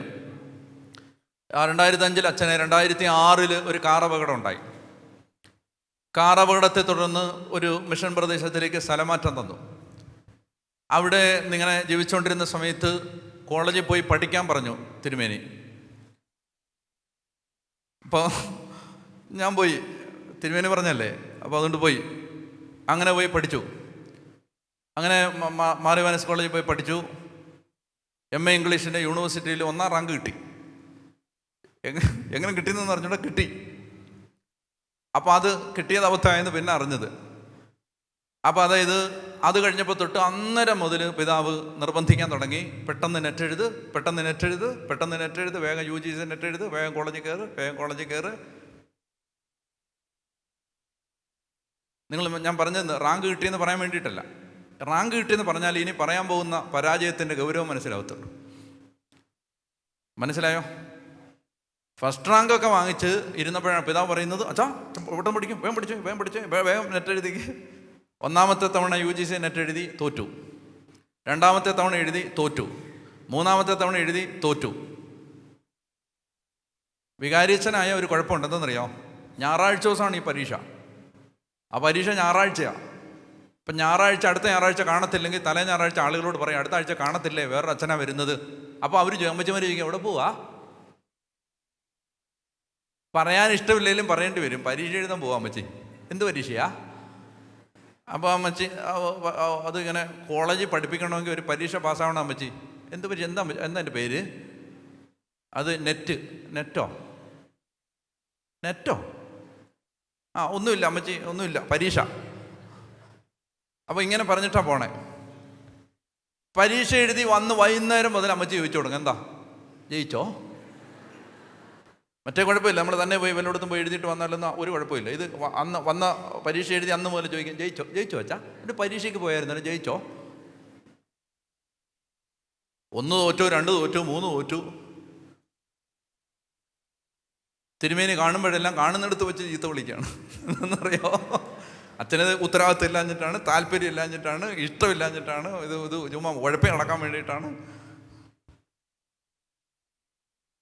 അച്ഛനായി. 2006 ഒരു കാർ അപകടം ഉണ്ടായി. കാർ അപകടത്തെ തുടർന്ന് ഒരു മിഷൻ പ്രദേശത്തിലേക്ക് സ്ഥലമാറ്റം തന്നു. അവിടെ ഇങ്ങനെ ജീവിച്ചുകൊണ്ടിരുന്ന സമയത്ത് കോളേജിൽ പോയി പഠിക്കാൻ പറഞ്ഞു തിരുമേനി. അപ്പോൾ ഞാൻ പോയി, തിരുമേനി പറഞ്ഞല്ലേ, അപ്പോൾ അതുകൊണ്ട് പോയി. അങ്ങനെ പോയി പഠിച്ചു. അങ്ങനെ മാർ ഇവാനിയോസ് കോളേജിൽ പോയി പഠിച്ചു. MA ഇംഗ്ലീഷിൻ്റെ യൂണിവേഴ്സിറ്റിയിൽ 1ാം റാങ്ക് കിട്ടി. എങ്ങനെ കിട്ടിയെന്ന് പറഞ്ഞുകൂടെ കിട്ടി. അപ്പോൾ അത് കിട്ടിയത് അബദ്ധമായെന്ന് പിന്നെ അറിഞ്ഞത്. അപ്പോൾ അതായത് അത് കഴിഞ്ഞപ്പോൾ തൊട്ട് അന്നേരം മുതൽ പിതാവ് നിർബന്ധിക്കാൻ തുടങ്ങി, പെട്ടെന്ന് നെറ്റ് എഴുത്, വേഗം UGC നെറ്റ് എഴുത്, വേഗം കോളേജിൽ കയറ്. ഞാൻ പറഞ്ഞത് റാങ്ക് കിട്ടിയെന്ന് പറയാൻ വേണ്ടിയിട്ടല്ല. റാങ്ക് കിട്ടിയെന്ന് പറഞ്ഞാൽ ഇനി പറയാൻ പോകുന്ന പരാജയത്തിൻ്റെ ഗൗരവം മനസ്സിലാവത്തുള്ളൂ. മനസ്സിലായോ? ഫസ്റ്റ് റാങ്കൊക്കെ വാങ്ങിച്ച് ഇരുന്നപ്പോഴാണ് പിതാവ് പറയുന്നത്, അച്ഛാ പെട്ടെന്ന് പഠിക്കും, വേഗം പഠിച്ചു, വേഗം നെറ്റ് എഴുതിക്ക്. 1ാമത്തെ തവണ UGC നെറ്റ് എഴുതി തോറ്റു. 2ാമത്തെ തവണ എഴുതി തോറ്റു. 3ാമത്തെ തവണ എഴുതി തോറ്റു. വികാരിച്ചനായ ഒരു കുഴപ്പമുണ്ട്. എന്തെന്നറിയാമോ? ഞായറാഴ്ച ദിവസമാണ് ഈ പരീക്ഷ. ആ പരീക്ഷ ഞായറാഴ്ചയാണ്. അപ്പം അടുത്ത ഞായറാഴ്ച കാണത്തില്ലെങ്കിൽ തലേ ഞായറാഴ്ച ആളുകളോട് പറയും, അടുത്ത ആഴ്ച കാണത്തില്ലേ, വേറൊരു അച്ഛനാണ് വരുന്നത്. അപ്പോൾ അവർ അമ്മച്ചിമാർ ചോദിക്കും, എവിടെ പോവാ? പറയാൻ ഇഷ്ടമില്ലെങ്കിലും പറയേണ്ടി വരും, പരീക്ഷ എഴുതാൻ പോവാം അമ്മച്ചി. എന്ത് പരീക്ഷയാ? അപ്പോൾ അമ്മച്ചി അത് ഇങ്ങനെ കോളേജിൽ പഠിപ്പിക്കണമെങ്കിൽ ഒരു പരീക്ഷ പാസ്സാവണം അമ്മച്ചി. എന്ത് പരീക്ഷ? എന്താ എൻ്റെ പേര്? അത് നെറ്റോ ഒന്നുമില്ല അമ്മച്ചി, ഒന്നുമില്ല, പരീക്ഷ. അപ്പോൾ ഇങ്ങനെ പറഞ്ഞിട്ടാണ് പോണേ. പരീക്ഷ എഴുതി വന്ന് വൈകുന്നേരം മുതൽ അമ്മച്ചി ചോദിച്ചു തുടങ്ങും, എന്താ ജയിച്ചോ? മറ്റേ കുഴപ്പമില്ല, നമ്മൾ തന്നെ പോയി വല്ലയിടത്തും പോയി എഴുതിയിട്ട് വന്നാലൊന്നും ഒരു കുഴപ്പമില്ല. ഇത് വന്ന പരീക്ഷ എഴുതി അന്ന് മുതൽ ചോദിക്കും, ജയിച്ചോ അച്ഛാ? എന്നിട്ട് പരീക്ഷയ്ക്ക് പോയായിരുന്നല്ലോ, ജയിച്ചോ? 1 തോറ്റു, 2 തോറ്റു, 3 തോറ്റു. തിരുമേനി കാണുമ്പോഴെല്ലാം കാണുന്നിടത്ത് വെച്ച് ചീത്ത വിളിക്കുകയാണ്. എന്നറിയോ? അച്ഛനത് ഉത്തരവാദിത്വം ഇല്ലാഞ്ഞിട്ടാണ്, താല്പര്യം ഇല്ലാഞ്ഞിട്ടാണ്, ഇഷ്ടമില്ലാഞ്ഞിട്ടാണ്, ഇത് ചുമ്മാ ഉഴപ്പി നടക്കാൻ വേണ്ടിയിട്ടാണ്.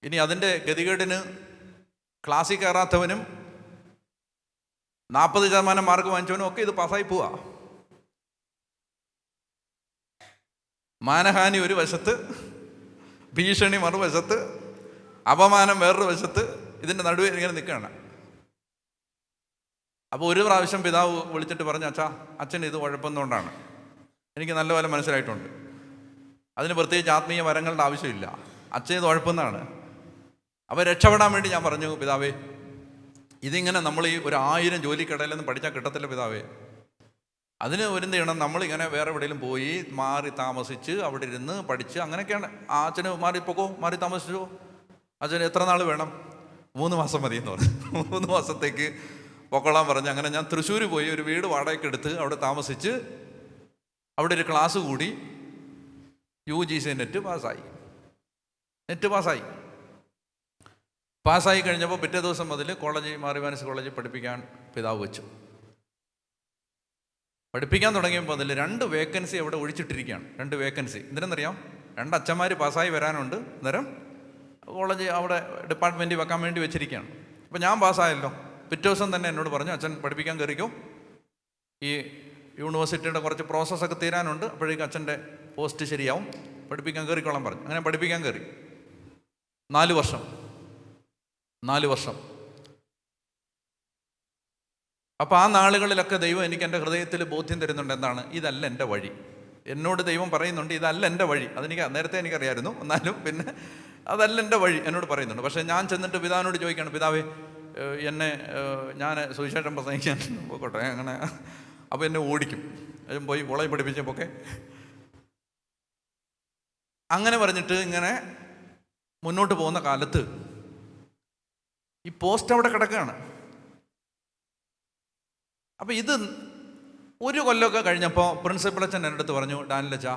ഇനി അതിൻ്റെ ഗതികേടിന് ക്ലാസ്സിൽ കയറാത്തവനും 40% മാർക്ക് വാങ്ങിച്ചവനും ഒക്കെ ഇത് പാസ്സായി പോവാ. മാനഹാനി ഒരു വശത്ത്, ഭീഷണി മറുവശത്ത്, അപമാനം വേറൊരു വശത്ത്, ഇതിൻ്റെ നടുവേ ഇങ്ങനെ നിൽക്കുകയാണ്. അപ്പോൾ ഒരു പ്രാവശ്യം പിതാവ് വിളിച്ചിട്ട് പറഞ്ഞു, അച്ഛൻ ഇത് ഉഴപ്പുന്നതുകൊണ്ടാണ്, എനിക്ക് നല്ലപോലെ മനസ്സിലായിട്ടുണ്ട്. അതിന് പ്രത്യേകിച്ച് ആത്മീയ വരങ്ങളുടെ ആവശ്യമില്ല, അച്ഛൻ ഇത് ഉഴപ്പുന്നതാണ്. അപ്പോൾ രക്ഷപ്പെടാൻ വേണ്ടി ഞാൻ പറഞ്ഞു, പിതാവേ ഇതിങ്ങനെ നമ്മൾ ഈ 1000 ജോലിക്കിടയിലൊന്നും പഠിച്ചാൽ കിട്ടത്തില്ല പിതാവേ. അതിന് എന്ത് ചെയ്യണം, നമ്മളിങ്ങനെ വേറെ എവിടെയെങ്കിലും പോയി മാറി താമസിച്ച് അവിടെ ഇരുന്ന് പഠിച്ച് അങ്ങനെയൊക്കെയാണ്. ആ അച്ഛന് മാറി താമസിച്ചോ? അച്ഛന് എത്ര നാൾ വേണം? 3 മാസം മതി എന്ന് പറഞ്ഞു. 3 മാസത്തേക്ക് പൊക്കോളാൻ പറഞ്ഞ് അങ്ങനെ ഞാൻ തൃശ്ശൂർ പോയി ഒരു വീട് വാടകയ്ക്ക് എടുത്ത് അവിടെ താമസിച്ച് അവിടെ ഒരു ക്ലാസ് കൂടി UGC നെറ്റ് പാസ്സായി കഴിഞ്ഞപ്പോൾ പിറ്റേ ദിവസം മുതൽ മാർ ഇവാനിയോസ് കോളേജിൽ പഠിപ്പിക്കാൻ പിതാവ് വെച്ചു. പഠിപ്പിക്കാൻ തുടങ്ങിയപ്പോൾ അതിൽ 2 വേക്കൻസി അവിടെ ഒഴിച്ചിട്ടിരിക്കുകയാണ്. 2 വേക്കൻസി എന്തിനെന്നറിയാം? 2 അച്ഛന്മാർ പാസ്സായി വരാനുണ്ട്. അന്നേരം കോളേജ് അവിടെ ഡിപ്പാർട്ട്മെൻറ്റിൽ വെക്കാൻ വേണ്ടി വെച്ചിരിക്കുകയാണ്. അപ്പോൾ ഞാൻ പാസ്സായല്ലോ. പിറ്റേ ദിവസം തന്നെ എന്നോട് പറഞ്ഞു, അച്ഛൻ പഠിപ്പിക്കാൻ കയറിക്കോ, ഈ യൂണിവേഴ്സിറ്റിയുടെ കുറച്ച് പ്രോസസ്സൊക്കെ തീരാനുണ്ട്, അപ്പോഴേക്കും അച്ഛൻ്റെ പോസ്റ്റ് ശരിയാവും, പഠിപ്പിക്കാൻ കയറിക്കോളാൻ പറഞ്ഞു. അങ്ങനെ പഠിപ്പിക്കാൻ കയറി. 4 വർഷം. അപ്പോൾ ആ നാളുകളിലൊക്കെ ദൈവം എനിക്ക് എൻ്റെ ഹൃദയത്തിൽ ബോധ്യം തരുന്നുണ്ട്. എന്താണ്? ഇതല്ല എൻ്റെ വഴി. എന്നോട് ദൈവം പറയുന്നുണ്ട്, ഇതല്ല എൻ്റെ വഴി. അതെനിക്ക് നേരത്തെ എനിക്കറിയായിരുന്നു, എന്നാലും പിന്നെ അതല്ല എൻ്റെ വഴി എന്നോട് പറയുന്നുണ്ട്. പക്ഷേ ഞാൻ ചെന്നിട്ട് പിതാവിനോട് ചോദിക്കുകയാണ്, പിതാവേ എന്നെ ഞാൻ സുവിശേഷം പ്രസംഗിക്കാൻ പോയിക്കോട്ടെ അങ്ങനെ. അപ്പോൾ എന്നെ ഓടിക്കും. പോയി കോളേജ് പഠിപ്പിച്ചപ്പോഴൊക്കെ അങ്ങനെ പറഞ്ഞിട്ട് ഇങ്ങനെ മുന്നോട്ട് പോകുന്ന കാലത്ത് ഈ പോസ്റ്റ് അവിടെ കിടക്കുകയാണ്. അപ്പോൾ ഇത് 1 കൊല്ലമൊക്കെ കഴിഞ്ഞപ്പോൾ പ്രിൻസിപ്പൽ അച്ഛൻ എൻ്റെ അടുത്ത് പറഞ്ഞു, ഡാനിലച്ചാ,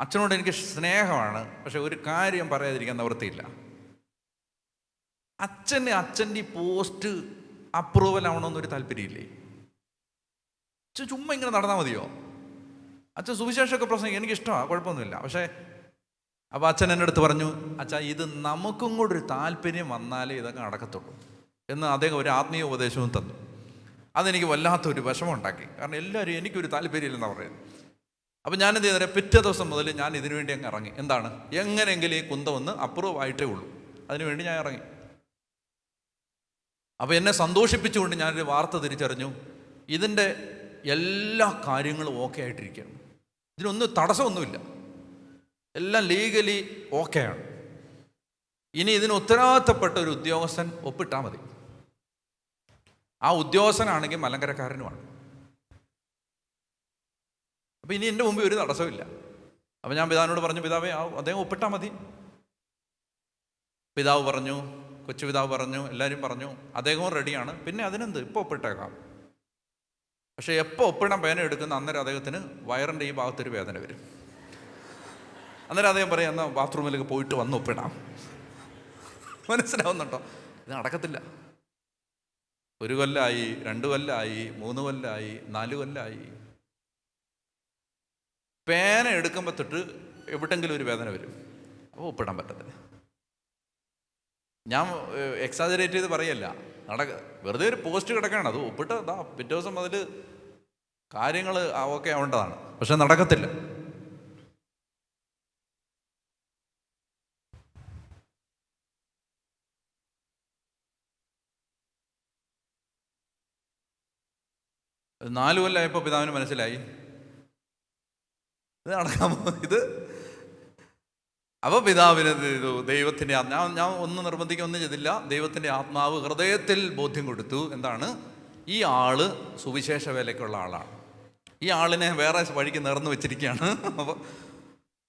അച്ഛനോട് എനിക്ക് സ്നേഹമാണ്, പക്ഷെ ഒരു കാര്യം പറയാതിരിക്കാൻ നിവൃത്തിയില്ല. അച്ഛൻ്റെ ഈ പോസ്റ്റ് അപ്രൂവൽ ആവണമെന്നൊരു താല്പര്യമില്ലേ? അച്ഛൻ ചുമ്മാ ഇങ്ങനെ നടന്നാൽ മതിയോ? അച്ഛൻ സുവിശേഷമൊക്കെ പ്രസംഗിക്കും, എനിക്കിഷ്ടമാണ്, കുഴപ്പമൊന്നുമില്ല. പക്ഷേ അപ്പോൾ അച്ഛൻ എൻ്റെ അടുത്ത് പറഞ്ഞു, അച്ഛാ, ഇത് നമുക്കും കൂടെ ഒരു താല്പര്യം വന്നാലേ ഇതൊക്കെ നടക്കത്തുള്ളൂ എന്ന് അദ്ദേഹം ഒരു ആത്മീയ ഉപദേശവും തന്നു. അതെനിക്ക് വല്ലാത്തൊരു വിഷമം ഉണ്ടാക്കി. കാരണം എല്ലാവരും എനിക്കൊരു താല്പര്യമില്ലെന്നാണ് പറയുന്നത്. അപ്പം ഞാനെന്ത് ചെയ്തേരം, പിറ്റേ ദിവസം മുതൽ ഞാൻ ഇതിനു വേണ്ടി അങ്ങ് ഇറങ്ങി. എന്താണ്? എങ്ങനെയെങ്കിലും ഈ കുന്തമൊന്ന് അപ്രൂവ് ആയിട്ടേ ഉള്ളൂ, അതിനുവേണ്ടി ഞാൻ ഇറങ്ങി. അപ്പോൾ എന്നെ സന്തോഷിപ്പിച്ചുകൊണ്ട് ഞാനൊരു വാർത്ത തിരിച്ചറിഞ്ഞു, ഇതിൻ്റെ എല്ലാ കാര്യങ്ങളും ഓക്കെ ആയിട്ടിരിക്കുകയാണ്. ഇതിനൊന്നും തടസ്സമൊന്നുമില്ല, എല്ലാം ലീഗലി ഓക്കെയാണ്. ഇനി ഇതിന് ഉത്തരവാദിത്തപ്പെട്ട ഒരു ഉദ്യോഗസ്ഥൻ ഒപ്പിട്ടാൽ മതി. ആ ഉദ്യോഗസ്ഥനാണെങ്കിൽ മലങ്കരക്കാരനുമാണ്. അപ്പോൾ ഇനി എൻ്റെ മുമ്പിൽ ഒരു തടസ്സമില്ല. അപ്പോൾ ഞാൻ പിതാവിനോട് പറഞ്ഞു, പിതാവേ അദ്ദേഹം ഒപ്പിട്ടാൽ മതി. പിതാവ് പറഞ്ഞു, കൊച്ചു പിതാവ് പറഞ്ഞു, എല്ലാവരും പറഞ്ഞു, അദ്ദേഹവും റെഡിയാണ്. പിന്നെ അതിനെന്ത്, ഇപ്പോൾ ഒപ്പിട്ടേക്കാം. പക്ഷേ എപ്പോൾ ഒപ്പിടാൻ പേന എടുക്കുന്ന അന്നേരം അദ്ദേഹത്തിന് വയറിൻ്റെ ഈ ഭാഗത്തൊരു വേദന വരും. അന്നേരം അദ്ദേഹം പറയാം, എന്നാൽ ബാത്റൂമിലേക്ക് പോയിട്ട് വന്ന് ഒപ്പിടാം. മനസ്സിലാവുന്നുണ്ടോ? ഇത് നടക്കത്തില്ല. 1 കൊല്ലമായി, 2 കൊല്ലമായി, 3 കൊല്ലമായി, 4 കൊല്ലമായി. പേന എടുക്കുമ്പോൾ തൊട്ട് എവിടെയെങ്കിലും ഒരു വേദന വരും. അപ്പോൾ ഒപ്പിടാൻ പറ്റത്തില്ല. ഞാൻ എക്സാജറേറ്റ് ചെയ്ത് പറയല്ല, വെറുതെ ഒരു പോസ്റ്റ് കിടക്കുകയാണ്, അത് ഒപ്പിട്ട് പിറ്റേ ദിവസം മുതൽ കാര്യങ്ങൾ ഓക്കെ ആവേണ്ടതാണ്. പക്ഷെ നടക്കത്തില്ല. അത് 4 കൊല്ലമായപ്പോൾ പിതാവിന് മനസ്സിലായി ഇത് നടക്കാമോ ഇത്. അപ്പോൾ പിതാവിന് ദൈവത്തിൻ്റെ ഞാൻ ഒന്നും നിർബന്ധിക്കൊന്നും ചെയ്തില്ല. ദൈവത്തിൻ്റെ ആത്മാവ് ഹൃദയത്തിൽ ബോധ്യം കൊടുത്തു. എന്താണ്? ഈ ആള് സുവിശേഷ വേലയ്ക്കുള്ള ആളാണ്. ഈ ആളിനെ വേറെ വഴിക്ക് നേർന്നു വെച്ചിരിക്കുകയാണ്.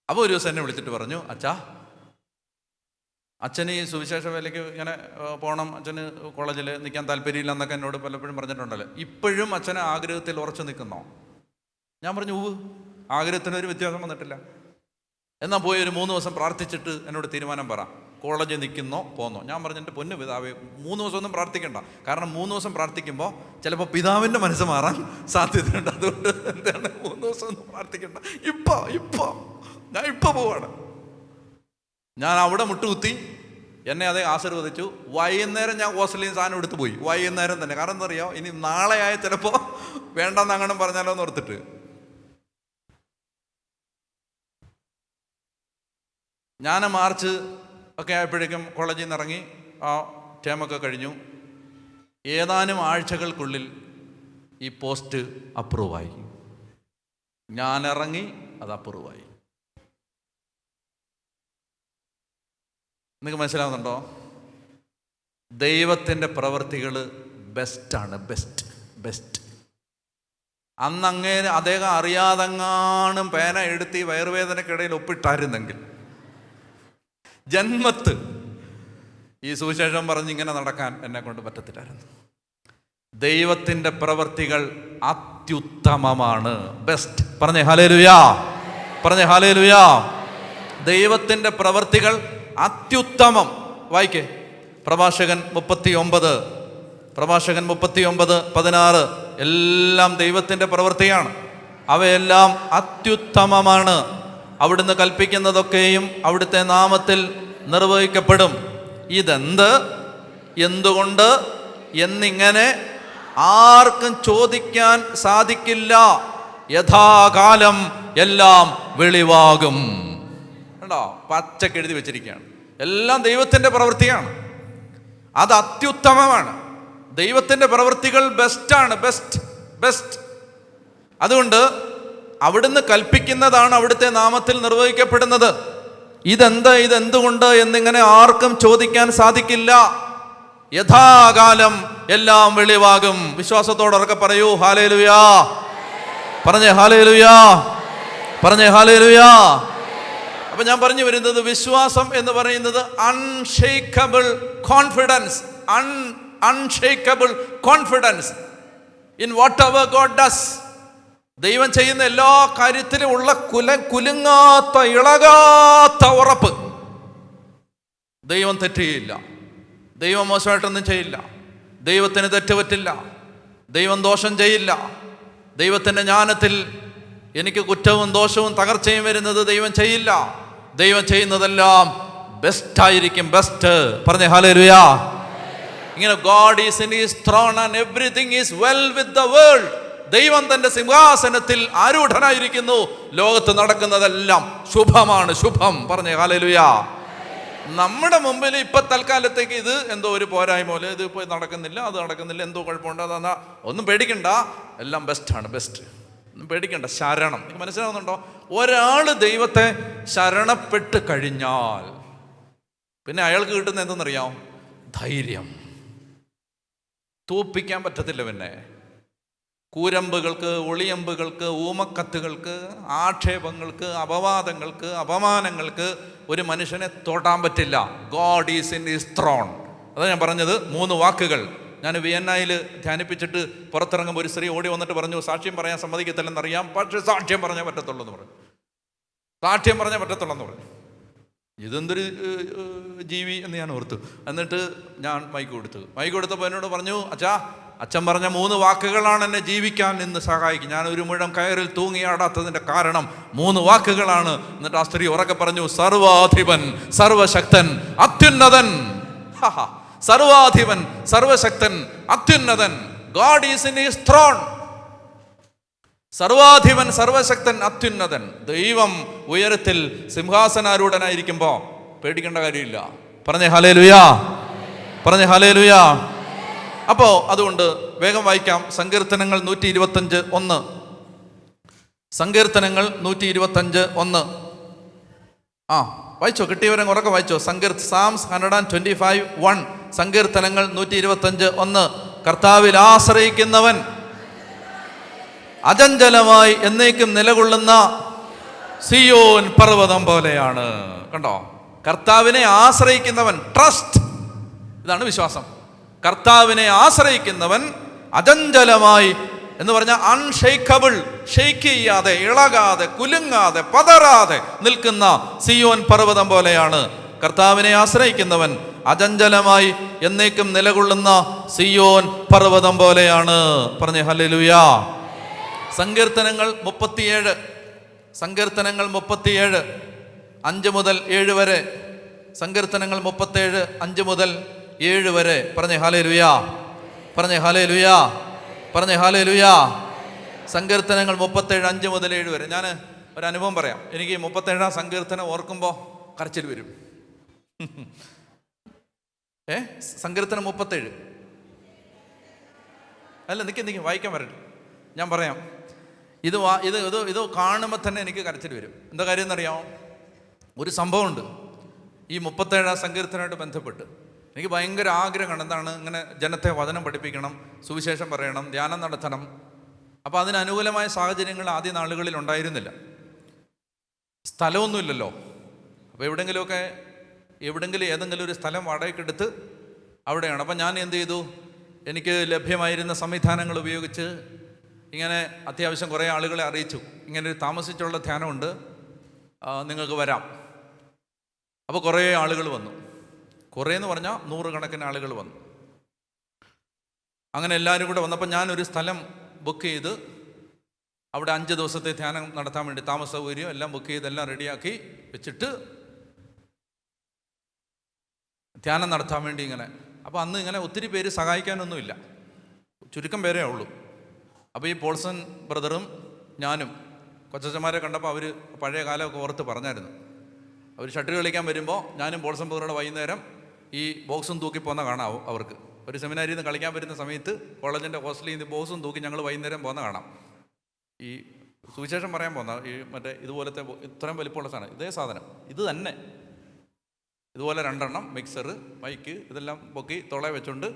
അപ്പോൾ ഒരു ദിവസം എന്നെ വിളിച്ചിട്ട് പറഞ്ഞു, അച്ഛന് ഈ സുവിശേഷ വേലയ്ക്ക് ഇങ്ങനെ പോകണം, അച്ഛന് കോളേജിൽ നിൽക്കാൻ താല്പര്യമില്ല എന്നൊക്കെ എന്നോട് പലപ്പോഴും പറഞ്ഞിട്ടുണ്ടല്ലോ. ഇപ്പോഴും അച്ഛനെ ആഗ്രഹത്തിൽ ഉറച്ചു നിൽക്കുന്നോ? ഞാൻ പറഞ്ഞു, ആഗ്രഹത്തിനൊരു വ്യത്യാസം വന്നിട്ടില്ല. എന്നാൽ പോയി ഒരു 3 ദിവസം പ്രാർത്ഥിച്ചിട്ട് എന്നോട് തീരുമാനം പറ, കോളേജിൽ നിൽക്കുന്നോ പോന്നോ? ഞാൻ പറഞ്ഞു, എൻ്റെ പൊന്നു പിതാവേ, 3 ദിവസം ഒന്നും പ്രാർത്ഥിക്കണ്ട. കാരണം 3 ദിവസം പ്രാർത്ഥിക്കുമ്പോൾ ചിലപ്പോൾ പിതാവിൻ്റെ മനസ്സ് മാറാൻ സാധ്യതയുണ്ട്. അതുകൊണ്ട് എന്താണ് 3 ദിവസം ഒന്നും പ്രാർത്ഥിക്കണ്ട, ഞാൻ ഇപ്പോൾ പോവാണ്. ഞാൻ അവിടെ മുട്ടുകുത്തി, എന്നെ അതേ ആശീർവദിച്ചു. വൈകുന്നേരം ഞാൻ ഹോസ്റ്റലിൽ സാധനം എടുത്ത് പോയി, വൈകുന്നേരം തന്നെ. കാരണം എന്താ അറിയാമോ, ഇനി നാളെ ആയ ചിലപ്പോൾ വേണ്ടെന്ന് അങ്ങനെ പറഞ്ഞാലോ എന്ന് ഓർത്തിട്ട്. ഞാൻ മാർച്ച് ഒക്കെ ആയപ്പോഴേക്കും കോളേജിൽ നിന്ന് ഇറങ്ങി, ആ ടേമൊക്കെ കഴിഞ്ഞു. ഏതാനും ആഴ്ചകൾക്കുള്ളിൽ ഈ പോസ്റ്റ് അപ്രൂവായി. ഞാൻ ഇറങ്ങി, അത് അപ്രൂവായി. നിങ്ങൾക്ക് മനസ്സിലാവുന്നുണ്ടോ? ദൈവത്തിൻ്റെ പ്രവൃത്തികൾ ബെസ്റ്റാണ്, ബെസ്റ്റ്. അന്ന് അദ്ദേഹം അറിയാതെങ്ങാനും പേന എടുത്ത് ഈ വയറുവേദനക്കിടയിൽ ഒപ്പിട്ടായിരുന്നെങ്കിൽ ജന്മത്ത് ഈ സുവിശേഷം പറഞ്ഞ് ഇങ്ങനെ നടക്കാൻ എന്നെ കൊണ്ട് പറ്റത്തില്ലായിരുന്നു. ദൈവത്തിൻ്റെ പ്രവൃത്തികൾ അത്യുത്തമമാണ്, ബെസ്റ്റ്. പറഞ്ഞേ ഹല്ലേലൂയാ. ദൈവത്തിൻ്റെ പ്രവൃത്തികൾ അത്യുത്തമം. വായിക്കേ, പ്രഭാഷകൻ 39:16. എല്ലാം ദൈവത്തിൻ്റെ പ്രവൃത്തിയാണ്. അവയെല്ലാം അത്യുത്തമമാണ്. അവിടുന്ന് കൽപ്പിക്കുന്നതൊക്കെയും അവിടുത്തെ നാമത്തിൽ നിർവഹിക്കപ്പെടും. ഇതെന്ത്, എന്തുകൊണ്ട് എന്നിങ്ങനെ ആർക്കും ചോദിക്കാൻ സാധിക്കില്ല. യഥാകാലം എല്ലാം വെളിവാകും. കണ്ടോ, പച്ചക്ക് എഴുതി വെച്ചിരിക്കുകയാണ്. എല്ലാം ദൈവത്തിൻ്റെ പ്രവൃത്തിയാണ്. അത് അത്യുത്തമമാണ്. ദൈവത്തിൻ്റെ പ്രവൃത്തികൾ ബെസ്റ്റാണ്, ബെസ്റ്റ്. അതുകൊണ്ട് അവിടുന്ന് കൽപ്പിക്കുന്നതാണ് അവിടുത്തെ നാമത്തിൽ നിർവഹിക്കപ്പെടുന്നത്. ഇതെന്തുകൊണ്ട് എന്നിങ്ങനെ ആർക്കും ചോദിക്കാൻ സാധിക്കില്ല. യഥാകാലം എല്ലാം വെളിവാകും. വിശ്വാസത്തോടൊക്കെ പറയൂ ഹല്ലേലൂയാ. പറഞ്ഞേ ഹല്ലേലൂയാ, പറഞ്ഞേ ഹല്ലേലൂയാ. അപ്പൊ ഞാൻ പറഞ്ഞു വരുന്നത്, വിശ്വാസം എന്ന് പറയുന്നത് unshakeable confidence, unshakeable confidence in what ever God does. ദൈവം ചെയ്യുന്ന എല്ലാ കാര്യത്തിലും ഉള്ള കുലുങ്ങാത്ത ഇളകാത്ത ഉറപ്പ്. ദൈവം തെറ്റുകയില്ല, ദൈവം മോശമായിട്ടൊന്നും ചെയ്യില്ല, ദൈവത്തിന് തെറ്റുപറ്റില്ല, ദൈവം ദോഷം ചെയ്യില്ല. ദൈവത്തിൻ്റെ ജ്ഞാനത്തിൽ എനിക്ക് കുറ്റവും ദോഷവും തകർച്ചയും വരുന്നത് ദൈവം ചെയ്യില്ല. ദൈവം ചെയ്യുന്നതെല്ലാം ബെസ്റ്റായിരിക്കും, ബെസ്റ്റ്. പറഞ്ഞേ ഹല്ലേലൂയാ. ഇങ്ങനെ God is in his thrown and everything is well with the world. ദൈവം തന്റെ സിംഹാസനത്തിൽ ആരൂഢനായിരിക്കുന്നു. ലോകത്ത് നടക്കുന്നതെല്ലാം ശുഭമാണ്, ശുഭം. പറഞ്ഞേ ഹല്ലേലൂയാ. നമ്മുടെ മുമ്പിൽ ഇപ്പൊ തൽക്കാലത്തേക്ക് ഇത് എന്തോ ഒരു പോരായ്മ പോലെ, ഇത് ഇപ്പോൾ നടക്കുന്നില്ല, അത് നടക്കുന്നില്ല, എന്തോ കുഴപ്പമുണ്ട്, അതാ. ഒന്നും പേടിക്കണ്ട, എല്ലാം ബെസ്റ്റാണ്, ബെസ്റ്റ്. ഒന്നും പേടിക്കണ്ട. ശരണം, നിങ്ങൾക്ക് മനസ്സിലാവുന്നുണ്ടോ? ഒരാൾ ദൈവത്തെ ശരണപ്പെട്ട് കഴിഞ്ഞാൽ പിന്നെ അയാൾക്ക് കിട്ടുന്ന എന്തെന്നറിയാം? ധൈര്യം. തോൽപ്പിക്കാൻ പറ്റത്തില്ല. പിന്നെ കൂരമ്പുകൾക്ക്, ഒളിയമ്പുകൾക്ക്, ഊമക്കത്തുകൾക്ക്, ആക്ഷേപങ്ങൾക്ക്, അപവാദങ്ങൾക്ക്, അപമാനങ്ങൾക്ക് ഒരു മനുഷ്യനെ തൊടാൻ പറ്റില്ല. God is in his throne. അതാണ് ഞാൻ പറഞ്ഞത്. 3 വാക്കുകൾ ഞാൻ വിയന്നയിൽ ധ്യാനിപ്പിച്ചിട്ട് പുറത്തിറങ്ങുമ്പോൾ ഒരു സ്ത്രീ ഓടി വന്നിട്ട് പറഞ്ഞു, സാക്ഷ്യം പറയാൻ സമ്മതിക്കത്തില്ലെന്നറിയാം, പക്ഷേ സാക്ഷ്യം പറഞ്ഞാൽ പറ്റത്തുള്ളൂ എന്ന് പറഞ്ഞു. സാക്ഷ്യം പറഞ്ഞാൽ പറ്റത്തുള്ളെന്ന് പറഞ്ഞു. ഇതെന്തൊരു ജീവി എന്ന് ഞാൻ ഓർത്തു. എന്നിട്ട് ഞാൻ മൈക്ക് കൊടുത്തപ്പോൾ എന്നോട് പറഞ്ഞു, അച്ഛൻ പറഞ്ഞ 3 വാക്കുകളാണ് എന്നെ ജീവിക്കാൻ ഇന്ന് സഹായിക്കും. ഞാൻ ഒരു മുഴം കയറിൽ തൂങ്ങിയാടാത്തതിൻ്റെ കാരണം 3 വാക്കുകളാണ്. എന്നിട്ട് ആ സ്ത്രീ ഉറക്കെ പറഞ്ഞു, സർവാധിപൻ, സർവശക്തൻ, അത്യുന്നതൻ. സർവാധിപൻ, സർവശക്തൻ, അത്യുന്നതൻ. God is in his throne. സർവാധിപൻ, സർവശക്തൻ, അത്യുന്നതൻ. ദൈവം ഉയരത്തിൽ സിംഹാസനാരൂഢനായിരിക്കുമ്പോൾ പേടിക്കേണ്ട കാര്യമില്ല. പറഞ്ഞേ ഹല്ലേലൂയാ, പറഞ്ഞേ ഹല്ലേലൂയാ. അപ്പോൾ അതുകൊണ്ട് വേഗം വായിക്കാം. സങ്കീർത്തനങ്ങൾ 125:1. സങ്കീർത്തനങ്ങൾ 125:1. വായിച്ചോ, കിട്ടിയവരെ ഉറക്കെ വായിച്ചോ. Psalms 125:1. സങ്കീർത്തനങ്ങൾ 125:1. കർത്താവിൽ ആശ്രയിക്കുന്നവൻ അചഞ്ചലമായി എന്നേക്കും നിലകൊള്ളുന്ന സിയോൻ പർവ്വതം പോലെയാണ്. കണ്ടോ, കർത്താവിനെ ആശ്രയിക്കുന്നവൻ, ട്രസ്റ്റ്. ഇതാണ് വിശ്വാസം. കർത്താവിനെ ആശ്രയിക്കുന്നവൻ അചഞ്ചലമായി എന്ന് പറഞ്ഞാൽ അൺഷേക്കബിൾ, ഷെയ്ക്ക് ചെയ്യാതെ, ഇളകാതെ, കുലുങ്ങാതെ, പതറാതെ നിൽക്കുന്ന സിയോൻ പർവ്വതം പോലെയാണ്. കർത്താവിനെ ആശ്രയിക്കുന്നവൻ അചഞ്ചലമായി എന്നേക്കും നിലകൊള്ളുന്ന സിയോൻ പർവ്വതം പോലെയാണ്. പറഞ്ഞേ ഹല്ലേലൂയാ. സങ്കീർത്തനങ്ങൾ 37. സങ്കീർത്തനങ്ങൾ 37 5 മുതൽ 7 വരെ. സങ്കീർത്തനങ്ങൾ 37 5 മുതൽ 7 വരെ. പറഞ്ഞേ ഹല്ലേലൂയാ, പറഞ്ഞേ ഹല്ലേലൂയാ, പറഞ്ഞേ ഹല്ലേലൂയാ. സങ്കീർത്തനങ്ങൾ 37 5 മുതൽ 7 വരെ. ഞാൻ ഒരു അനുഭവം പറയാം. എനിക്ക് 37 സങ്കീർത്തനം ഓർക്കുമ്പോൾ കരച്ചിൽ വരും. സങ്കീർത്തനം 37 അല്ല, നിൽക്കും വായിക്കാൻ വരട്ടെ, ഞാൻ പറയാം. ഇത് കാണുമ്പോൾ തന്നെ എനിക്ക് കരച്ചിൽ വരും. എന്താ കാര്യം എന്നറിയാമോ? ഒരു സംഭവമുണ്ട് ഈ 37 സങ്കീർത്തനമായിട്ട് ബന്ധപ്പെട്ട്. എനിക്ക് ഭയങ്കര ആഗ്രഹമാണ്. എന്താണ്? ഇങ്ങനെ ജനത്തെ വചനം പഠിപ്പിക്കണം, സുവിശേഷം പറയണം, ധ്യാനം നടത്തണം. അപ്പോൾ അതിന് അനുകൂലമായ സാഹചര്യങ്ങൾ ആദ്യ നാളുകളിൽ ഉണ്ടായിരുന്നില്ല. സ്ഥലമൊന്നുമില്ലല്ലോ. അപ്പോൾ എവിടെങ്കിലും ഏതെങ്കിലും ഒരു സ്ഥലം വാടകയ്ക്കെടുത്ത് അവിടെയാണ്. അപ്പം ഞാൻ എന്ത് ചെയ്തു? എനിക്ക് ലഭ്യമായിരുന്ന സംവിധാനങ്ങൾ ഉപയോഗിച്ച് ഇങ്ങനെ അത്യാവശ്യം കുറേ ആളുകളെ അറിയിച്ചു, ഇങ്ങനെ ഒരു താമസിച്ചുള്ള ധ്യാനമുണ്ട്, നിങ്ങൾക്ക് വരാം. അപ്പോൾ കുറേ ആളുകൾ വന്നു. കുറേ എന്ന് പറഞ്ഞാൽ 100 കണക്കിന് ആളുകൾ വന്നു. അങ്ങനെ എല്ലാവരും കൂടെ വന്നപ്പോൾ ഞാനൊരു സ്ഥലം ബുക്ക് ചെയ്ത് അവിടെ 5 ദിവസത്തെ ധ്യാനം നടത്താൻ വേണ്ടി താമസ സൗകര്യം എല്ലാം ബുക്ക് ചെയ്ത് എല്ലാം റെഡിയാക്കി വെച്ചിട്ട് ധ്യാനം നടത്താൻ വേണ്ടി ഇങ്ങനെ. അപ്പോൾ അന്ന് ഇങ്ങനെ ഒത്തിരി പേര് സഹായിക്കാനൊന്നുമില്ല, ചുരുക്കം പേരേ ഉള്ളൂ. അപ്പോൾ ഈ പോൾസൺ ബ്രദറും ഞാനും കൊച്ചന്മാരെ കണ്ടപ്പോൾ അവർ പഴയ കാലമൊക്കെ ഓർത്ത് പറഞ്ഞായിരുന്നു. അവർ ഷട്ടിൽ കളിക്കാൻ വരുമ്പോൾ ഞാനും പോൾസൺ ബ്രദറുടെ വൈകുന്നേരം ഈ ബോക്സും തൂക്കി പോകുന്ന കാണാവും. അവർക്ക് ഒരു സെമിനാരിൽ നിന്ന് കളിക്കാൻ വരുന്ന സമയത്ത് കോളേജിൻ്റെ ഹോസ്റ്റലിൽ നിന്ന് ബോക്സും തൂക്കി ഞങ്ങൾ വൈകുന്നേരം പോകുന്ന കാണാം. ഈ സുവിശേഷം പറയാൻ പോകുന്ന ഈ മറ്റേ ഇതുപോലത്തെ ഇത്രയും വലിപ്പമുള്ള സാധനം, ഇതേ സാധനം ഇത് തന്നെ, ഇതുപോലെ 2 എണ്ണം മിക്സർ, മൈക്ക് ഇതെല്ലാം പൊക്കി തൊളയെ വെച്ചുകൊണ്ട്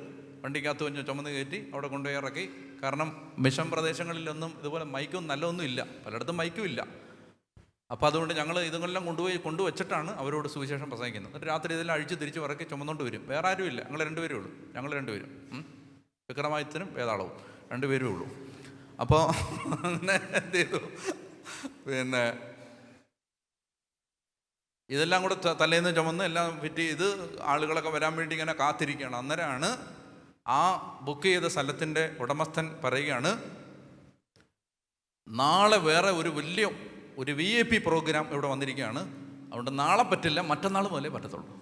വണ്ടിക്കകത്ത് വെച്ച് ചുമന്ന് കയറ്റി അവിടെ കൊണ്ടുപോയി ഇറക്കി. കാരണം മിഷൻ പ്രദേശങ്ങളിലൊന്നും ഇതുപോലെ മൈക്കും നല്ലതൊന്നും ഇല്ല, പലയിടത്തും മൈക്കും ഇല്ല. അപ്പോൾ അതുകൊണ്ട് ഞങ്ങൾ ഇതെല്ലാം കൊണ്ടുവച്ചിട്ടാണ് അവരോട് സുവിശേഷം പ്രസംഗിക്കുന്നത്. എന്നിട്ട് രാത്രി ഇതെല്ലാം അഴിച്ച് തിരിച്ച് ഇറക്കി ചുമന്നുകൊണ്ട് വരും. വേറെ ആരും ഇല്ല, ഞങ്ങൾ 2 പേരേ ഉള്ളൂ. ഞങ്ങൾ 2 പേരും, വിക്രമാദിത്യനും വേതാളവും 2 പേരേ ഉള്ളൂ. അപ്പോൾ അങ്ങനെ എന്ത് ചെയ്തു, പിന്നെ ഇതെല്ലാം കൂടെ തലേന്ന് ചുമന്ന് എല്ലാം ഫിറ്റ് ചെയ്ത് ആളുകളൊക്കെ വരാൻ വേണ്ടി ഇങ്ങനെ കാത്തിരിക്കുകയാണ്. അന്നേരമാണ് ആ ബുക്ക് ചെയ്ത സ്ഥലത്തിൻ്റെ ഉടമസ്ഥൻ പറയുകയാണ്, നാളെ വേറെ ഒരു വലിയ ഒരു VIP പ്രോഗ്രാം ഇവിടെ വന്നിരിക്കുകയാണ്, അതുകൊണ്ട് നാളെ പറ്റില്ല, മറ്റന്നാൾ മുതലേ പറ്റത്തുള്ളൂ.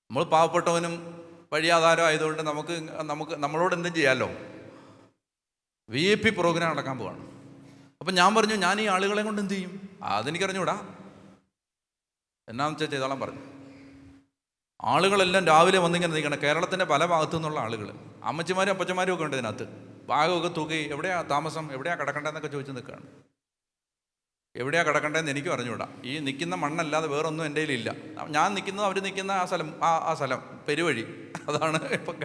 നമ്മൾ പാവപ്പെട്ടവനും വഴിയാധാരം ആയതുകൊണ്ട് നമ്മളോട് എന്തും ചെയ്യാമല്ലോ. VIP പ്രോഗ്രാം നടക്കാൻ പോവാണ്. അപ്പം ഞാൻ പറഞ്ഞു, ഞാൻ ഈ ആളുകളെ കൊണ്ട് എന്ത് ചെയ്യും, അതെനിക്കറിഞ്ഞൂടാ, എന്നാന്ന് വെച്ചാൽ ചെയ്തോളാൻ പറഞ്ഞു. ആളുകളെല്ലാം രാവിലെ വന്നിങ്ങനെ നിൽക്കണം, കേരളത്തിൻ്റെ പല ഭാഗത്തു നിന്നുള്ള ആളുകൾ, അമ്മച്ചിമാരും അപ്പച്ചമാരും ഒക്കെ ഉണ്ട് ഇതിനകത്ത്. ബാഗൊക്കെ തൂക്കി എവിടെയാണ് താമസം, എവിടെയാണ് കിടക്കേണ്ടതെന്നൊക്കെ ചോദിച്ച് നിൽക്കുകയാണ്. എവിടെയാണ് കിടക്കേണ്ടതെന്ന് എനിക്കും അറിഞ്ഞൂടാ. ഈ നിൽക്കുന്ന മണ്ണല്ലാതെ വേറൊന്നും എൻ്റെ കയ്യിലില്ല. ഞാൻ നിൽക്കുന്നത് അവർ നിൽക്കുന്ന ആ സ്ഥലം പെരുവഴി, അതാണ്. ഇപ്പം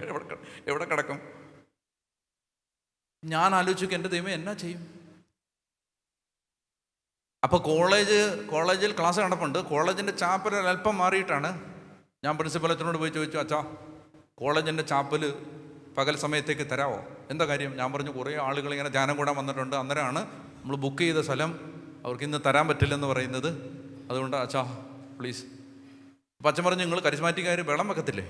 എവിടെ കിടക്കും? ഞാൻ ആലോചിക്കും, എൻ്റെ ദൈവമേ എന്നാ ചെയ്യും. അപ്പോൾ കോളേജിൽ ക്ലാസ് നടപ്പുണ്ട്. കോളേജിൻ്റെ ചാപ്പൽ അല്പം മാറിയിട്ടാണ്. ഞാൻ പ്രിൻസിപ്പലത്തിനോട് പോയി ചോദിച്ചു, അച്ഛാ കോളേജിൻ്റെ ചാപ്പൽ പകൽ സമയത്തേക്ക് തരാമോ? എന്താ കാര്യം? ഞാൻ പറഞ്ഞു, കുറേ ആളുകൾ ഇങ്ങനെ ധ്യാനം കൂടാൻ വന്നിട്ടുണ്ട്, അന്നേരമാണ് നമ്മൾ ബുക്ക് ചെയ്ത സ്ഥലം അവർക്ക് ഇന്ന് തരാൻ പറ്റില്ലെന്ന് പറയുന്നത്, അതുകൊണ്ട് അച്ഛാ പ്ലീസ്. അപ്പം അച്ഛൻ പറഞ്ഞു, നിങ്ങൾ കരിസ്മാറ്റിക്കാർ വെള്ളം വെക്കത്തില്ലേ?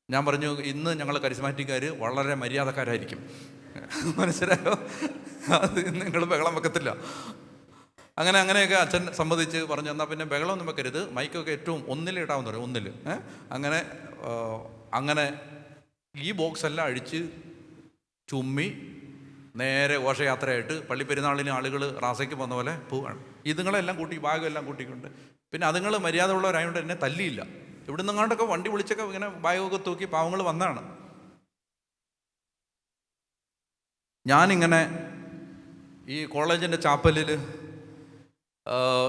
ഞാൻ പറഞ്ഞു, ഇന്ന് ഞങ്ങൾ കരിസ്മാറ്റിക്കാർ വളരെ മര്യാദക്കാരായിരിക്കും, മനസ്സിലായോ? അത് നിങ്ങൾ ബഹളം വെക്കത്തില്ല. അങ്ങനെയൊക്കെ അച്ഛൻ സമ്മതിച്ച് പറഞ്ഞു, എന്നാൽ പിന്നെ ബഹളമൊന്നും വെക്കരുത്, മൈക്കൊക്കെ ഏറ്റവും 1 ഇടാമെന്ന് പറയും, 1. അങ്ങനെ ഈ ബോക്സ് എല്ലാം അഴിച്ച് ചുമ്മി നേരെ ഘോഷയാത്രയായിട്ട് പള്ളിപ്പെരുന്നാളിന് ആളുകൾ റാസയ്ക്ക് പോകുന്ന പോലെ പോവുകയാണ്. ഇതുങ്ങളെല്ലാം കൂട്ടി, ബാഗെല്ലാം കൂട്ടിക്കൊണ്ട്. പിന്നെ അതുങ്ങൾ മര്യാദ ഉള്ളവരായതുകൊണ്ട് എന്നെ തല്ലിയില്ല. ഇവിടെ നിന്നങ്ങാണ്ടൊക്കെ വണ്ടി വിളിച്ചൊക്കെ ഇങ്ങനെ ബാഗൊക്കെ തൂക്കി പാവങ്ങൾ വന്നതാണ്. ഞാനിങ്ങനെ ഈ കോളേജിൻ്റെ ചാപ്പലിൽ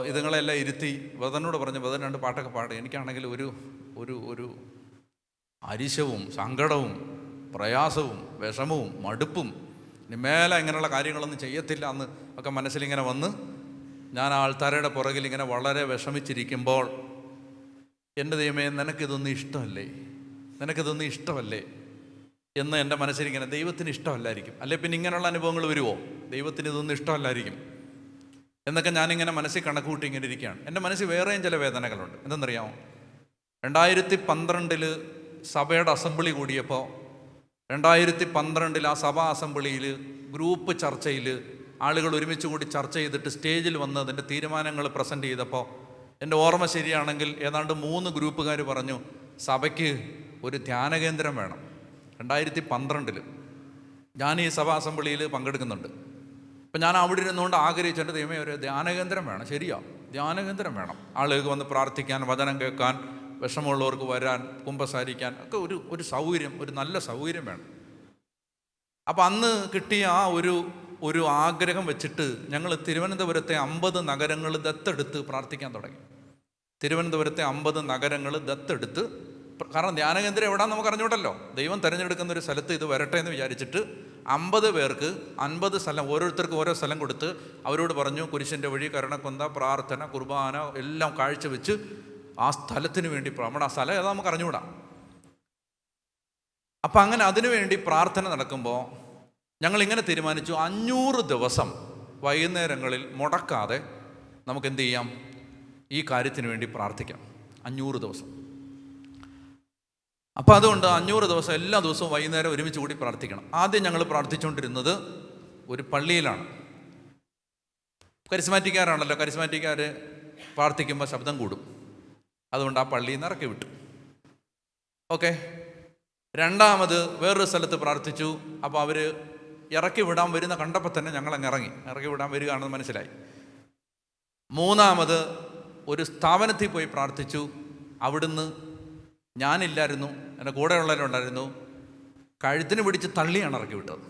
ഇതുങ്ങളെല്ലാം ഇരുത്തി വദനോട് പറഞ്ഞു, വദൻ 2 പാട്ടൊക്കെ പാടും. എനിക്കാണെങ്കിൽ ഒരു അരിശവും സങ്കടവും പ്രയാസവും വിഷമവും മടുപ്പും, ഇനി മേലെ ഇങ്ങനെയുള്ള കാര്യങ്ങളൊന്നും ചെയ്യത്തില്ല എന്ന് ഒക്കെ മനസ്സിലിങ്ങനെ വന്ന് ഞാൻ ആൾത്താരയുടെ പുറകിൽ ഇങ്ങനെ വളരെ വിഷമിച്ചിരിക്കുമ്പോൾ, എൻ്റെ ദൈവമേ നിനക്കിതൊന്നും ഇഷ്ടമല്ലേ എന്ന് എൻ്റെ മനസ്സിലിങ്ങനെ, ദൈവത്തിന് ഇഷ്ടമല്ലായിരിക്കും, അല്ലെ പിന്നെ ഇങ്ങനെയുള്ള അനുഭവങ്ങൾ വരുമോ? ദൈവത്തിന് ഇതൊന്നും ഇഷ്ടമല്ലായിരിക്കും എന്നൊക്കെ ഞാനിങ്ങനെ മനസ്സിൽ കണക്ക് കൂട്ടി ഇങ്ങനെ ഇരിക്കുകയാണ്. എൻ്റെ മനസ്സിൽ വേറെയും ചില വേദനകളുണ്ട്. എന്തെന്നറിയാമോ? 2012 സഭയുടെ അസംബ്ലി കൂടിയപ്പോൾ 2012 ആ സഭാ അസംബ്ലിയിൽ ഗ്രൂപ്പ് ചർച്ചയിൽ ആളുകൾ ഒരുമിച്ച് കൂടി ചർച്ച ചെയ്തിട്ട് സ്റ്റേജിൽ വന്ന് അതിൻ്റെ തീരുമാനങ്ങൾ പ്രസൻറ്റ് ചെയ്തപ്പോൾ എൻ്റെ ഓർമ്മ ശരിയാണെങ്കിൽ ഏതാണ്ട് 3 ഗ്രൂപ്പുകാർ പറഞ്ഞു, സഭയ്ക്ക് ഒരു ധ്യാനകേന്ദ്രം വേണം. 2012 ഞാൻ ഈ സഭാ അസംബ്ലിയിൽ പങ്കെടുക്കുന്നുണ്ട്. അപ്പം ഞാൻ അവിടെ ഇരുന്നുകൊണ്ട് ആഗ്രഹിച്ചു, എൻ്റെ ദൈവമേ ഒരു ധ്യാനകേന്ദ്രം വേണം. ശരിയാ, ധ്യാനകേന്ദ്രം വേണം. ആളുകൾക്ക് വന്ന് പ്രാർത്ഥിക്കാൻ, വചനം കേൾക്കാൻ, വിഷമമുള്ളവർക്ക് വരാൻ, കുമ്പസാരിക്കാൻ ഒക്കെ ഒരു സൗകര്യം, ഒരു നല്ല സൗകര്യം വേണം. അപ്പം അന്ന് കിട്ടിയ ആ ഒരു ആഗ്രഹം വെച്ചിട്ട് ഞങ്ങൾ തിരുവനന്തപുരത്തെ 50 നഗരങ്ങൾ ദത്തെടുത്ത് പ്രാർത്ഥിക്കാൻ തുടങ്ങി. തിരുവനന്തപുരത്തെ 50 നഗരങ്ങൾ ദത്തെടുത്ത്, കാരണം ധ്യാനകേന്ദ്രം എവിടെയാണെന്ന് നമുക്ക് അറിഞ്ഞൂടല്ലോ. ദൈവം തിരഞ്ഞെടുക്കുന്ന ഒരു സ്ഥലത്ത് ഇത് വരട്ടെ എന്ന് വിചാരിച്ചിട്ട് 50 പേർക്ക് 50 സ്ഥലം, ഓരോരുത്തർക്ക് ഓരോ സ്ഥലം കൊടുത്ത് അവരോട് പറഞ്ഞു, കുരിശിൻ്റെ വഴി, കരുണക്കൊന്ത, പ്രാർത്ഥന, കുർബാന എല്ലാം കാഴ്ചവെച്ച് ആ സ്ഥലത്തിന് വേണ്ടി, നമ്മുടെ ആ സ്ഥലം ഏതാ നമുക്ക് അറിഞ്ഞുകൂടാ. അപ്പം അങ്ങനെ അതിനുവേണ്ടി പ്രാർത്ഥന നടക്കുമ്പോൾ ഞങ്ങളിങ്ങനെ തീരുമാനിച്ചു, 500 ദിവസം വൈകുന്നേരങ്ങളിൽ മുടക്കാതെ നമുക്ക് എന്ത് ചെയ്യാം, ഈ കാര്യത്തിന് വേണ്ടി പ്രാർത്ഥിക്കാം. 500 ദിവസം. അപ്പോൾ അതുകൊണ്ട് 500 ദിവസം എല്ലാ ദിവസവും വൈകുന്നേരം ഒരുമിച്ച് കൂടി പ്രാർത്ഥിക്കണം. ആദ്യം ഞങ്ങൾ പ്രാർത്ഥിച്ചുകൊണ്ടിരുന്നത് ഒരു പള്ളിയിലാണ്. കരിസ്മാറ്റിക്കാരാണല്ലോ, കരിസ്മാറ്റിക്കാർ പ്രാർത്ഥിക്കുമ്പോൾ ശബ്ദം കൂടും. അതുകൊണ്ട് ആ പള്ളിയിൽ നിന്ന് ഇറക്കി വിട്ടു. ഓക്കെ. രണ്ടാമത് വേറൊരു സ്ഥലത്ത് പ്രാർത്ഥിച്ചു. അപ്പോൾ അവർ ഇറക്കി വിടാൻ വരുന്ന കണ്ടപ്പോൾ തന്നെ ഞങ്ങളങ്ങ് ഇറക്കി വിടാൻ വരികയാണെന്ന് മനസ്സിലായി. മൂന്നാമത് ഒരു സ്ഥാപനത്തിൽ പോയി പ്രാർത്ഥിച്ചു. അവിടുന്ന് ഞാനില്ലായിരുന്നു, എൻ്റെ കൂടെയുള്ളവരുണ്ടായിരുന്നു. കഴുത്തിന് പിടിച്ച് തള്ളിയാണ് ഇറക്കി വിട്ടത്.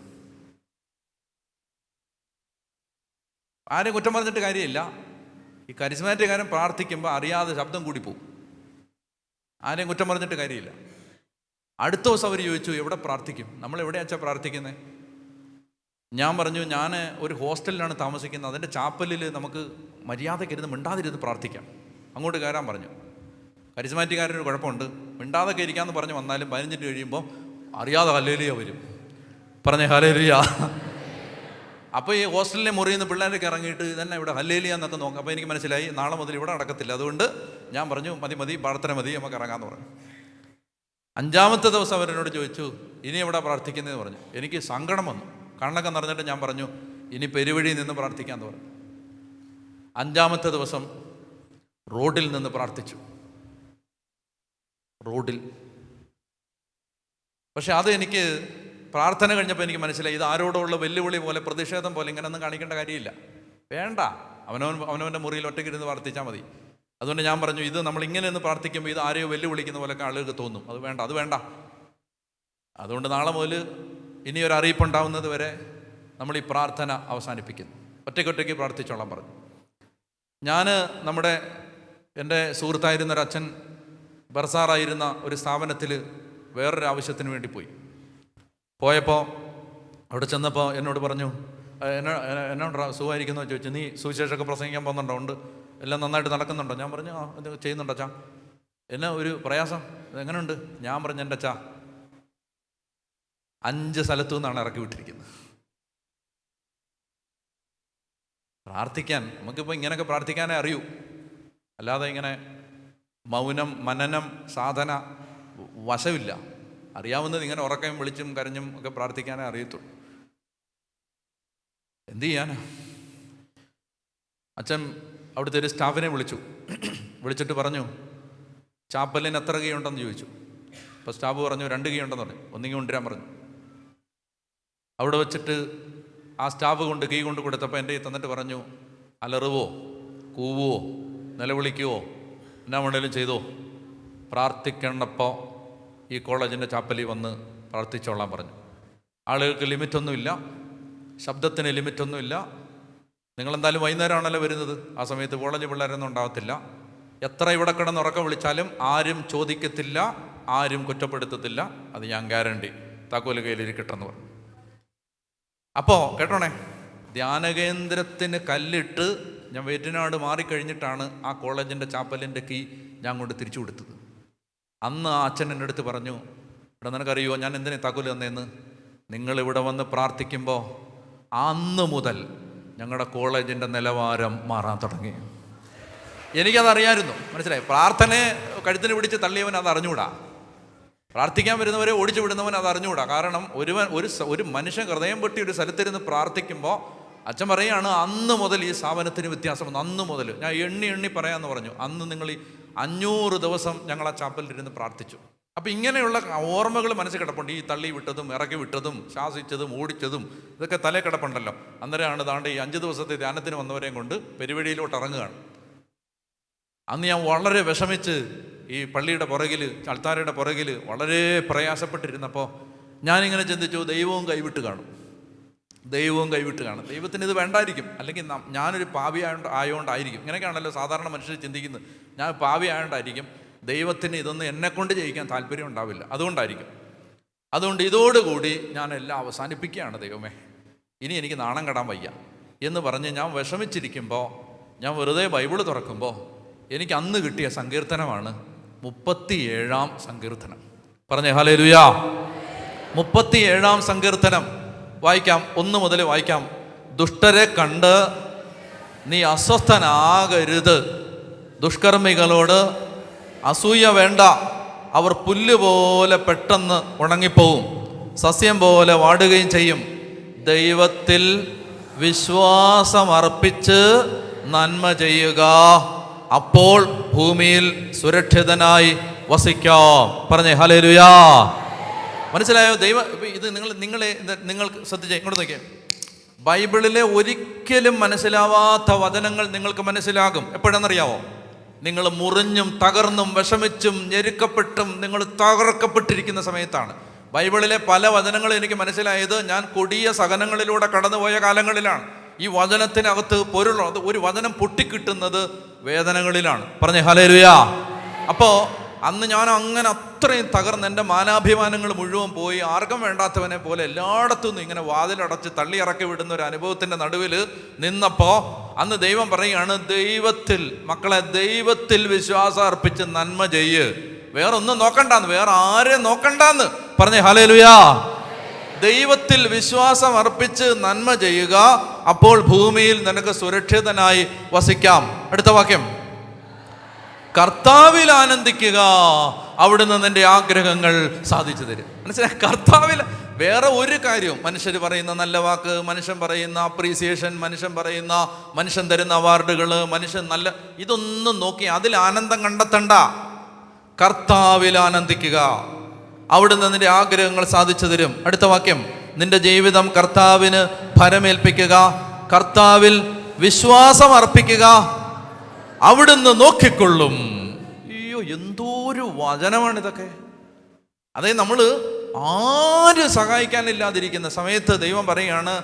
ആരെയും കുറ്റം പറഞ്ഞിട്ട് കാര്യമില്ല. ഈ കരിസ്മാറ്റിക്കാരൻ പ്രാർത്ഥിക്കുമ്പോൾ അറിയാതെ ശബ്ദം കൂടിപ്പോവും. ആരെയും കുറ്റം പറഞ്ഞിട്ട് കാര്യമില്ല. അടുത്ത ദിവസം അവർ ചോദിച്ചു, എവിടെ പ്രാർത്ഥിക്കും? നമ്മൾ എവിടെയാച്ചാ പ്രാർത്ഥിക്കുന്നത്? ഞാൻ പറഞ്ഞു, ഞാൻ ഒരു ഹോസ്റ്റലിലാണ് താമസിക്കുന്നത്, അതിൻ്റെ ചാപ്പലിൽ നമുക്ക് മര്യാദയ്ക്കിരുന്ന് മിണ്ടാതിരുന്ന് പ്രാർത്ഥിക്കാം, അങ്ങോട്ട് കയറാൻ പറഞ്ഞു. കരിസ്മാറ്റിക്കാരൊരു കുഴപ്പമുണ്ട്, മിണ്ടാതൊക്കെ ഇരിക്കാമെന്ന് പറഞ്ഞ് വന്നാലും 15 മിനിറ്റ് കഴിയുമ്പോൾ അറിയാതെ ഹല്ലേലൂയ വരും. പറഞ്ഞേ ഹല്ലേലൂയ. അപ്പോൾ ഈ ഹോസ്റ്റലിലെ മുറിയിൽ നിന്ന് പിള്ളേരൊക്കെ ഇറങ്ങിയിട്ട് തന്നെ ഇവിടെ ഹല്ലേലൂയ എന്നൊക്കെ നോക്കാം. അപ്പോൾ എനിക്ക് മനസ്സിലായി നാളെ മുതൽ ഇവിടെ നടക്കത്തില്ല. അതുകൊണ്ട് ഞാൻ പറഞ്ഞു, മതി പ്രാർത്ഥന മതി, നമുക്ക് ഇറങ്ങാമെന്ന് പറഞ്ഞു. 5-ാമത്തെ ദിവസം അവരെന്നോട് ചോദിച്ചു, ഇനി എവിടെ പ്രാർത്ഥിക്കുന്നതെന്ന് പറഞ്ഞു. എനിക്ക് സങ്കടം വന്നു, കണ്ണൊക്കെ നിറഞ്ഞിട്ട് ഞാൻ പറഞ്ഞു, ഇനി പെരുവഴിയിൽ നിന്ന് പ്രാർത്ഥിക്കാമെന്ന് പറഞ്ഞു. 5-ാമത്തെ ദിവസം റോഡിൽ നിന്ന് പ്രാർത്ഥിച്ചു. റോഡിൽ. പക്ഷെ അത് എനിക്ക് പ്രാർത്ഥന കഴിഞ്ഞപ്പോൾ എനിക്ക് മനസ്സിലായി, ഇത് ആരോടുള്ള വെല്ലുവിളി പോലെ, പ്രതിഷേധം പോലെ ഇങ്ങനെയൊന്നും കാണിക്കേണ്ട കാര്യമില്ല. വേണ്ട, അവനവൻ്റെ മുറിയിൽ ഒറ്റയ്ക്കിരുന്ന് പ്രാർത്ഥിച്ചാൽ മതി. അതുകൊണ്ട് ഞാൻ പറഞ്ഞു, ഇത് നമ്മൾ ഇങ്ങനെ ഒന്ന് പ്രാർത്ഥിക്കുമ്പോൾ ഇത് ആരെയോ വെല്ലുവിളിക്കുന്ന പോലെയൊക്കെ ആളുകൾക്ക് തോന്നും. അത് വേണ്ട. അതുകൊണ്ട് നാളെ മുതൽ ഇനിയൊരു അറിയിപ്പുണ്ടാവുന്നത് വരെ നമ്മൾ ഈ പ്രാർത്ഥന അവസാനിപ്പിക്കുന്നു. ഒറ്റയ്ക്കൊറ്റയ്ക്ക് പ്രാർത്ഥിച്ചോളാൻ പറഞ്ഞു. ഞാൻ എൻ്റെ സുഹൃത്തായിരുന്നൊരച്ഛൻ ബർസാറായിരുന്ന ഒരു സ്ഥാപനത്തിൽ വേറൊരു ആവശ്യത്തിന് വേണ്ടി പോയപ്പോൾ അവിടെ ചെന്നപ്പോൾ എന്നോട് പറഞ്ഞു, എന്നോട് സുഖമായിരിക്കുന്നോ ചോദിച്ചു. നീ സുവിശേഷമൊക്കെ പ്രസംഗിക്കാൻ പോകുന്നുണ്ടോ? ഉണ്ട്. എല്ലാം നന്നായിട്ട് നടക്കുന്നുണ്ടോ? ഞാൻ പറഞ്ഞു, ഇത് ചെയ്യുന്നുണ്ടോ അച്ഛാ. എന്നാ ഒരു പ്രയാസം, എങ്ങനെയുണ്ട്? ഞാൻ പറഞ്ഞു, എൻ്റെ അച്ഛാ 5 സ്ഥലത്തു നിന്നാണ് ഇറക്കി വിട്ടിരിക്കുന്നത്. പ്രാർത്ഥിക്കാൻ നമുക്കിപ്പോൾ ഇങ്ങനെയൊക്കെ പ്രാർത്ഥിക്കാനേ അറിയൂ, അല്ലാതെ ഇങ്ങനെ മൗനം, മനനം, സാധന വശമില്ല. അറിയാവുന്നത് ഇങ്ങനെ ഉറക്കയും വിളിച്ചും കരഞ്ഞും ഒക്കെ പ്രാർത്ഥിക്കാനേ അറിയത്തുള്ളൂ. എന്തു ചെയ്യാനാ? അച്ഛൻ അവിടുത്തെ ഒരു സ്റ്റാഫിനെ വിളിച്ചിട്ട് പറഞ്ഞു, ചാപ്പലിന് എത്ര കീ ഉണ്ടെന്ന് ചോദിച്ചു. അപ്പോൾ സ്റ്റാഫ് പറഞ്ഞു 2 കീ ഉണ്ടെന്ന് പറഞ്ഞു. 1 കീ കൊണ്ടുവരാൻ പറഞ്ഞു. അവിടെ വെച്ചിട്ട് ആ സ്റ്റാഫ് കീ കൊണ്ട് കൊടുത്തപ്പോൾ എൻ്റെ തന്നിട്ട് പറഞ്ഞു, അലറുവോ, കൂവുവോ, നിലവിളിക്കുവോ, എന്നാ വേണേലും ചെയ്തോ, പ്രാർത്ഥിക്കണപ്പോൾ ഈ കോളേജിൻ്റെ ചാപ്പലിൽ വന്ന് പ്രാർത്ഥിച്ചോളാൻ പറഞ്ഞു. ആളുകൾക്ക് ലിമിറ്റൊന്നുമില്ല, ശബ്ദത്തിന് ലിമിറ്റൊന്നുമില്ല. നിങ്ങളെന്തായാലും വൈകുന്നേരമാണല്ലോ വരുന്നത്, ആ സമയത്ത് കോളേജ് പിള്ളേരൊന്നും ഉണ്ടാകത്തില്ല. എത്ര ഇവിടെ കിടന്ന് ഉറക്കം വിളിച്ചാലും ആരും ചോദിക്കത്തില്ല, ആരും കുറ്റപ്പെടുത്തത്തില്ല. അത് ഞാൻ ഗ്യാരണ്ടി. താക്കോല് കയ്യിലിരിക്കട്ടെന്ന് പറഞ്ഞു. അപ്പോൾ കേട്ടോണേ, ധ്യാനകേന്ദ്രത്തിന് കല്ലിട്ട് ഞാൻ വേറ്റനാട് മാറിക്കഴിഞ്ഞിട്ടാണ് ആ കോളേജിൻ്റെ ചാപ്പലിൻ്റെ കീ ഞാൻ കൊണ്ട് തിരിച്ചു കൊടുത്തത്. അന്ന് ആ അച്ഛൻ എൻ്റെ അടുത്ത് പറഞ്ഞു, ഇവിടെ നിനക്കറിയുമോ ഞാൻ എന്തിനാ താക്കോല് തന്നേന്ന്? നിങ്ങളിവിടെ വന്ന് പ്രാർത്ഥിക്കുമ്പോൾ അന്ന് മുതൽ ഞങ്ങളുടെ കോളേജിൻ്റെ നിലവാരം മാറാൻ തുടങ്ങി. എനിക്കതറിയായിരുന്നു, മനസ്സിലായി. പ്രാർത്ഥനയെ കഴുത്തിന് പിടിച്ച് തള്ളിയവൻ അത് അറിഞ്ഞുകൂടാ, പ്രാർത്ഥിക്കാൻ വരുന്നവരെ ഓടിച്ചു വിടുന്നവൻ അത് അറിഞ്ഞുകൂടാ. കാരണം ഒരു മനുഷ്യൻ ഹൃദയം പൊട്ടി ഒരു സ്ഥലത്തിരുന്ന് പ്രാർത്ഥിക്കുമ്പോൾ അച്ഛൻ പറയുകയാണ്, അന്ന് മുതൽ ഈ സ്ഥാപനത്തിന് വ്യത്യാസം വന്നു. അന്ന് മുതൽ ഞാൻ എണ്ണി പറയാമെന്ന് പറഞ്ഞു. അന്ന് നിങ്ങൾ ഈ 500 ദിവസം ഞങ്ങൾ ആ ചാപ്പലിലിരുന്ന് പ്രാർത്ഥിച്ചു. അപ്പം ഇങ്ങനെയുള്ള ഓർമ്മകൾ മനസ്സിൽ കിടപ്പുണ്ട്. ഈ തള്ളി വിട്ടതും ഇറക്കി വിട്ടതും ശാസിച്ചതും ഓടിച്ചതും ഇതൊക്കെ തലേ കിടപ്പുണ്ടല്ലോ. അന്നേരമാണ് ദാണ്ട് ഈ 5 ദിവസത്തെ ധ്യാനത്തിന് വന്നവരെയും കൊണ്ട് പെരുവഴിയിലോട്ട് ഇറങ്ങുകയാണ്. അന്ന് ഞാൻ വളരെ വിഷമിച്ച് ഈ പള്ളിയുടെ പുറകിൽ, അൾത്താരയുടെ പുറകിൽ വളരെ പ്രയാസപ്പെട്ടിരുന്നപ്പോൾ ഞാനിങ്ങനെ ചിന്തിച്ചു, ദൈവവും കൈവിട്ട് കാണും. ദൈവത്തിന് ഇത് വേണ്ടായിരിക്കും, അല്ലെങ്കിൽ ഞാനൊരു പാപി ആയതുകൊണ്ടായിരിക്കും. ഇങ്ങനെയൊക്കെയാണല്ലോ സാധാരണ മനുഷ്യർ ചിന്തിക്കുന്നത്. ഞാൻ പാപി ആയതുകൊണ്ടായിരിക്കും, ദൈവത്തിന് ഇതൊന്നും എന്നെക്കൊണ്ട് ചെയ്യിക്കാൻ താല്പര്യം ഉണ്ടാവില്ല, അതുകൊണ്ട് ഇതോടുകൂടി ഞാൻ എല്ലാം അവസാനിപ്പിക്കുകയാണ്. ദൈവമേ, ഇനി എനിക്ക് നാണം കെടാൻ വയ്യ എന്ന് പറഞ്ഞ് ഞാൻ വിഷമിച്ചിരിക്കുമ്പോൾ ഞാൻ വെറുതെ ബൈബിള് തുറക്കുമ്പോൾ എനിക്ക് അന്ന് കിട്ടിയ സങ്കീർത്തനമാണ് 37-ാം സങ്കീർത്തനം. പറഞ്ഞേ ഹല്ലേലൂയാ. 37-ാം സങ്കീർത്തനം വായിക്കാം, 1 മുതൽ വായിക്കാം. ദുഷ്ടരെ കണ്ട് നീ അസ്വസ്ഥനാകരുത്, ദുഷ്കർമ്മികളോട് അസൂയ വേണ്ട. അവർ പുല്ല് പോലെ പെട്ടെന്ന് ഉണങ്ങിപ്പോവും, സസ്യം പോലെ വാടുകയും ചെയ്യും. ദൈവത്തിൽ വിശ്വാസമർപ്പിച്ച് നന്മ ചെയ്യുക, അപ്പോൾ ഭൂമിയിൽ സുരക്ഷിതനായി വസിക്കാം. പറഞ്ഞേ ഹല്ലേലൂയാ. മനസ്സിലായോ? ഇത് നിങ്ങൾ ശ്രദ്ധിച്ചേ, ഇങ്ങോട്ട് നോക്കിയേ. ബൈബിളിലെ ഒരിക്കലും മനസ്സിലാവാത്ത വചനങ്ങൾ നിങ്ങൾക്ക് മനസ്സിലാകും. എപ്പോഴാണെന്നറിയാവോ? നിങ്ങൾ മുറിഞ്ഞും തകർന്നും വിഷമിച്ചും ഞെരുക്കപ്പെട്ടും നിങ്ങൾ തകർക്കപ്പെട്ടിരിക്കുന്ന സമയത്താണ്. ബൈബിളിലെ പല വചനങ്ങളും എനിക്ക് മനസ്സിലായത് ഞാൻ കൊടിയ സഹനങ്ങളിലൂടെ കടന്നുപോയ കാലങ്ങളിലാണ്. ഈ വചനത്തിനകത്ത് പൊരുളുള്ളത്, ഒരു വചനം പൊട്ടിക്കിട്ടുന്നത് വേദനകളിലാണ്. പറഞ്ഞേ ഹല്ലേലൂയാ. അപ്പോൾ അന്ന് ഞാൻ അങ്ങനെ അത്രയും തകർന്ന് എൻ്റെ മാനാഭിമാനങ്ങൾ മുഴുവൻ പോയി ആർക്കും വേണ്ടാത്തവനെ പോലെ എല്ലായിടത്തു നിന്നും ഇങ്ങനെ വാതിലടച്ച് തള്ളി ഇറക്കി വിടുന്ന ഒരു അനുഭവത്തിൻ്റെ നടുവിൽ നിന്നപ്പോൾ അന്ന് ദൈവം പറയുകയാണ്, ദൈവത്തിൽ മക്കളെ, ദൈവത്തിൽ വിശ്വാസം അർപ്പിച്ച് നന്മ ചെയ്യ്, വേറെ ഒന്നും നോക്കണ്ടാന്ന്, വേറെ ആരെയും നോക്കണ്ടാന്ന്. പറഞ്ഞേ ഹല്ലേലൂയാ. ദൈവത്തിൽ വിശ്വാസം അർപ്പിച്ച് നന്മ ചെയ്യുക, അപ്പോൾ ഭൂമിയിൽ നിനക്ക് സുരക്ഷിതനായി വസിക്കാം. അടുത്ത വാക്യം, കർത്താവിൽ ആനന്ദിക്കുക, അവിടുന്ന് നിന്റെ ആഗ്രഹങ്ങൾ സാധിച്ചു തരും. മനസ്സിലായി? കർത്താവിൽ. വേറെ ഒരു കാര്യവും മനുഷ്യർ പറയുന്ന നല്ല വാക്ക്, മനുഷ്യൻ പറയുന്ന അപ്രീസിയേഷൻ, മനുഷ്യൻ തരുന്ന അവാർഡുകൾ, മനുഷ്യൻ നല്ല ഇതൊന്നും നോക്കി അതിൽ ആനന്ദം കണ്ടെത്തണ്ട. കർത്താവിൽ ആനന്ദിക്കുക, അവിടുന്ന് നിന്റെ ആഗ്രഹങ്ങൾ സാധിച്ചു തരും. അടുത്ത വാക്യം, നിന്റെ ജീവിതം കർത്താവിന് ഭരമേൽപ്പിക്കുക, കർത്താവിൽ വിശ്വാസം അർപ്പിക്കുക, അവിടുന്ന് നോക്കിക്കൊള്ളും. അയ്യോ, എന്തോരു വചനമാണിതൊക്കെ. അതായത് നമ്മൾ ആര് സഹായിക്കാനില്ലാതിരിക്കുന്ന സമയത്ത് ദൈവം പറയുകയാണ്,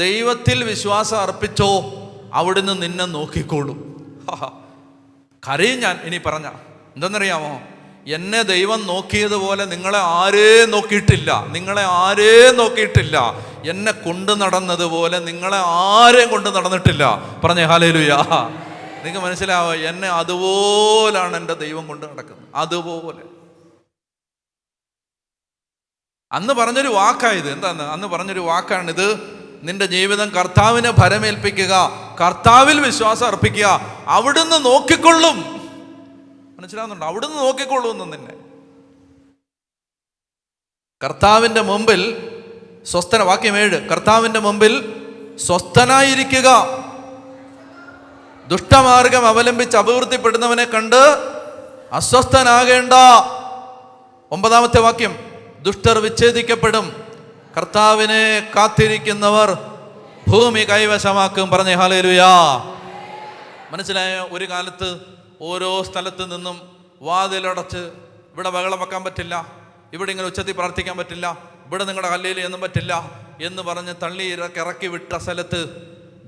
ദൈവത്തിൽ വിശ്വാസം അർപ്പിച്ചോ, അവിടുന്ന് നിന്നെ നോക്കിക്കോളും. കരയും ഞാൻ ഇനി പറഞ്ഞ. എന്തെന്നറിയാമോ? എന്നെ ദൈവം നോക്കിയതുപോലെ നിങ്ങളെ ആരേം നോക്കിയിട്ടില്ല. എന്നെ കൊണ്ടു നടന്നതുപോലെ നിങ്ങളെ ആരെയും കൊണ്ട് നടന്നിട്ടില്ല. പറഞ്ഞേ ഹല്ലേലൂയാ. നിങ്ങൾക്ക് മനസ്സിലാവുക? എന്നെ അതുപോലാണ് എൻ്റെ ദൈവം കൊണ്ട് നടക്കുന്നത്, അതുപോലെ. അന്ന് പറഞ്ഞൊരു വാക്കായത്. എന്താന്ന്? അന്ന് പറഞ്ഞൊരു വാക്കാണിത്. നിന്റെ ജീവിതം കർത്താവിനെ ഭരമേൽപ്പിക്കുക, കർത്താവിൽ വിശ്വാസം അർപ്പിക്കുക, അവിടുന്ന് നോക്കിക്കൊള്ളും. മനസ്സിലാവുന്നുണ്ടോ? അവിടുന്ന് നോക്കിക്കൊള്ളുമെന്ന് നിന്നെ. കർത്താവിൻ്റെ മുമ്പിൽ വാക്യം 7, കർത്താവിൻ്റെ മുമ്പിൽ സ്വസ്ഥനായിരിക്കുക, ദുഷ്ടമാർഗം അവലംബിച്ച് അഭിവൃദ്ധിപ്പെടുന്നവനെ കണ്ട് അസ്വസ്ഥനാകേണ്ട. 9-ാമത്തെ വാക്യം, ദുഷ്ടർ വിച്ഛേദിക്കപ്പെടും, കർത്താവിനെ കാത്തിരിക്കുന്നവർ ഭൂമി കൈവശമാക്കും. പറഞ്ഞേ ഹല്ലേലൂയാ. മനസ്സിലായ? ഒരു കാലത്ത് ഓരോ സ്ഥലത്ത് നിന്നും വാതിലടച്ച്, ഇവിടെ ബഹളം വെക്കാൻ പറ്റില്ല, ഇവിടെ ഇങ്ങനെ ഉച്ചത്തിൽ പ്രാർത്ഥിക്കാൻ പറ്റില്ല, ഇവിടെ നിങ്ങളുടെ ഹല്ലേലൂയ എന്നും പറ്റില്ല എന്ന് പറഞ്ഞ് തള്ളി ഇറക്കി വിട്ട സ്ഥലത്ത്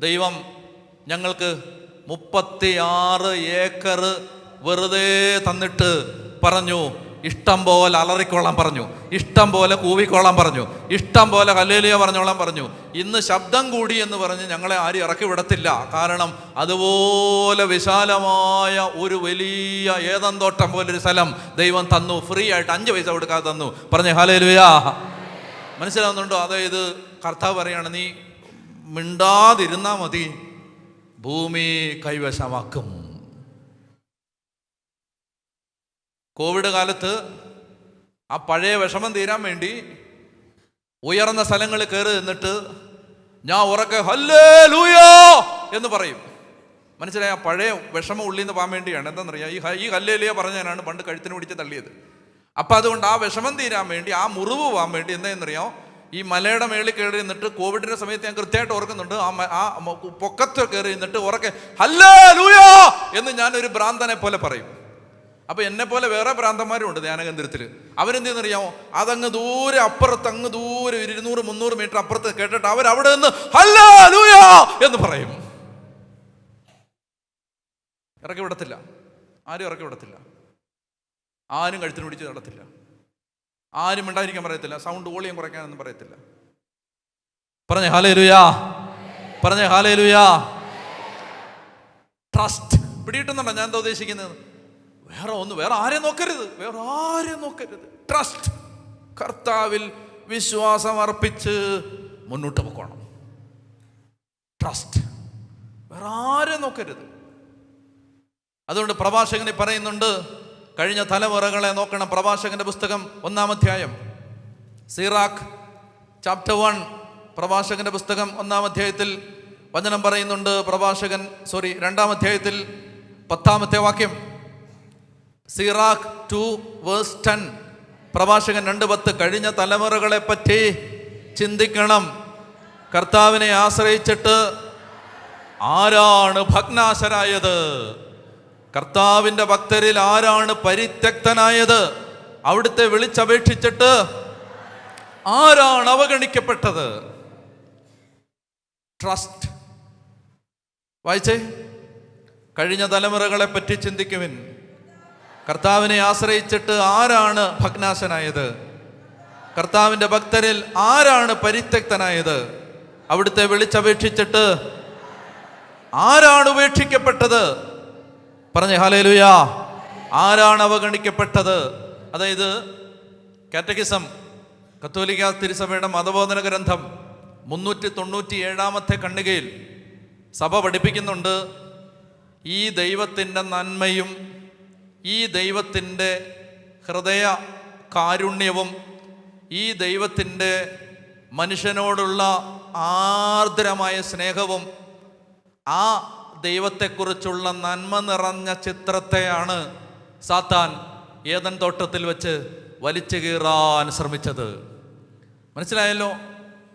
ദൈവം ഞങ്ങൾക്ക് 36 ഏക്കർ വെറുതെ തന്നിട്ട് പറഞ്ഞു, ഇഷ്ടം പോലെ അലറിക്കോളാൻ പറഞ്ഞു, ഇഷ്ടം പോലെ കൂവിക്കോളാൻ പറഞ്ഞു, ഇഷ്ടം പോലെ ഹല്ലേലൂയ പറഞ്ഞോളാൻ പറഞ്ഞു. ഇന്ന് ശബ്ദം കൂടി എന്ന് പറഞ്ഞ് ഞങ്ങളെ ആരും ഇറക്കി വിടത്തില്ല. കാരണം അതുപോലെ വിശാലമായ ഒരു വലിയ ഏദൻ തോട്ടം പോലൊരു സ്ഥലം ദൈവം തന്നു, ഫ്രീ ആയിട്ട്, 5 പൈസ കൊടുക്കാതെ തന്നു. പറഞ്ഞേ ഹല്ലേലൂയ. മനസ്സിലാവുന്നുണ്ടോ? അതായത് കർത്താവ് പറയാണ്, നീ മിണ്ടാതിരുന്നാ മതി, ഭൂമി കൈവശമാക്കും. കോവിഡ് കാലത്ത് ആ പഴയ വിഷമം തീരാൻ വേണ്ടി ഉയർന്ന സ്ഥലങ്ങളിൽ കയറി നിന്നിട്ട് ഞാൻ ഉറക്കെ ഹല്ലേലൂയ എന്ന് പറയും. മനസ്സിലായി? ആ പഴയ വിഷമം ഉള്ളിൽ നിന്ന് പോകാൻ വേണ്ടിയാണ്. എന്താണെന്നറിയാം? ഈ ഹല്ലേലൂയ പറഞ്ഞാണ് പണ്ട് കഴുത്തിന് പിടിച്ച് തള്ളിയത്. അപ്പം അതുകൊണ്ട് ആ വിഷമം തീരാൻ വേണ്ടി, ആ മുറിവ് പോകാൻ വേണ്ടി എന്താണെന്നറിയാം? ഈ മലയുടെ മേളിൽ കയറി നിന്നിട്ട്, കോവിഡിൻ്റെ സമയത്ത് ഞാൻ കൃത്യമായിട്ട് ഓർക്കുന്നുണ്ട്, ആ പൊക്കത്ത് കയറി നിന്നിട്ട് ഉറക്കെ ഹല്ലേലൂയ എന്ന് ഞാനൊരു ഭ്രാന്തനെ പോലെ പറയും. അപ്പോൾ എന്നെ പോലെ വേറെ ഭ്രാന്തന്മാരും ഉണ്ട് ധ്യാനകേന്ദ്രത്തിൽ. അവരെന്തെന്നറിയാമോ? അതങ്ങ് ദൂരെ അപ്പുറത്ത്, അങ്ങ് ദൂരെ 200-300 മീറ്റർ അപ്പുറത്ത് കേട്ടിട്ട് അവരവിടെ നിന്ന് ഹല്ലേലൂയ എന്ന് പറയും. ഇറക്കി വിടത്തില്ല, ആരും ഇറക്കി വിടത്തില്ല, ആരും കഴുത്തിന് പിടിച്ച് നടത്തില്ല, ആരും മിണ്ടായിരിക്കാൻ പറയത്തില്ല, സൗണ്ട് വോളിയം കുറയ്ക്കാനൊന്നും പറയത്തില്ല. പറഞ്ഞേ ഹല്ലേലൂയ. പറഞ്ഞേ ഹല്ലേലൂയ. ട്രസ്റ്റ്. പിടിയിട്ടുന്നുണ്ടോ ഞാൻ എന്താ ഉദ്ദേശിക്കുന്നത്? വേറെ ആരെയും നോക്കരുത്. ട്രസ്റ്റ്. കർത്താവിൽ വിശ്വാസം അർപ്പിച്ച് മുന്നോട്ട് പോകണം. ട്രസ്റ്റ്. വേറെ ആരെയും നോക്കരുത്. അതുകൊണ്ട് പ്രഭാഷകനെ പറയുന്നുണ്ട്, കഴിഞ്ഞ തലമുറകളെ നോക്കണം. പ്രഭാഷകന്റെ പുസ്തകം 1-ാം അധ്യായം, സിറാഖ് ചാപ്റ്റർ 1 പ്രഭാഷകന്റെ പുസ്തകം 1-ാം അധ്യായത്തിൽ വചനം പറയുന്നുണ്ട്. 2-ാം അധ്യായത്തിൽ 10-ാമത്തെ വാക്യം, സിറാഖ് 2:10. പ്രഭാഷകൻ 2:10. കഴിഞ്ഞ തലമുറകളെ പറ്റി ചിന്തിക്കണം. കർത്താവിനെ ആശ്രയിച്ചിട്ട് ആരാണ് ഭഗ്നാശരായത്? കർത്താവിൻ്റെ ഭക്തരിൽ ആരാണ് പരിത്യക്തനായത്? അവിടുത്തെ വിളിച്ചപേക്ഷിച്ചിട്ട് ആരാണ് അവഗണിക്കപ്പെട്ടത്? ട്രസ്റ്റ്. വായിച്ചേ, കഴിഞ്ഞ തലമുറകളെ പറ്റി ചിന്തിക്കുവിൻ. കർത്താവിനെ ആശ്രയിച്ചിട്ട് ആരാണ് ഭഗ്നാശനായത്? കർത്താവിൻ്റെ ഭക്തരിൽ ആരാണ് പരിത്യക്തനായത്? അവിടുത്തെ വിളിച്ചപേക്ഷിച്ചിട്ട് ആരാണ് ഉപേക്ഷിക്കപ്പെട്ടത്? പറഞ്ഞേ ഹല്ലേലൂയ. ആരാണ് അവഗണിക്കപ്പെട്ടത്? അതായത് കാറ്റക്കിസം, കത്തോലിക്ക തിരുസഭയുടെ മതബോധന ഗ്രന്ഥം 397-ാമത്തെ ഖണ്ഡികയിൽ സഭ പഠിപ്പിക്കുന്നുണ്ട്, ഈ ദൈവത്തിൻ്റെ നന്മയും ഈ ദൈവത്തിൻ്റെ ഹൃദയ കാരുണ്യവും ഈ ദൈവത്തിൻ്റെ മനുഷ്യനോടുള്ള ആർദ്രമായ സ്നേഹവും ആ ദൈവത്തെക്കുറിച്ചുള്ള നന്മ നിറഞ്ഞ ചിത്രത്തെയാണ് സാത്താൻ ഏദൻ തോട്ടത്തിൽ വെച്ച് വലിച്ചു കീറാൻ ശ്രമിച്ചത്. മനസ്സിലായല്ലോ?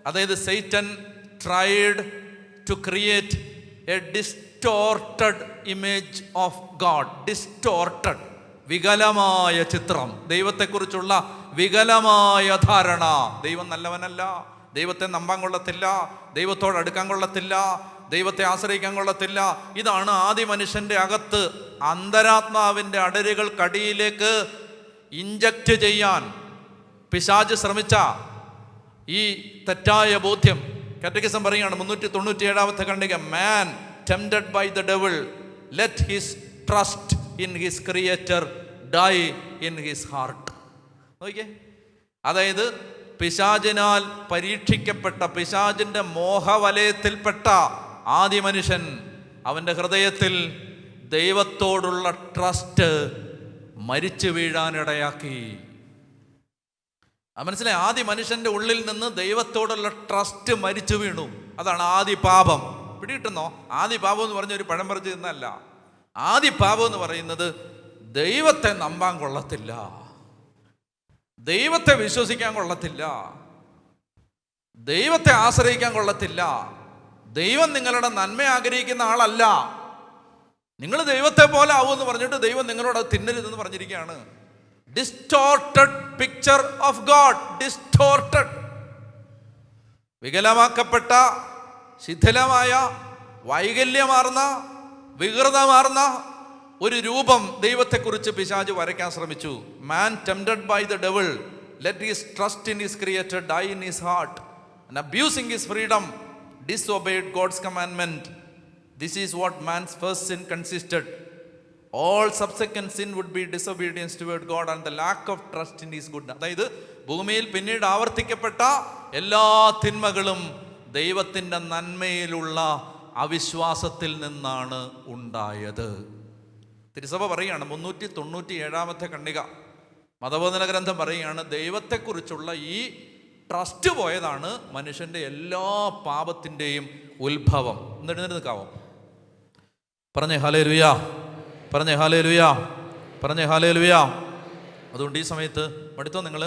അതായത് Satan tried to create a distorted image of God. Distorted, വികലമായ ചിത്രം, ദൈവത്തെക്കുറിച്ചുള്ള വികലമായ ധാരണ. ദൈവം നല്ലവനല്ല, ദൈവത്തെ നമ്പാൻ കൊള്ളത്തില്ല, ദൈവത്തോട് അടുക്കാൻ കൊള്ളത്തില്ല, ദൈവത്തെ ആശ്രയിക്കാൻ കൊള്ളത്തില്ല. ഇതാണ് ആദി മനുഷ്യൻ്റെ അകത്ത് അന്തരാത്മാവിൻ്റെ അടരുകൾക്കടിയിലേക്ക് ഇഞ്ചക്റ്റ് ചെയ്യാൻ പിശാച് ശ്രമിച്ച ഈ തെറ്റായ ബോധ്യം. കാറ്റക്കിസം പറയുകയാണ് 397-ാമത്തെ ഖണ്ഡിക, man tempted by the devil let his trust in his creator die in his heart. നോക്കിയേ, അതായത് പിശാചിനാൽ പരീക്ഷിക്കപ്പെട്ട, പിശാചിൻ്റെ മോഹവലയത്തിൽപ്പെട്ട ആദി മനുഷ്യൻ അവൻ്റെ ഹൃദയത്തിൽ ദൈവത്തോടുള്ള ട്രസ്റ്റ് മരിച്ചു വീഴാനിടയാക്കി. മനസ്സിലായി? ആദി മനുഷ്യൻ്റെ ഉള്ളിൽ നിന്ന് ദൈവത്തോടുള്ള ട്രസ്റ്റ് മരിച്ചു വീണു. അതാണ് ആദി പാപം. പിടികിട്ടുന്നോ? ആദി പാപം എന്ന് പറഞ്ഞ ഒരു പഴം പറിച്ച് തിന്നല്ല. ആദി പാപം എന്ന് പറയുന്നത് ദൈവത്തെ നമ്പാൻ കൊള്ളത്തില്ല, ദൈവത്തെ വിശ്വസിക്കാൻ കൊള്ളത്തില്ല, ദൈവത്തെ ആശ്രയിക്കാൻ കൊള്ളത്തില്ല, ദൈവം നിങ്ങളുടെ നന്മ ആഗ്രഹിക്കുന്ന ആളല്ല, നിങ്ങൾ ദൈവത്തെ പോലെ ആവുമെന്ന് പറഞ്ഞിട്ട് ദൈവം നിങ്ങളോട് തിന്നരുതെന്ന് പറഞ്ഞിരിക്കുകയാണ്. Distorted picture of God. Distorted, വികലമാക്കപ്പെട്ട, ശിഥിലമായ, വൈകല്യമാർന്ന, വികൃതമാർന്ന ഒരു രൂപം ദൈവത്തെക്കുറിച്ച് പിശാച് വരയ്ക്കാൻ ശ്രമിച്ചു. Man tempted by the devil let his trust in his creator die in his heart and abusing his freedom disobeyed God's commandment. This is what man's first sin consisted. All subsequent sin would be disobedience toward God and the lack of trust in his goodness. അതായത് ഭൂമിയിൽ പിന്നീട് ആവർത്തിക്കപ്പെട്ട എല്ലാ തിന്മകളും ദൈവത്തിൻ്റെ നന്മയിലുള്ള അവിശ്വാസത്തിൽ നിന്നാണ് ഉണ്ടായത്. തിരുസഭ പറയുകയാണ് 397-ാമത്തെ ഖണ്ഡിക മതബോധന ഗ്രന്ഥം പറയുകയാണ്, ദൈവത്തെക്കുറിച്ചുള്ള ഈ ട്രസ്റ്റ് പോയതാണ് മനുഷ്യൻ്റെ എല്ലാ പാപത്തിൻ്റെയും ഉത്ഭവം. എന്നിട്ട് നിൽക്കാവോ? പറഞ്ഞേ ഹല്ലേലൂയ, പറഞ്ഞേ ഹല്ലേലൂയ, പറഞ്ഞേ ഹല്ലേലൂയ. അതുകൊണ്ട് ഈ സമയത്ത് അടുത്തോ നിങ്ങൾ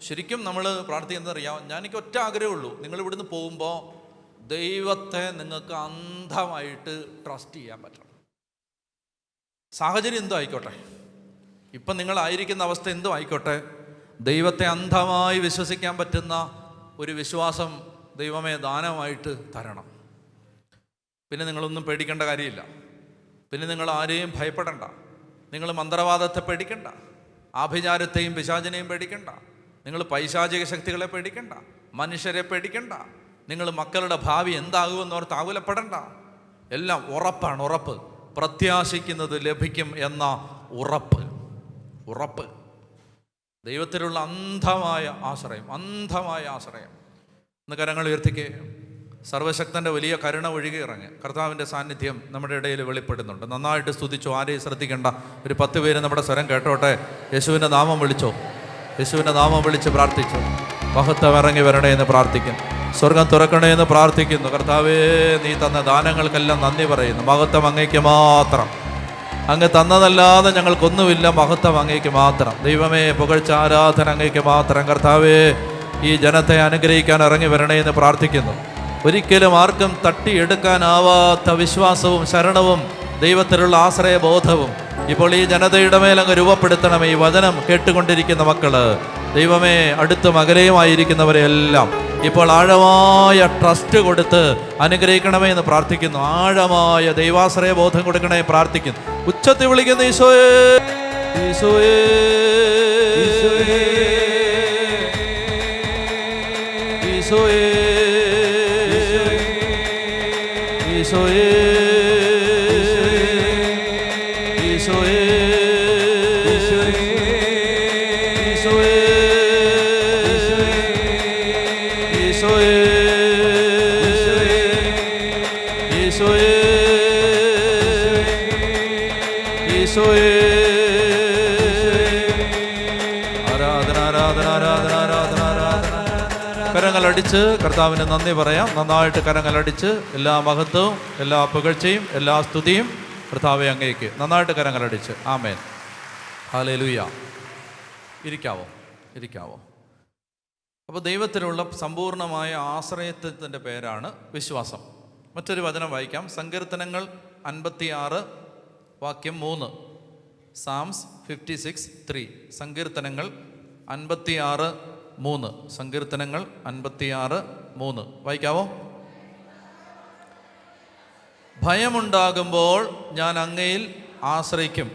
ശരിക്കും നമ്മൾ പ്രാർത്ഥിക്കുന്നത് അറിയാം. എനിക്ക് ഒറ്റ ആഗ്രഹമുള്ളൂ, നിങ്ങൾ ഇവിടുന്ന് പോകുമ്പോൾ ദൈവത്തെ നിങ്ങൾക്ക് അന്ധമായിട്ട് ട്രസ്റ്റ് ചെയ്യാൻ പറ്റണം. സാഹചര്യം എന്തോ ആയിക്കോട്ടെ, ഇപ്പം നിങ്ങളായിരിക്കുന്ന അവസ്ഥ എന്തോ ആയിക്കോട്ടെ, ദൈവത്തെ അന്ധമായി വിശ്വസിക്കാൻ പറ്റുന്ന ഒരു വിശ്വാസം ദൈവമേ ദാനമായിട്ട് തരണം. പിന്നെ നിങ്ങളൊന്നും പേടിക്കേണ്ട കാര്യമില്ല. പിന്നെ നിങ്ങൾ ആരെയും ഭയപ്പെടണ്ട. നിങ്ങൾ മന്ത്രവാദത്തെ പേടിക്കണ്ട, ആഭിചാരത്തെയും പിശാചിനെയും പേടിക്കണ്ട, നിങ്ങൾ പൈശാചിക ശക്തികളെ പേടിക്കണ്ട, മനുഷ്യരെ പേടിക്കണ്ട, നിങ്ങൾ മക്കളുടെ ഭാവി എന്താകുമെന്നോർത്ത് ആകുലപ്പെടണ്ട. എല്ലാം ഉറപ്പാണ്. ഉറപ്പ്, പ്രത്യാശിക്കുന്നത് ലഭിക്കും എന്ന ഉറപ്പ്. ഉറപ്പ്, ദൈവത്തിലുള്ള അന്ധമായ ആശ്രയം, അന്ധമായ ആശ്രയം. ഇന്ന് കരങ്ങൾ ഉയർത്തിക്കേ. സർവശക്തൻ്റെ വലിയ കരുണ ഒഴുകി ഇറങ്ങി കർത്താവിൻ്റെ സാന്നിധ്യം നമ്മുടെ ഇടയിൽ വെളിപ്പെടുന്നുണ്ട്. നന്നായിട്ട് സ്തുതിച്ചോ, ആരെയും ശ്രദ്ധിക്കേണ്ട. ഒരു 10 പേര് നമ്മുടെ സ്വരം കേട്ടോട്ടെ. യേശുവിൻ്റെ നാമം വിളിച്ചോ, യേശുവിൻ്റെ നാമം വിളിച്ച് പ്രാർത്ഥിച്ചോ. മഹത്വം ഇറങ്ങി വരണേ എന്ന് പ്രാർത്ഥിക്കും. സ്വർഗം തുറക്കണേ എന്ന് പ്രാർത്ഥിക്കുന്നു. കർത്താവേ, നീ തന്ന ദാനങ്ങൾക്കെല്ലാം നന്ദി പറയുന്നു. മഹത്വം അങ്ങേക്ക് മാത്രം. അങ്ങ് തന്നതല്ലാതെ ഞങ്ങൾക്കൊന്നുമില്ല. മഹത്വം അങ്ങേക്ക് മാത്രം. ദൈവമേ, പുകഴ്ച ആരാധന അങ്ങേക്ക് മാത്രം. കർത്താവേ, ഈ ജനത്തെ അനുഗ്രഹിക്കാൻ ഇറങ്ങി വരണേ എന്ന് പ്രാർത്ഥിക്കുന്നു. ഒരിക്കലും ആർക്കും തട്ടിയെടുക്കാനാവാത്ത വിശ്വാസവും ശരണവും ദൈവത്തിലുള്ള ആശ്രയബോധവും ഇപ്പോൾ ഈ ജനതയുടെ മേൽ അങ്ങ് രൂപപ്പെടുത്തണമേ. ഈ വചനം കേട്ടുകൊണ്ടിരിക്കുന്ന മക്കള്, ദൈവമേ, അടുത്തും അകലെയുമായിരിക്കുന്നവരെ എല്ലാം ഇപ്പോൾ ആഴമായ ട്രസ്റ്റ് കൊടുത്ത് അനുഗ്രഹിക്കണമേ എന്ന് പ്രാർത്ഥിക്കുന്നു. ആഴമായ ദൈവാശ്രയ ബോധം കൊടുക്കണേ പ്രാർത്ഥിക്കുന്നു. ഉച്ചത്തിൽ വിളിക്കുന്ന ഈശോയേ, ഈശോയേ, ഈശോയേ, ഈശോയേ, ഈശോയേ, ഈശോയേ, കരങ്ങളടിച്ച് കർത്താവിന് നന്ദി പറയാം. നന്നായിട്ട് കരങ്ങളടിച്ച് എല്ലാ മഹത്വവും, എല്ലാ പുകഴ്ചയും, എല്ലാ സ്തുതിയും കർത്താവെ അങ്ങേക്ക്. നന്നായിട്ട് കരങ്ങളടിച്ച്. ആമേൻ. ഹല്ലേലൂയ. ഇരിക്കാവോ? അപ്പോൾ ദൈവത്തിലുള്ള സമ്പൂർണ്ണമായ ആശ്രയത്വത്തിൻ്റെ പേരാണ് വിശ്വാസം. മറ്റൊരു വചനം വായിക്കാം. സങ്കീർത്തനങ്ങൾ 56 വാക്യം 3. സാംസ് 56:3. സങ്കീർത്തനങ്ങൾ 56:3. സങ്കീർത്തനങ്ങൾ 56:3 വായിക്കാവോ? ഭയമുണ്ടാകുമ്പോൾ ഞാൻ അങ്ങയിൽ ആശ്രയിക്കും.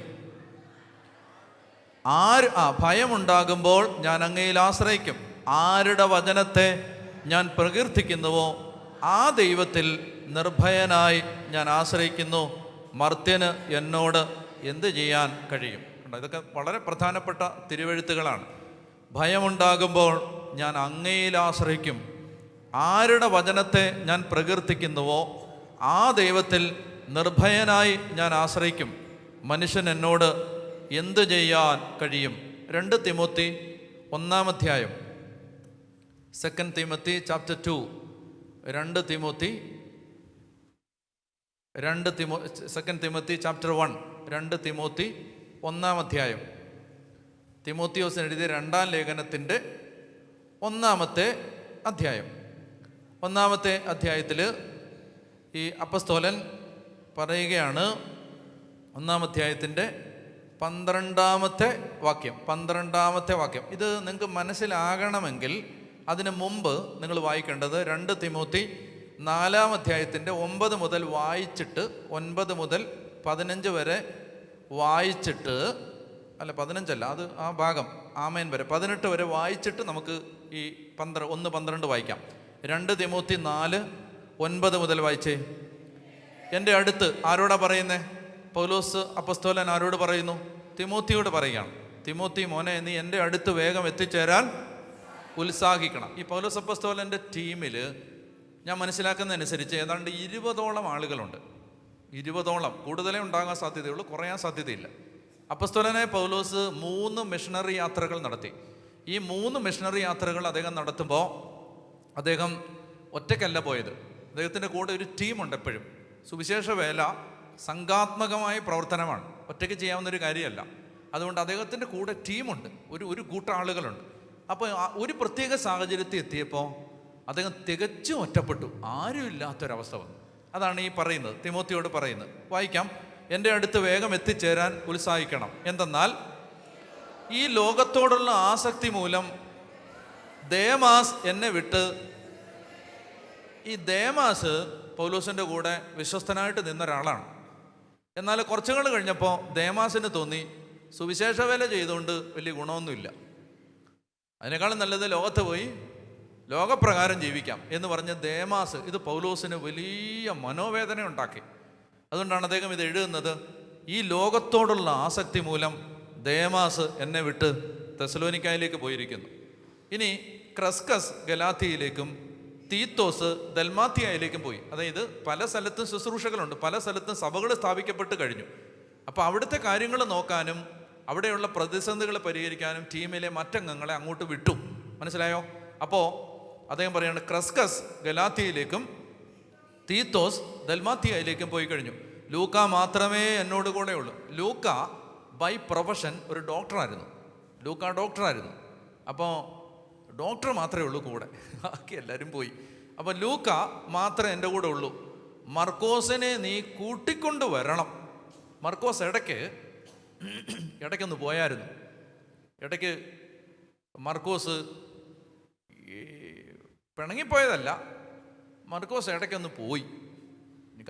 ഭയമുണ്ടാകുമ്പോൾ ഞാൻ അങ്ങയിൽ ആശ്രയിക്കും. ആരുടെ വചനത്തെ ഞാൻ പ്രകീർത്തിക്കുന്നുവോ ആ ദൈവത്തിൽ നിർഭയനായി ഞാൻ ആശ്രയിക്കുന്നു. മർത്യന് എന്നോട് എന്ത് ചെയ്യാൻ കഴിയും? ഇതൊക്കെ വളരെ പ്രധാനപ്പെട്ട തിരുവെഴുത്തുകളാണ്. ഭയമുണ്ടാകുമ്പോൾ ഞാൻ അങ്ങയിൽ ആശ്രയിക്കും. ആരുടെ വചനത്തെ ഞാൻ പ്രകീർത്തിക്കുന്നുവോ ആ ദൈവത്തിൽ നിർഭയനായി ഞാൻ ആശ്രയിക്കും. മനുഷ്യൻ എന്നോട് എന്ത് ചെയ്യാൻ കഴിയും? 2 തിമോത്തി 1 അധ്യായം. 2 Timothy chapter 2. 2 Timothy 2 Timothy chapter 1. 2 Timothy 1 അധ്യായം. തിമോത്തിയോസിന് എഴുതിയ 2-ാം ലേഖനത്തിൻ്റെ 1-ാമത്തെ അധ്യായം. 1-ാമത്തെ അധ്യായത്തിൽ ഈ അപ്പസ്തോലൻ പറയുകയാണ്. 1-ാം അധ്യായത്തിൻ്റെ 12-ാമത്തെ വാക്യം. ഇത് നിങ്ങൾക്ക് മനസ്സിലാകണമെങ്കിൽ അതിന് മുമ്പ് നിങ്ങൾ വായിക്കേണ്ടത് 2 തിമോത്തി 4-ാം അധ്യായത്തിൻ്റെ 9 മുതൽ വായിച്ചിട്ട് 9 മുതൽ 15 വരെ വായിച്ചിട്ട്, അല്ല 15 അത് ആ ഭാഗം ആമേൻ വരെ 18 വരെ വായിച്ചിട്ട് നമുക്ക് ഈ 1-12 വായിക്കാം. 2 തിമോത്തി 4:9 മുതൽ വായിച്ചേ. എൻ്റെ അടുത്ത് ആരോടാ പറയുന്നേ? പൗലോസ് അപ്പസ്തോലൻ ആരോട് പറയുന്നു? തിമോത്തിയോട് പറയുകയാണ്. തിമോത്തി മോനെ, നീ എൻ്റെ അടുത്ത് വേഗം എത്തിച്ചേരാൻ ഉത്സാഹിക്കണം. ഈ പൗലോസ് അപ്പസ്തോലൻ്റെ ടീമിൽ ഞാൻ മനസ്സിലാക്കുന്നതനുസരിച്ച് ഏതാണ്ട് 20ഓളം ആളുകളുണ്ട്. 20ഓളം. കൂടുതലേ ഉണ്ടാകാൻ സാധ്യതയുള്ളൂ, കുറയാൻ സാധ്യതയില്ല. അപ്പസ്തോലനായ പൗലോസ് 3 മിഷണറി യാത്രകൾ നടത്തി. ഈ 3 മിഷണറി യാത്രകൾ അദ്ദേഹം നടത്തുമ്പോൾ അദ്ദേഹം ഒറ്റയ്ക്കല്ല പോയത്. അദ്ദേഹത്തിൻ്റെ കൂടെ ഒരു ടീമുണ്ട്. എപ്പോഴും സുവിശേഷ വേല സംഘാത്മകമായ പ്രവർത്തനമാണ്, ഒറ്റയ്ക്ക് ചെയ്യാവുന്നൊരു കാര്യമല്ല. അതുകൊണ്ട് അദ്ദേഹത്തിൻ്റെ കൂടെ ടീമുണ്ട്, ഒരു കൂട്ടം ആളുകളുണ്ട്. അപ്പോൾ ഒരു പ്രത്യേക സാഹചര്യത്തിൽ എത്തിയപ്പോൾ അദ്ദേഹം തികച്ചും ഒറ്റപ്പെട്ടു. ആരും ഇല്ലാത്തൊരവസ്ഥ വന്നു. അതാണ് ഈ പറയുന്നത്, തിമോത്തിയോട് പറയുന്നത്. വായിക്കാം. എൻ്റെ അടുത്ത് വേഗം എത്തിച്ചേരാൻ ഉത്സാഹിക്കണം. എന്തെന്നാൽ ഈ ലോകത്തോടുള്ള ആസക്തി മൂലം ദേമാസ് എന്നെ വിട്ട്. ഈ ദേമാസ് പൗലോസിൻ്റെ കൂടെ വിശ്വസ്തനായിട്ട് നിന്നൊരാളാണ്. എന്നാൽ കുറച്ചുകൾ കഴിഞ്ഞപ്പോൾ ദേമാസിന് തോന്നി സുവിശേഷ വേല ചെയ്തുകൊണ്ട് വലിയ ഗുണമൊന്നുമില്ല, അതിനേക്കാളും നല്ലത് ലോകത്ത് പോയി ലോകപ്രകാരം ജീവിക്കാം എന്ന് പറഞ്ഞ് ദേമാസ് ഇത് പൗലോസിന് വലിയ മനോവേദന ഉണ്ടാക്കി. അതുകൊണ്ടാണ് അദ്ദേഹം ഇത് എഴുതുന്നത്. ഈ ലോകത്തോടുള്ള ആസക്തി മൂലം ദേമാസ് എന്നെ വിട്ട് തെസലോനിക്കായിലേക്ക് പോയിരിക്കുന്നു. ഇനി ക്രസ്കസ് ഗലാത്തിയിലേക്കും തീത്തോസ് ദൽമാത്തിയയിലേക്കും പോയി. അതായത് പല സ്ഥലത്തും ശുശ്രൂഷകളുണ്ട്, പല സ്ഥലത്തും സഭകൾ സ്ഥാപിക്കപ്പെട്ട് കഴിഞ്ഞു. അപ്പോൾ അവിടുത്തെ കാര്യങ്ങൾ നോക്കാനും അവിടെയുള്ള പ്രതിസന്ധികൾ പരിഹരിക്കാനും ടീമിലെ മറ്റംഗങ്ങളെ അങ്ങോട്ട് വിട്ടു. മനസ്സിലായോ? അപ്പോൾ അദ്ദേഹം പറയാണ്, ക്രസ്കസ് ഗലാത്തിയയിലേക്കും തീത്തോസ് ദൽമാത്തിയയിലേക്കും പോയി കഴിഞ്ഞു. ലൂക്ക മാത്രമേ എന്നോട് കൂടെ ഉള്ളൂ. ലൂക്ക ബൈ പ്രൊഫഷൻ ഒരു ഡോക്ടറായിരുന്നു. ലൂക്ക ഡോക്ടറായിരുന്നു. അപ്പോൾ ഡോക്ടർ മാത്രമേ ഉള്ളൂ കൂടെ, ബാക്കി എല്ലാവരും പോയി. അപ്പോൾ ലൂക്ക മാത്രമേ എൻ്റെ കൂടെ ഉള്ളൂ. മർക്കോസിനെ നീ കൂട്ടിക്കൊണ്ട് വരണം. മർക്കോസ് ഇടയ്ക്കൊന്ന് പോയായിരുന്നു. ഇടയ്ക്ക് മർക്കോസ് പിണങ്ങിപ്പോയതല്ല, മർക്കോസ് ഇടയ്ക്കൊന്ന് പോയി.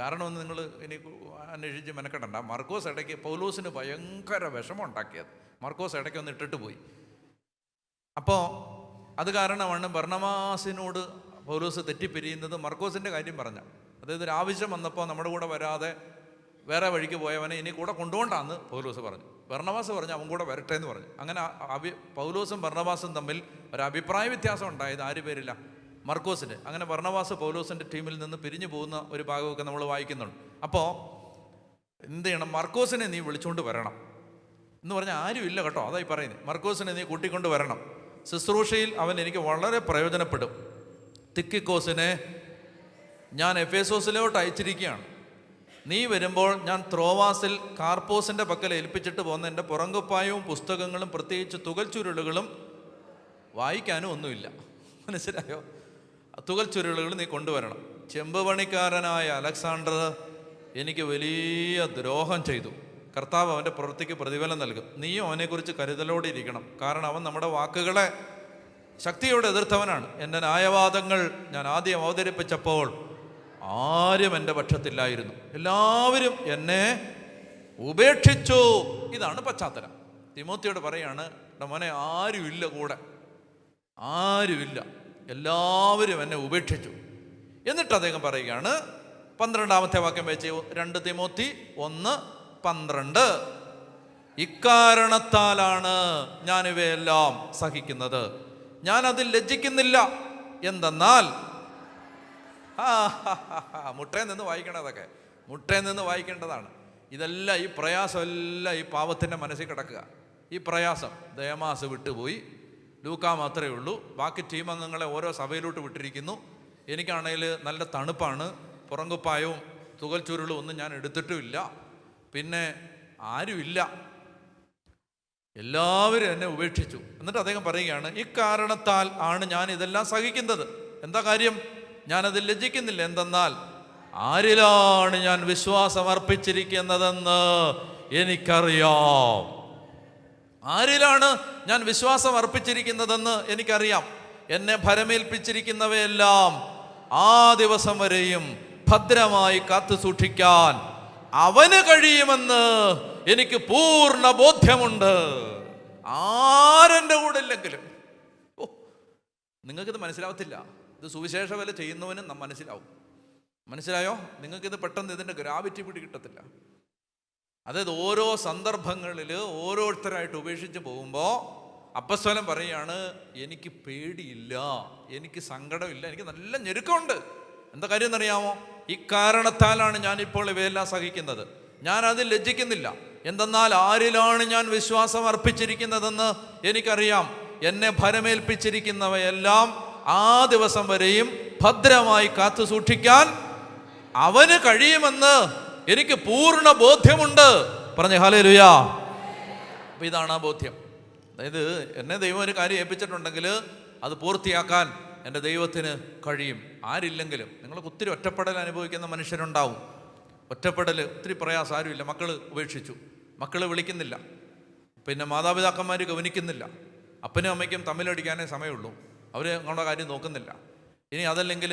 കാരണമൊന്നും നിങ്ങൾ ഇനി അന്വേഷിച്ച് മെനക്കെടണ്ട. മർക്കോസ് ഇടയ്ക്ക് പൗലോസിന് ഭയങ്കര വിഷമം ഉണ്ടാക്കിയത്. മർക്കോസ് ഇടയ്ക്കൊന്ന് ഇട്ടിട്ട് പോയി. അപ്പോൾ അത് കാരണമാണ് ബർന്നബാസിനോട് പൗലോസ് തെറ്റിപ്പിരിയുന്നത്. മർക്കോസിൻ്റെ കാര്യം പറഞ്ഞ, അതായത് ഒരു ആവശ്യം വന്നപ്പോൾ നമ്മുടെ കൂടെ വരാതെ വേറെ വഴിക്ക് പോയവനെ ഇനി കൂടെ കൊണ്ടുകൊണ്ടാന്ന് പൗലോസ് പറഞ്ഞു. ബർന്നബാസ് പറഞ്ഞു അവൻ കൂടെ വരട്ടെ എന്ന് പറഞ്ഞു. അങ്ങനെ പൗലോസും ബർന്നബാസും തമ്മിൽ ഒരു അഭിപ്രായ വ്യത്യാസം ഉണ്ടായത് ആര് പേരില്ല? മർക്കോസിന്. അങ്ങനെ ബർന്നബാസ് പൗലോസിൻ്റെ ടീമിൽ നിന്ന് പിരിഞ്ഞു പോകുന്ന ഒരു ഭാഗമൊക്കെ നമ്മൾ വായിക്കുന്നുണ്ട്. അപ്പോൾ എന്ത് ചെയ്യണം? മർക്കോസിനെ നീ വിളിച്ചുകൊണ്ട് വരണം എന്ന് പറഞ്ഞാൽ ആരും ഇല്ല കേട്ടോ, അതായി പറയുന്നത്. മർക്കോസിനെ നീ കൂട്ടിക്കൊണ്ട് വരണം. ശുശ്രൂഷയിൽ അവൻ എനിക്ക് വളരെ പ്രയോജനപ്പെടും. തിക്കിക്കോസിനെ ഞാൻ എഫേസോസിലോട്ട് അയച്ചിരിക്കുകയാണ്. നീ വരുമ്പോൾ ഞാൻ ത്രോവാസിൽ കാർപ്പോസിൻ്റെ പക്കൽ ഏൽപ്പിച്ചിട്ട് പോകുന്ന എൻ്റെ പുറങ്കുപ്പായവും പുസ്തകങ്ങളും പ്രത്യേകിച്ച് തുകൽ ചുരുളുകളും വായിക്കാനും ഒന്നുമില്ല. മനസ്സിലായോ? തുകൽ ചുരുളുകൾ നീ കൊണ്ടുവരണം. ചെമ്പ് പണിക്കാരനായ അലക്സാണ്ടർ എനിക്ക് വലിയ ദ്രോഹം ചെയ്തു. കർത്താവ് അവൻ്റെ പ്രവൃത്തിക്ക് പ്രതിഫലം നൽകും. നീയും അവനെക്കുറിച്ച് കരുതലോടെ ഇരിക്കണം. കാരണം അവൻ നമ്മുടെ വാക്കുകളെ ശക്തിയോടെ എതിർത്തവനാണ്. എൻ്റെ ന്യായവാദങ്ങൾ ഞാൻ ആദ്യം അവതരിപ്പിച്ചപ്പോൾ ആരും എൻ്റെ പക്ഷത്തില്ലായിരുന്നു. എല്ലാവരും എന്നെ ഉപേക്ഷിച്ചു. ഇതാണ് പശ്ചാത്തലം. തിമോത്തിയോട് പറയാണ്, മോനെ ആരുമില്ല കൂടെ, ആരുമില്ല, എല്ലാവരും എന്നെ ഉപേക്ഷിച്ചു. എന്നിട്ട് അദ്ദേഹം പറയുകയാണ്, 12-ാമത്തെ വാക്യം വെച്ച് 2 തിമോത്തി 1:12, ഇക്കാരണത്താലാണ് ഞാനിവയെല്ലാം സഹിക്കുന്നത്, ഞാൻ അതിൽ ലജ്ജിക്കുന്നില്ല. എന്തെന്നാൽ മുട്ടയിൽ നിന്ന് വായിക്കണതൊക്കെ മുട്ടയിൽ നിന്ന് വായിക്കേണ്ടതാണ്. ഇതെല്ലാം ഈ പ്രയാസം എല്ലാം ഈ പാവത്തിൻ്റെ മനസ്സിൽ കിടക്കുക. ഈ പ്രയാസം ദയമാസ് വിട്ടുപോയി, ലൂക്ക മാത്രമേ ഉള്ളൂ. ബാക്കി ടീം അംഗങ്ങളെ ഓരോ സഭയിലോട്ട് വിട്ടിരിക്കുന്നു. എനിക്കാണെങ്കിൽ നല്ല തണുപ്പാണ്, പുറങ്കുപ്പായവും തുകൽ ചുരുളും ഒന്നും ഞാൻ എടുത്തിട്ടുമില്ല. പിന്നെ ആരുമില്ല, എല്ലാവരും എന്നെ ഉപേക്ഷിച്ചു. എന്നിട്ട് അദ്ദേഹം പറയുകയാണ്, ഇക്കാരണത്താൽ ആണ് ഞാൻ ഇതെല്ലാം സഹിക്കുന്നത്. എന്താ കാര്യം? ഞാനതിൽ ലജ്ജിക്കുന്നില്ല. എന്തെന്നാൽ ആരിലാണ് ഞാൻ വിശ്വാസം അർപ്പിച്ചിരിക്കുന്നതെന്ന് എനിക്കറിയാം. ആരിലാണ് ഞാൻ വിശ്വാസം അർപ്പിച്ചിരിക്കുന്നതെന്ന് എനിക്കറിയാം. എന്നെ ഭരമേൽപ്പിച്ചിരിക്കുന്നവയെല്ലാം ആ ദിവസം വരെയും ഭദ്രമായി കാത്തു സൂക്ഷിക്കാൻ അവന് കഴിയുമെന്ന് എനിക്ക് പൂർണ്ണ ബോധ്യമുണ്ട്. ആരെൻ്റെ കൂടെ ഇല്ലെങ്കിലും നിങ്ങൾക്കിത് മനസ്സിലാവത്തില്ല. ഇത് സുവിശേഷ വില ചെയ്യുന്നവനും മനസ്സിലാവും. മനസ്സിലായോ? നിങ്ങൾക്കിത് പെട്ടെന്ന് ഇതിൻ്റെ ഗ്രാവിറ്റി പിടികിട്ടത്തില്ല. അതായത് ഓരോ സന്ദർഭങ്ങളിൽ ഓരോരുത്തരായിട്ട് ഉപേക്ഷിച്ച് പോകുമ്പോൾ അപ്പസ്തലൻ പറയാണ്, എനിക്ക് പേടിയില്ല, എനിക്ക് സങ്കടമില്ല, എനിക്ക് നല്ല ഞെരുക്കമുണ്ട്. എന്താ കാര്യം എന്നറിയാമോ? ഇക്കാരണത്താലാണ് ഞാനിപ്പോൾ ഇവയെല്ലാം സഹിക്കുന്നത്. ഞാൻ അതിൽ ലജ്ജിക്കുന്നില്ല. എന്തെന്നാൽ ആരിലാണ് ഞാൻ വിശ്വാസം അർപ്പിച്ചിരിക്കുന്നതെന്ന് എനിക്കറിയാം. എന്നെ ഭരമേൽപ്പിച്ചിരിക്കുന്നവയെല്ലാം ആ ദിവസം വരെയും ഭദ്രമായി കാത്തു സൂക്ഷിക്കാൻ അവന് കഴിയുമെന്ന് എനിക്ക് പൂർണ്ണ ബോധ്യമുണ്ട്. പറഞ്ഞേ ഹല്ലേലൂയ. അപ്പം ഇതാണ് ആ ബോധ്യം. അതായത് എന്നെ ദൈവം ഒരു കാര്യം ഏൽപ്പിച്ചിട്ടുണ്ടെങ്കിൽ അത് പൂർത്തിയാക്കാൻ എൻ്റെ ദൈവത്തിന് കഴിയും. ആരില്ലെങ്കിലും നിങ്ങൾക്ക് ഒത്തിരി ഒറ്റപ്പെടൽ അനുഭവിക്കുന്ന മനുഷ്യരുണ്ടാവും. ഒറ്റപ്പെടൽ ഒത്തിരി പ്രയാസം. ആരുമില്ല, മക്കൾ ഉപേക്ഷിച്ചു, മക്കൾ വിളിക്കുന്നില്ല, പിന്നെ മാതാപിതാക്കന്മാർ ഗവനിക്കുന്നില്ല, അപ്പനും അമ്മയ്ക്കും തമ്മിലടിക്കാനേ സമയമുള്ളൂ, അവർ ഞങ്ങളുടെ കാര്യം നോക്കുന്നില്ല. ഇനി അതല്ലെങ്കിൽ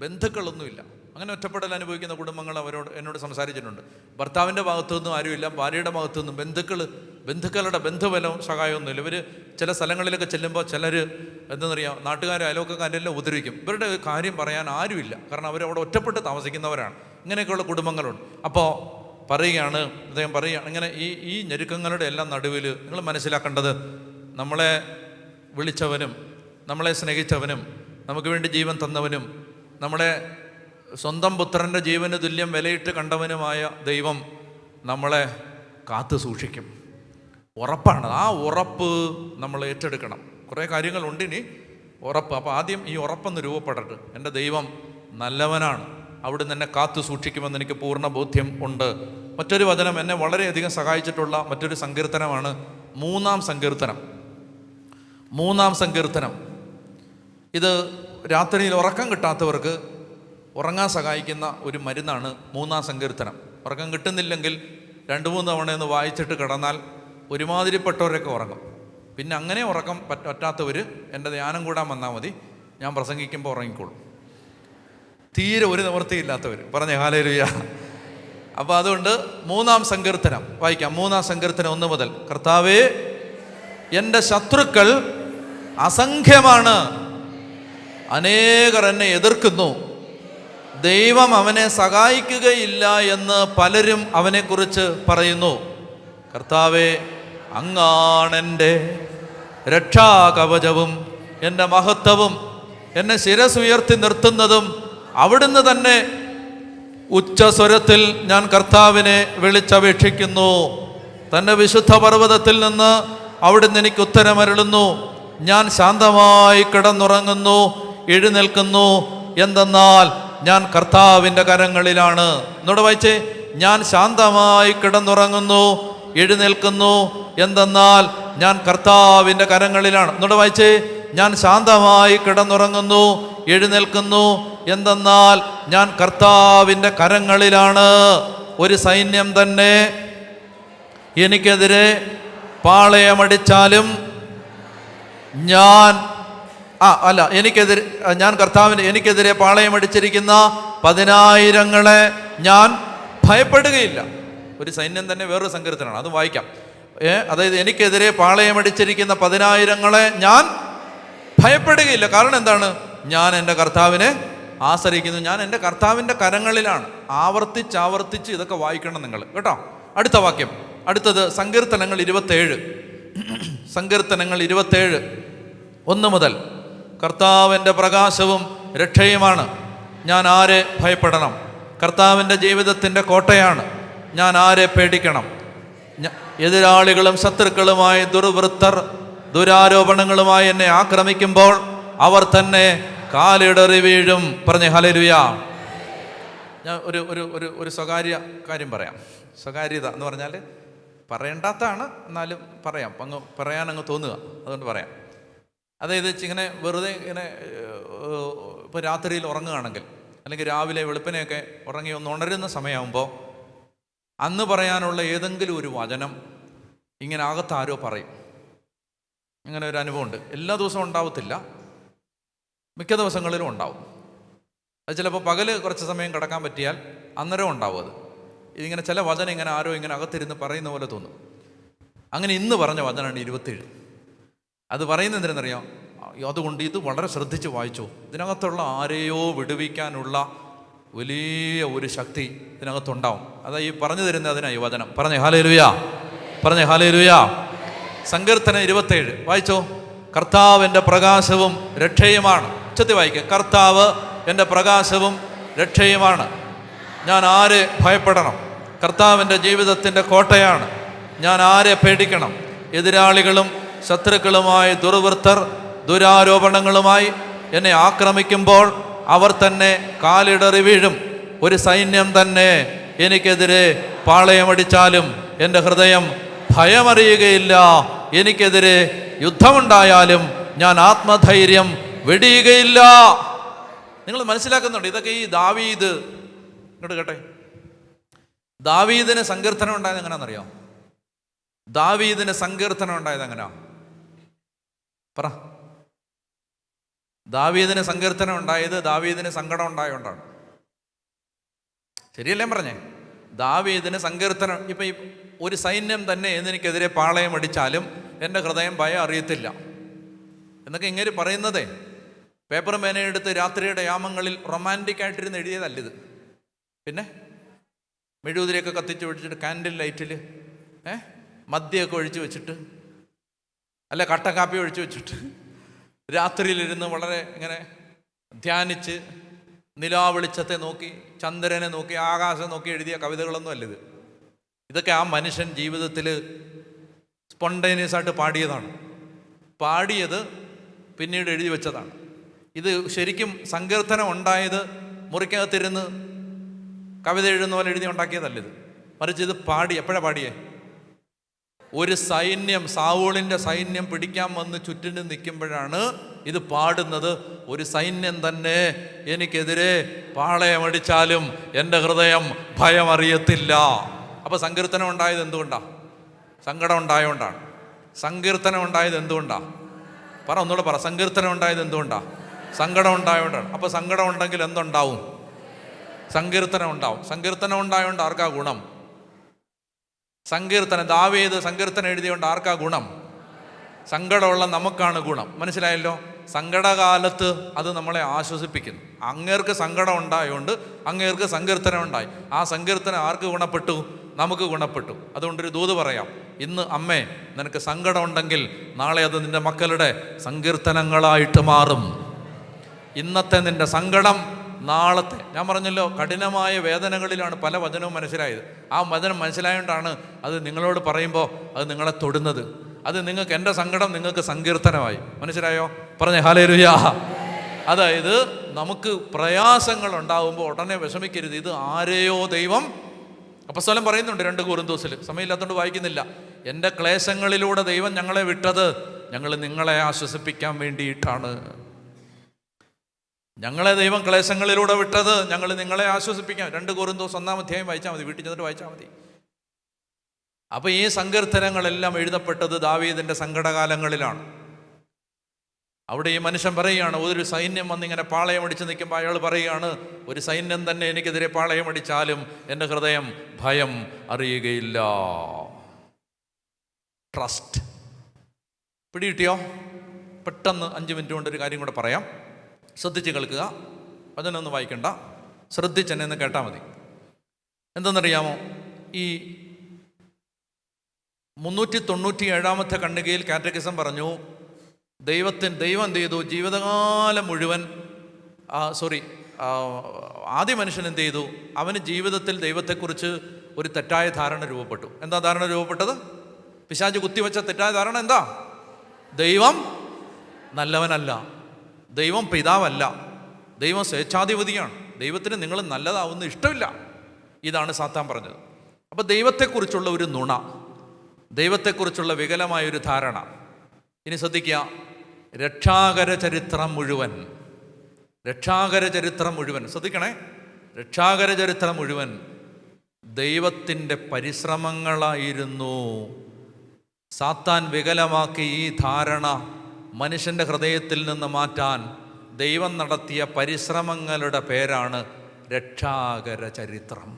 ബന്ധുക്കളൊന്നുമില്ല. അങ്ങനെ ഒറ്റപ്പെടൽ അനുഭവിക്കുന്ന കുടുംബങ്ങൾ എന്നോട് സംസാരിച്ചിട്ടുണ്ട്. ഭർത്താവിൻ്റെ ഭാഗത്തുനിന്നും ആരുമില്ല, ഭാര്യയുടെ ഭാഗത്തുനിന്നും ബന്ധുക്കളുടെ ബന്ധുബലവും സഹായമൊന്നുമില്ല. ഇവർ ചില സ്ഥലങ്ങളിലൊക്കെ ചെല്ലുമ്പോൾ ചിലർ എന്താണെന്നറിയാം, നാട്ടുകാരും അയൽവക്കക്കാരെല്ലാം ഉപദ്രവിക്കും. ഇവരുടെ കാര്യം പറയാൻ ആരുമില്ല, കാരണം അവരവിടെ ഒറ്റപ്പെട്ട് താമസിക്കുന്നവരാണ്. ഇങ്ങനെയൊക്കെയുള്ള കുടുംബങ്ങളുണ്ട്. അപ്പോൾ പറയുകയാണ്, അദ്ദേഹം പറയുകയാണ്, ഇങ്ങനെ ഈ ഞെരുക്കങ്ങളുടെ എല്ലാം നടുവിൽ നിങ്ങൾ മനസ്സിലാക്കേണ്ടത്, നമ്മളെ വിളിച്ചവനും നമ്മളെ സ്നേഹിച്ചവനും നമുക്ക് വേണ്ടി ജീവൻ തന്നവനും നമ്മളെ സ്വന്തം പുത്രൻ്റെ ജീവന് തുല്യം വിലയിട്ട് കണ്ടവനുമായ ദൈവം നമ്മളെ കാത്തു സൂക്ഷിക്കും. ഉറപ്പാണ്. ആ ഉറപ്പ് നമ്മൾ ഏറ്റെടുക്കണം. കുറേ കാര്യങ്ങളുണ്ട് ഇനി. ഉറപ്പ്. അപ്പോൾ ആദ്യം ഈ ഉറപ്പൊന്ന് രൂപപ്പെടട്ടെ. എൻ്റെ ദൈവം നല്ലവനാണ്, അവിടുന്ന് എന്നെ കാത്തു സൂക്ഷിക്കുമെന്ന് എനിക്ക് പൂർണ്ണ ബോധ്യം ഉണ്ട്. മറ്റൊരു വചനം എന്നെ വളരെയധികം സഹായിച്ചിട്ടുള്ള മറ്റൊരു സങ്കീർത്തനമാണ് 3-ാം സങ്കീർത്തനം. 3-ാം സങ്കീർത്തനം ഇത് രാത്രിയിൽ ഉറക്കം കിട്ടാത്തവർക്ക് ഉറങ്ങാൻ സഹായിക്കുന്ന ഒരു മരുന്നാണ് 3-ാം സങ്കീർത്തനം. ഉറക്കം കിട്ടുന്നില്ലെങ്കിൽ 2-3 തവണയൊന്ന് വായിച്ചിട്ട് കിടന്നാൽ ഒരുമാതിരിപ്പെട്ടവരൊക്കെ ഉറങ്ങും. പിന്നെ അങ്ങനെ ഉറക്കം പറ്റാത്തവർ എൻ്റെ ധ്യാനം കൂടാൻ വന്നാൽ മതി, ഞാൻ പ്രസംഗിക്കുമ്പോൾ ഉറങ്ങിക്കോളും. തീരെ ഒരു നിവൃത്തിയില്ലാത്തവർ പറഞ്ഞേ ഹല്ലേലൂയ. അപ്പോൾ അതുകൊണ്ട് 3-ാം സങ്കീർത്തനം വായിക്കാം. 3-ാം സങ്കീർത്തനം 1 മുതൽ. കർത്താവേ, എൻ്റെ ശത്രുക്കൾ അസംഖ്യമാണ്, അനേകർ എന്നെ എതിർക്കുന്നു. ദൈവം അവനെ സഹായിക്കുകയില്ല എന്ന് പലരും അവനെക്കുറിച്ച് പറയുന്നു. കർത്താവേ, അങ്ങാണെൻ്റെ രക്ഷാകവചവും എൻ്റെ മഹത്വവും, എന്നെ ശിരസുയർത്തി നിർത്തുന്നതും അവിടുന്ന് തന്നെ. ഉച്ചസ്വരത്തിൽ ഞാൻ കർത്താവിനെ വിളിച്ചപേക്ഷിക്കുന്നു. തൻ്റെ വിശുദ്ധ പർവ്വതത്തിൽ നിന്ന് അവിടുന്ന് എനിക്ക് ഉത്തരമരുളുന്നു. ഞാൻ ശാന്തമായി കിടന്നുറങ്ങുന്നു, എഴുന്നേൽക്കുന്നു. എന്തെന്നാൽ ഞാൻ കർത്താവിൻ്റെ കരങ്ങളിലാണ്. എന്നോട് വായിച്ചേ, ഞാൻ ശാന്തമായി കിടന്നുറങ്ങുന്നു, എഴുന്നേൽക്കുന്നു. എന്തെന്നാൽ ഞാൻ കർത്താവിൻ്റെ കരങ്ങളിലാണ്. എന്നോട് വായിച്ചേ, ഞാൻ ശാന്തമായി കിടന്നുറങ്ങുന്നു, എഴുന്നേൽക്കുന്നു. എന്തെന്നാൽ ഞാൻ കർത്താവിൻ്റെ കരങ്ങളിലാണ്. ഒരു സൈന്യം തന്നെ എനിക്കെതിരെ പാളയമടിച്ചാലും എനിക്കെതിരെ പാളയമടിച്ചിരിക്കുന്ന 10,000 ഞാൻ ഭയപ്പെടുകയില്ല. ഒരു സൈന്യം തന്നെ വേറൊരു സങ്കീർത്തനമാണ്, അത് വായിക്കാം. അതായത് എനിക്കെതിരെ പാളയമടിച്ചിരിക്കുന്ന 10,000 ഞാൻ ഭയപ്പെടുകയില്ല. കാരണം എന്താണ്? ഞാൻ എൻ്റെ കർത്താവിനെ ആശ്രയിക്കുന്നു. ഞാൻ എൻ്റെ കർത്താവിൻ്റെ കരങ്ങളിലാണ്. ആവർത്തിച്ച് ഇതൊക്കെ വായിക്കണം നിങ്ങൾ കേട്ടോ. അടുത്ത വാക്യം, അടുത്തത് സങ്കീർത്തനങ്ങൾ 27. സങ്കീർത്തനങ്ങൾ 27 1 മുതൽ. കർത്താവിൻ്റെ പ്രകാശവും രക്ഷയുമാണ്, ഞാൻ ആരെ ഭയപ്പെടണം? കർത്താവിൻ്റെ ജീവിതത്തിൻ്റെ കോട്ടയാണ്, ഞാൻ ആരെ പേടിക്കണം? എതിരാളികളും ശത്രുക്കളുമായി ദുർവൃത്തർ ദുരാരോപണങ്ങളുമായി എന്നെ ആക്രമിക്കുമ്പോൾ അവർ തന്നെ കാലിടറി വീഴും. പറഞ്ഞേ ഹല്ലേലൂയ. ഞാൻ ഒരു സ്വകാര്യ കാര്യം പറയാം. സ്വകാര്യത എന്ന് പറഞ്ഞാൽ പറയേണ്ടാത്താണ്, എന്നാലും പറയാം, പറയാനങ്ങ് തോന്നുക, അതുകൊണ്ട് പറയാം. അതായത് ഇങ്ങനെ വെറുതെ ഇങ്ങനെ ഇപ്പോൾ രാത്രിയിൽ ഉറങ്ങുകയാണെങ്കിൽ, അല്ലെങ്കിൽ രാവിലെ വെളുപ്പിനെയൊക്കെ ഉറങ്ങി ഒന്ന് ഉണരുന്ന സമയമാകുമ്പോൾ അന്ന് പറയാനുള്ള ഏതെങ്കിലും ഒരു വചനം ഇങ്ങനെ അകത്താരോ പറയും. ഇങ്ങനെ ഒരു അനുഭവമുണ്ട്. എല്ലാ ദിവസവും ഉണ്ടാവത്തില്ല, മിക്ക ദിവസങ്ങളിലും ഉണ്ടാവും. അത് ചിലപ്പോൾ പകല് കുറച്ച് സമയം കിടക്കാൻ പറ്റിയാൽ അന്നേരം ഉണ്ടാവും. അത് ഇതിങ്ങനെ ചില വചനം ഇങ്ങനെ ആരോ ഇങ്ങനെ അകത്തിരുന്ന് പറയുന്ന പോലെ തോന്നും. അങ്ങനെ ഇന്ന് പറഞ്ഞ വചനമാണ് 27. അത് പറയുന്നത് എന്തിനെന്നറിയാം? അതുകൊണ്ട് ഇത് വളരെ ശ്രദ്ധിച്ച് വായിച്ചു. ഇതിനകത്തുള്ള ആരെയോ വിടുവിക്കാനുള്ള വലിയ ഒരു ശക്തി ഇതിനകത്തുണ്ടാവും. അതാ ഈ പറഞ്ഞു തരുന്നത് അതിനായി വചനം. പറഞ്ഞേ ഹല്ലേലൂയ, പറഞ്ഞേ ഹല്ലേലൂയ. സങ്കീർത്തനം 27 വായിച്ചോ. കർത്താവ് എൻ്റെ പ്രകാശവും രക്ഷയുമാണ്. ഉച്ചത്തി വായിക്കുക. കർത്താവ് എൻ്റെ പ്രകാശവും രക്ഷയുമാണ്, ഞാൻ ആരെ ഭയപ്പെടണം? കർത്താവിൻ്റെ ജീവിതത്തിൻ്റെ കോട്ടയാണ്, ഞാൻ ആരെ പേടിക്കണം? എതിരാളികളും ശത്രുക്കളുമായി ദുർവൃത്തർ ദുരാരോപണങ്ങളുമായി എന്നെ ആക്രമിക്കുമ്പോൾ അവർ തന്നെ കാലിടറി വീഴും. ഒരു സൈന്യം തന്നെ എനിക്കെതിരെ പാളയമടിച്ചാലും എൻ്റെ ഹൃദയം ഭയമറിയുകയില്ല. എനിക്കെതിരെ യുദ്ധമുണ്ടായാലും ഞാൻ ആത്മധൈര്യം വെടിയുകയില്ല. നിങ്ങൾ മനസ്സിലാക്കുന്നുണ്ട്? ഇതൊക്കെ ഈ ദാവീദ്, ഇങ്ങോട്ട് കേട്ടെ, ദാവീദിന് സങ്കീർത്തനം ഉണ്ടായത് എങ്ങനെയാണെന്നറിയാം? ദാവീദിന് സങ്കീർത്തനം ഉണ്ടായത് എങ്ങനെയാ? പറ. ദാവീദിന് സങ്കീർത്തനം ഉണ്ടായത് ദാവീദിന് സങ്കടം ഉണ്ടായോണ്ടാണ്. ശരിയല്ലേ പറഞ്ഞേ? ദാവീദിന് സങ്കീർത്തനം. ഇപ്പം ഈ ഒരു സൈന്യം തന്നെ എനിക്കെതിരെ പാളയം അടിച്ചാലും എൻ്റെ ഹൃദയം ഭയം അറിയത്തില്ല എന്നൊക്കെ ഇങ്ങനെ പറയുന്നതേ പേപ്പർ പേനയെടുത്ത് രാത്രിയുടെ യാമങ്ങളിൽ റൊമാൻറ്റിക് ആയിട്ടിരുന്ന് എഴുതിയതല്ലിത്. പിന്നെ മെഴുകുതിരിയൊക്കെ കത്തിച്ച് വെച്ചിട്ട് കാൻഡിൽ ലൈറ്റിൽ മദ്യമൊക്കെ ഒഴിച്ച് വെച്ചിട്ട്, അല്ല കട്ടൻ കാപ്പി ഒഴിച്ച് വെച്ചിട്ട് രാത്രിയിലിരുന്ന് വളരെ ഇങ്ങനെ ധ്യാനിച്ച് നിലാവെളിച്ചത്തെ നോക്കി ചന്ദ്രനെ നോക്കി ആകാശം നോക്കി എഴുതിയ കവിതകളൊന്നും അല്ലിത്. ഇതൊക്കെ ആ മനുഷ്യൻ ജീവിതത്തിൽ സ്പോണ്ടേനിയസ് ആയിട്ട് പാടിയതാണ്. പാടിയത് പിന്നീട് എഴുതി വെച്ചതാണ്. ഇത് ശരിക്കും സങ്കീർത്തനം ഉണ്ടായത് മുറിക്കകത്തിരുന്ന് കവിത എഴുതുന്ന പോലെ എഴുതി ഉണ്ടാക്കിയതല്ല ഇത്. മറിച്ച് ഇത് എപ്പോഴാണ് പാടിയേ? ഒരു സൈന്യം, സാവൂളിൻ്റെ സൈന്യം പിടിക്കാൻ വന്ന് ചുറ്റിനും നിൽക്കുമ്പോഴാണ് ഇത് പാടുന്നത്. ഒരു സൈന്യം തന്നെ എനിക്കെതിരെ പാളയമടിച്ചാലും എൻ്റെ ഹൃദയം ഭയം അറിയത്തില്ല. അപ്പോൾ സങ്കീർത്തനം ഉണ്ടായത് എന്തുകൊണ്ടാണ്? സങ്കടം ഉണ്ടായതുകൊണ്ടാണ്. സങ്കീർത്തനം ഉണ്ടായത് എന്തുകൊണ്ടാണ്? ഒന്നുകൂടെ പറ. സങ്കീർത്തനം ഉണ്ടായത് എന്തുകൊണ്ടാണ്? സങ്കടം ഉണ്ടായതുകൊണ്ടാണ്. അപ്പോൾ സങ്കടം ഉണ്ടെങ്കിൽ എന്തുണ്ടാവും? സങ്കീർത്തനം ഉണ്ടാവും. സങ്കീർത്തനം ഉണ്ടായതുകൊണ്ട് ആർക്കാ ഗുണം? ദാവീദ് സങ്കീർത്തനം എഴുതിയോണ്ട് ആർക്കാ ഗുണം? സങ്കടമുള്ള നമുക്കാണ് ഗുണം. മനസ്സിലായല്ലോ? സങ്കടകാലത്ത് അത് നമ്മളെ ആശ്വസിപ്പിക്കുന്നു. അങ്ങേർക്ക് സങ്കടം ഉണ്ടായതുകൊണ്ട് അങ്ങേർക്ക് സങ്കീർത്തനം ഉണ്ടായി. ആ സങ്കീർത്തനം ആർക്ക് ഗുണപ്പെട്ടു? നമുക്ക് ഗുണപ്പെട്ടു. അതുകൊണ്ടൊരു ദൂത് പറയാം. ഇന്ന് അമ്മേ, നിനക്ക് സങ്കടം ഉണ്ടെങ്കിൽ നാളെ അത് നിന്റെ മക്കളുടെ സങ്കീർത്തനങ്ങളായിട്ട് മാറും. ഇന്നത്തെ നിന്റെ സങ്കടം നാളത്തെ, ഞാൻ പറഞ്ഞല്ലോ, കഠിനമായ വേദനകളിലാണ് പല വചനവും മനസ്സിലായത്. ആ വചനം മനസ്സിലായതുകൊണ്ടാണ് അത് നിങ്ങളോട് പറയുമ്പോൾ അത് നിങ്ങളെ തൊടുന്നത്. അത് നിങ്ങൾക്ക്, എൻ്റെ സങ്കടം നിങ്ങൾക്ക് സങ്കീർത്തനമായി. മനസ്സിലായോ? പറഞ്ഞേ ഹല്ലേലൂയ. അതായത് നമുക്ക് പ്രയാസങ്ങൾ ഉണ്ടാകുമ്പോൾ ഉടനെ വിഷമിക്കരുത്. ഇത് ആരെയോ ദൈവം, അപ്പോസ്തലൻ പറയുന്നുണ്ട് 2 കൊരിന്തോസിൽ, സമയമില്ലാത്തതുകൊണ്ട് വായിക്കുന്നില്ല. എൻ്റെ ക്ലേശങ്ങളിലൂടെ ദൈവം ഞങ്ങളെ വിട്ടത് ഞങ്ങൾ നിങ്ങളെ ആശ്വസിപ്പിക്കാൻ വേണ്ടിയിട്ടാണ്. ഞങ്ങളെ ദൈവം ക്ലേശങ്ങളിലൂടെ വിട്ടത് ഞങ്ങൾ നിങ്ങളെ ആശ്വസിപ്പിക്കാം. 2 കൊരിന്തോസ് 1-ാം അധ്യായം വായിച്ചാൽ മതി, വീട്ടിൽ ചെന്നിട്ട് വായിച്ചാൽ മതി. അപ്പോൾ ഈ സങ്കീർത്തനങ്ങളെല്ലാം എഴുതപ്പെട്ടത് ദാവീദിൻ്റെ സങ്കടകാലങ്ങളിലാണ്. അവിടെ ഈ മനുഷ്യൻ പറയുകയാണ്, ഒരു സൈന്യം വന്നിങ്ങനെ പാളയമടിച്ച് നിൽക്കുമ്പോൾ അയാൾ പറയുകയാണ്, ഒരു സൈന്യം തന്നെ എനിക്കെതിരെ പാളയമടിച്ചാലും എൻ്റെ ഹൃദയം ഭയം അറിയുകയില്ല. ട്രസ്റ്റ്. പിടികിട്ടിയോ? പെട്ടെന്ന് 5 മിനിറ്റ് കൊണ്ടൊരു കാര്യം കൂടെ പറയാം. ശ്രദ്ധിച്ച് കേൾക്കുക. അതിനൊന്നും വായിക്കണ്ട, ശ്രദ്ധിച്ചെന്നെ കേട്ടാൽ മതി. എന്തെന്നറിയാമോ? ഈ 397-ാമത്തെ ഖണ്ഡികയിൽ കാറ്റക്കിസം പറഞ്ഞു, ദൈവം എന്ത് ചെയ്തു? ജീവിതകാലം മുഴുവൻ ആദ്യ മനുഷ്യൻ എന്ത് ചെയ്തു? അവന് ജീവിതത്തിൽ ദൈവത്തെക്കുറിച്ച് ഒരു തെറ്റായ ധാരണ രൂപപ്പെട്ടു. എന്താ ധാരണ രൂപപ്പെട്ടത്? പിശാച് കുത്തിവെച്ച തെറ്റായ ധാരണ എന്താ? ദൈവം നല്ലവനല്ല, ദൈവം പിതാവല്ല, ദൈവം സ്വേച്ഛാധിപതിയാണ്, ദൈവത്തിന് നിങ്ങൾ നല്ലതാവുന്ന ഇഷ്ടമില്ല. ഇതാണ് സാത്താൻ പറഞ്ഞത്. അപ്പോൾ ദൈവത്തെക്കുറിച്ചുള്ള ഒരു നുണ, ദൈവത്തെക്കുറിച്ചുള്ള വികലമായൊരു ധാരണ. ഇനി ശ്രദ്ധിക്കുക, രക്ഷാകര ചരിത്രം മുഴുവൻ ശ്രദ്ധിക്കണേ. രക്ഷാകര ചരിത്രം മുഴുവൻ ദൈവത്തിൻ്റെ പരിശ്രമങ്ങളായിരുന്നു. സാത്താൻ വികലമാക്കി ഈ ധാരണ മനുഷ്യൻ്റെ ഹൃദയത്തിൽ നിന്ന് മാറ്റാൻ ദൈവം നടത്തിയ പരിശ്രമങ്ങളുടെ പേരാണ് രക്ഷാകര ചരിത്രം.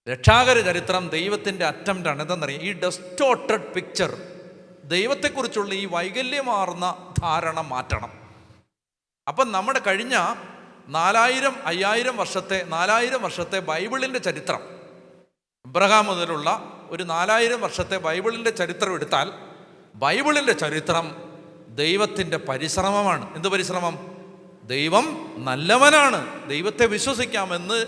രക്ഷാകര ചരിത്രം ദൈവത്തിൻ്റെ അറ്റംപ്റ്റാണ്. എന്താണെന്നറിയാം? ഈ ഡിസ്റ്റോർട്ടഡ് പിക്ചർ, ദൈവത്തെക്കുറിച്ചുള്ള ഈ വൈകല്യമാർന്ന ധാരണ മാറ്റണം. അപ്പം നമ്മുടെ കഴിഞ്ഞ 4000 വർഷത്തെ ബൈബിളിൻ്റെ ചരിത്രം, അബ്രഹാം മുതലുള്ള ഒരു 4000 വർഷത്തെ ബൈബിളിൻ്റെ ചരിത്രം എടുത്താൽ, ബൈബിളിൻ്റെ ചരിത്രം ദൈവത്തിൻ്റെ പരിശ്രമമാണ്. എന്ത് പരിശ്രമം? ദൈവം നല്ലവനാണ്, ദൈവത്തെ വിശ്വസിക്കാമെന്ന്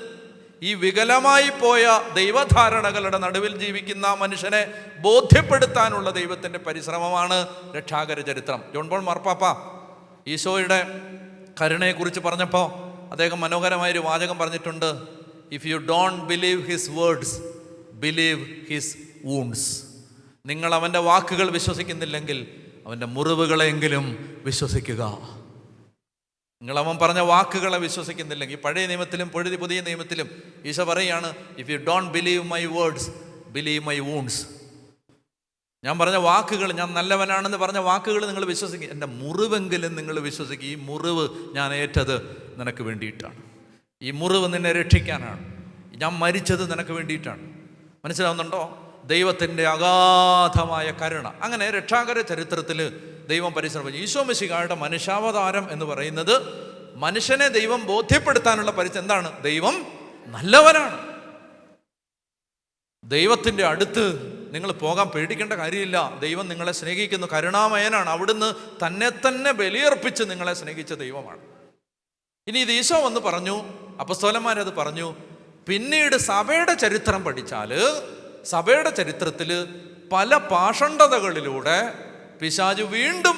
ഈ വികലമായി പോയ ദൈവധാരണകളുടെ നടുവിൽ ജീവിക്കുന്ന മനുഷ്യനെ ബോധ്യപ്പെടുത്താനുള്ള ദൈവത്തിൻ്റെ പരിശ്രമമാണ് രക്ഷാകര ചരിത്രം. ജോൺ പോൾ മാർപ്പാപ്പ ഈശോയുടെ കരുണയെക്കുറിച്ച് പറഞ്ഞപ്പോൾ അദ്ദേഹം മനോഹരമായൊരു വാചകം പറഞ്ഞിട്ടുണ്ട്. If you don't believe his words, believe his wounds. നിങ്ങൾ അവൻ്റെ വാക്കുകൾ വിശ്വസിക്കുന്നില്ലെങ്കിൽ അവൻ്റെ മുറിവുകളെങ്കിലും വിശ്വസിക്കുക. നിങ്ങൾ അവൻ പറഞ്ഞ വാക്കുകളെ വിശ്വസിക്കുന്നില്ലെങ്കിൽ, പഴയ നിയമത്തിലും പുതിയ നിയമത്തിലും ഈശോ പറയുകയാണ്, if you don't believe my words, believe my wounds. ഞാൻ പറഞ്ഞ വാക്കുകൾ, ഞാൻ നല്ലവനാണെന്ന് പറഞ്ഞ വാക്കുകൾ നിങ്ങൾ വിശ്വസിക്കുക, എൻ്റെ മുറിവെങ്കിലും നിങ്ങൾ വിശ്വസിക്കുക. ഈ മുറിവ് ഞാൻ ഏറ്റത് നിനക്ക് വേണ്ടിയിട്ടാണ്, ഈ മുറിവ് നിന്നെ രക്ഷിക്കാനാണ്, ഞാൻ മരിച്ചത് നിനക്ക് വേണ്ടിയിട്ടാണ്. മനസ്സിലാവുന്നുണ്ടോ? ദൈവത്തിൻ്റെ അഗാധമായ കരുണ. അങ്ങനെ രക്ഷാകര ചരിത്രത്തിൽ ദൈവം പരിശ്രമിച്ചു. ഈശോ മിശിഹായുടെ മനുഷ്യാവതാരം എന്ന് പറയുന്നത് മനുഷ്യനെ ദൈവം ബോധ്യപ്പെടുത്താനുള്ള എന്താണ്? ദൈവം നല്ലവനാണ്. ദൈവത്തിൻ്റെ അടുത്ത് നിങ്ങൾ പോകാൻ പേടിക്കേണ്ട കാര്യമില്ല. ദൈവം നിങ്ങളെ സ്നേഹിക്കുന്നു, കരുണാമയനാണ്. അവിടുന്ന് തന്നെ ബലിയർപ്പിച്ച് നിങ്ങളെ സ്നേഹിച്ച ദൈവമാണ്. ഇനി ഇത് ഈശോ വന്ന് പറഞ്ഞു, അപ്പസ്തോലന്മാരത് പറഞ്ഞു. പിന്നീട് സഭയുടെ ചരിത്രം പഠിച്ചാൽ, സഭയുടെ ചരിത്രത്തിൽ പല പാഷണ്ഡതകളിലൂടെ പിശാച് വീണ്ടും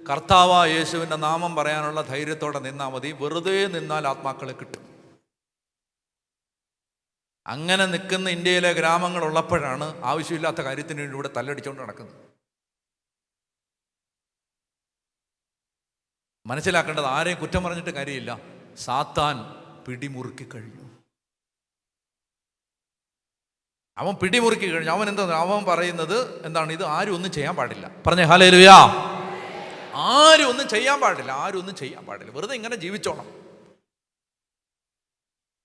കർത്താവായ യേശുവിൻ്റെ നാമം പറയാനുള്ള ധൈര്യത്തോടെ നിന്നാൽ മതി. വെറുതെ നിന്നാൽ ആത്മാക്കളെ കിട്ടും. അങ്ങനെ നിൽക്കുന്ന ഇന്ത്യയിലെ ഗ്രാമങ്ങളുള്ളപ്പോഴാണ് ആവശ്യമില്ലാത്ത കാര്യത്തിന് വേണ്ടി ഇവിടെ തല്ലടിച്ചുകൊണ്ട് നടക്കുന്നത്. മനസ്സിലാക്കേണ്ടത്, ആരെയും കുറ്റം പറഞ്ഞിട്ട് കാര്യമില്ല. സാത്താൻ പിടിമുറുക്കി കഴിഞ്ഞു. അവൻ പിടിമുറുക്കി കഴിഞ്ഞു. അവൻ പറയുന്നത് എന്താണ്? ഇത് ആരും ഒന്നും ചെയ്യാൻ പാടില്ല. പറഞ്ഞേ ഹല്ലേലൂയ. ആരും ഒന്നും ചെയ്യാൻ പാടില്ല. വെറുതെ ഇങ്ങനെ ജീവിച്ചോണം.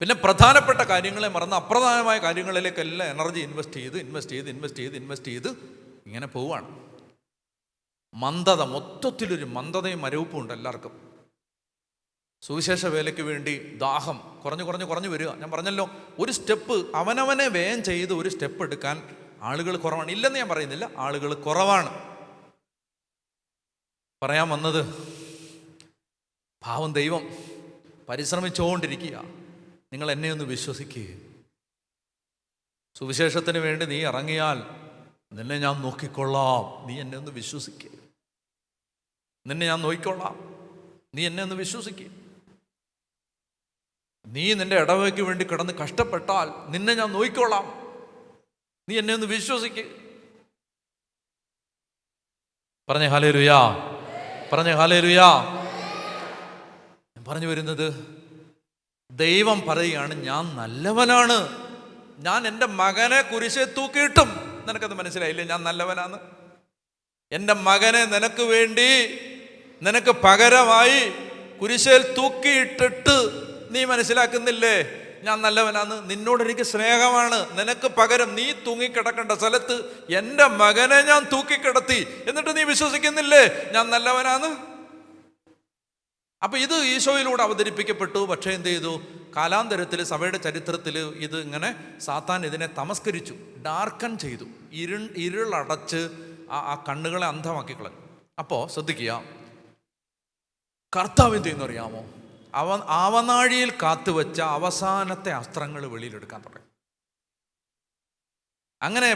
പിന്നെ പ്രധാനപ്പെട്ട കാര്യങ്ങളെ മറന്ന് അപ്രധാനമായ കാര്യങ്ങളിലേക്കെല്ലാം എനർജി ഇൻവെസ്റ്റ് ചെയ്ത് ഇങ്ങനെ പോവുകയാണ്. മന്ദത, മൊത്തത്തിലൊരു മന്ദതയും മരവിപ്പും ഉണ്ട് എല്ലാവർക്കും. സുവിശേഷ വേലയ്ക്ക് വേണ്ടി ദാഹം കുറഞ്ഞു വരിക. ഞാൻ പറഞ്ഞല്ലോ, ഒരു സ്റ്റെപ്പ് അവനവനെ വേഗം ചെയ്ത് ഒരു സ്റ്റെപ്പ് എടുക്കാൻ ആളുകൾ കുറവാണ്. ഇല്ലെന്ന് ഞാൻ പറയുന്നില്ല, ആളുകൾ കുറവാണ്. പറയാൻ വന്നത്, പാവം ദൈവം പരിശ്രമിച്ചുകൊണ്ടിരിക്കുക. നിങ്ങൾ എന്നെ ഒന്ന് വിശ്വസിക്കുക. സുവിശേഷത്തിന് വേണ്ടി നീ ഇറങ്ങിയാൽ നിന്നെ ഞാൻ നോക്കിക്കൊള്ളാം. നീ എന്നെ ഒന്ന് വിശ്വസിക്കുക. നിന്നെ ഞാൻ നോക്കിക്കൊള്ളാം. നീ എന്നെ ഒന്ന് വിശ്വസിക്കുക. നീ നിന്റെ ഇടവയ്ക്ക് വേണ്ടി കിടന്ന് കഷ്ടപ്പെട്ടാൽ നിന്നെ ഞാൻ നോക്കിക്കൊള്ളാം. നീ എന്നെ ഒന്ന് വിശ്വസിക്കുക. പറഞ്ഞേ ഹല്ലേലൂയാ. ഞാൻ പറഞ്ഞു വരുന്നത്, ദൈവം പറയുകയാണ്, ഞാൻ നല്ലവനാണ്. ഞാൻ എൻ്റെ മകനെ കുരിശെ തൂക്കിയിട്ടും. നിനക്കത് മനസ്സിലായില്ലേ? ഞാൻ നല്ലവനാണ്. എൻ്റെ മകനെ നിനക്ക് വേണ്ടി, നിനക്ക് പകരമായി കുരിശേൽ തൂക്കിയിട്ടിട്ട് നീ മനസ്സിലാക്കുന്നില്ലേ ഞാൻ നല്ലവനാന്ന്? നിന്നോട് എനിക്ക് സ്നേഹമാണ്. നിനക്ക് പകരം നീ തൂങ്ങിക്കിടക്കേണ്ട സ്ഥലത്ത് എൻ്റെ മകനെ ഞാൻ തൂക്കിക്കിടത്തി. എന്നിട്ട് നീ വിശ്വസിക്കുന്നില്ലേ ഞാൻ നല്ലവനാന്ന്? അപ്പൊ ഇത് ഈശോയിലൂടെ അവതരിപ്പിക്കപ്പെട്ടു. പക്ഷേ എന്ത് ചെയ്തു? കാലാന്തരത്തിൽ സഭയുടെ ചരിത്രത്തിൽ ഇത് ഇങ്ങനെ സാത്താൻ ഇതിനെ തമസ്കരിച്ചു, ഡാർക്കൻ ചെയ്തു, ഇരുളടച്ച് ആ കണ്ണുകളെ അന്ധമാക്കി കളഞ്ഞു. അപ്പോൾ ശ്രദ്ധിക്കുക, കർത്താവ് എന്ത് ചെയ്യുന്നു അറിയാമോ? ആവനാഴിയിൽ കാത്തുവെച്ച അവസാനത്തെ അസ്ത്രങ്ങൾ വെളിയിലെടുക്കാൻ തുടങ്ങി. അങ്ങനെ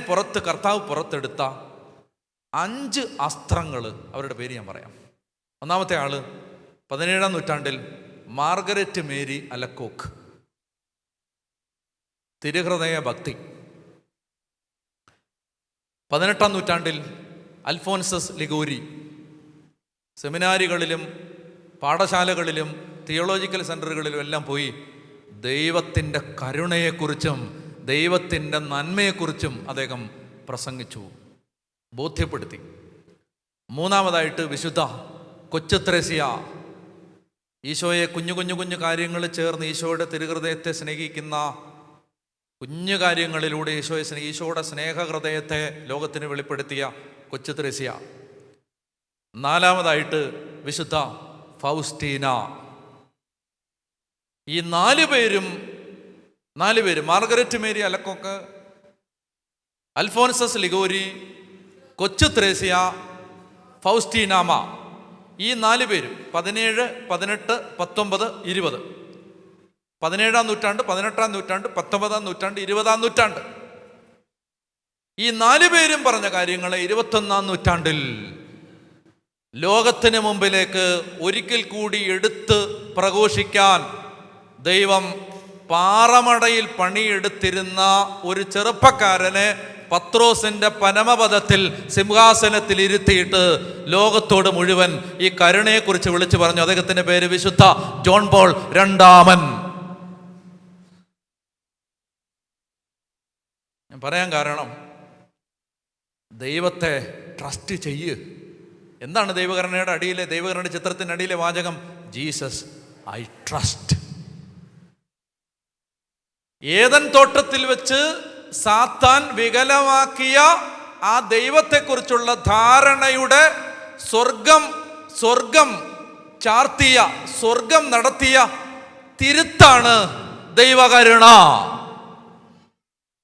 കർത്താവ് പുറത്തെടുത്ത 5 അസ്ത്രങ്ങൾ, അവരുടെ പേര് ഞാൻ പറയാം. ഒന്നാമത്തെ ആള് 17-ാം നൂറ്റാണ്ടിൽ മാർഗരറ്റ് മേരി അലക്കോക്ക്, തിരുഹൃദയ ഭക്തി. 18-ാം നൂറ്റാണ്ടിൽ അൽഫോൻസസ് ലിഗോരി, സെമിനാരികളിലും പാഠശാലകളിലും തിയോളജിക്കൽ സെൻ്ററുകളിലും എല്ലാം പോയി ദൈവത്തിൻ്റെ കരുണയെക്കുറിച്ചും ദൈവത്തിൻ്റെ നന്മയെക്കുറിച്ചും അദ്ദേഹം പ്രസംഗിച്ചു, ബോധ്യപ്പെടുത്തി. മൂന്നാമതായിട്ട് വിശുദ്ധ കൊച്ചു ത്രേസ്യ, ഈശോയെ കുഞ്ഞു കാര്യങ്ങൾ ചേർന്ന് ഈശോയുടെ തിരുഹൃദയത്തെ സ്നേഹിക്കുന്ന കുഞ്ഞു കാര്യങ്ങളിലൂടെ ഈശോയുടെ സ്നേഹഹൃദയത്തെ ലോകത്തിന് വെളിപ്പെടുത്തിയ കൊച്ചു ത്രേസ്യ. നാലാമതായിട്ട് വിശുദ്ധ ഫൗസ്റ്റീന. ഈ 4 പേരും മാർഗരറ്റ് മേരി അലക്കോക്ക്, അൽഫോൻസസ് ലിഗോരി, കൊച്ചു ത്രേസ്യ, ഫൗസ്റ്റീനാമ, ഈ 4 പേരും 17, 18, 19, 20, 17-ാം നൂറ്റാണ്ട്, 18-ാം നൂറ്റാണ്ട്, 19-ാം നൂറ്റാണ്ട്, 20-ാം നൂറ്റാണ്ട്, ഈ 4 പേരും പറഞ്ഞ കാര്യങ്ങളെ 21-ാം നൂറ്റാണ്ടിൽ ലോകത്തിന് മുമ്പിലേക്ക് ഒരിക്കൽ കൂടി എടുത്ത് പ്രഘോഷിക്കാൻ ദൈവം പാറമടയിൽ പണിയെടുത്തിരുന്ന ഒരു ചെറുപ്പക്കാരനെ പത്രോസിന്റെ പരമപദത്തിൽ സിംഹാസനത്തിൽ ഇരുത്തിയിട്ട് ലോകത്തോട് മുഴുവൻ ഈ കരുണയെക്കുറിച്ച് വിളിച്ചു പറഞ്ഞു. അദ്ദേഹത്തിന്റെ പേര് വിശുദ്ധ ജോൺ പോൾ രണ്ടാമൻ. ഞാൻ പറയാൻ കാരണം, ദൈവത്തെ ട്രസ്റ്റ് ചെയ്യ്. എന്താണ് ദൈവകരുണയുടെ ചിത്രത്തിൻ്റെ അടിയിലെ വാചകം? Jesus I trust. ഏദൻ തോട്ടത്തിൽ വെച്ച് സാത്താൻ വികലമാക്കിയ ആ ദൈവത്തെക്കുറിച്ചുള്ള ധാരണയുടെ സ്വർഗം ചാർത്തിയ, സ്വർഗം നടത്തിയ തിരുത്താണ് ദൈവകരുണ.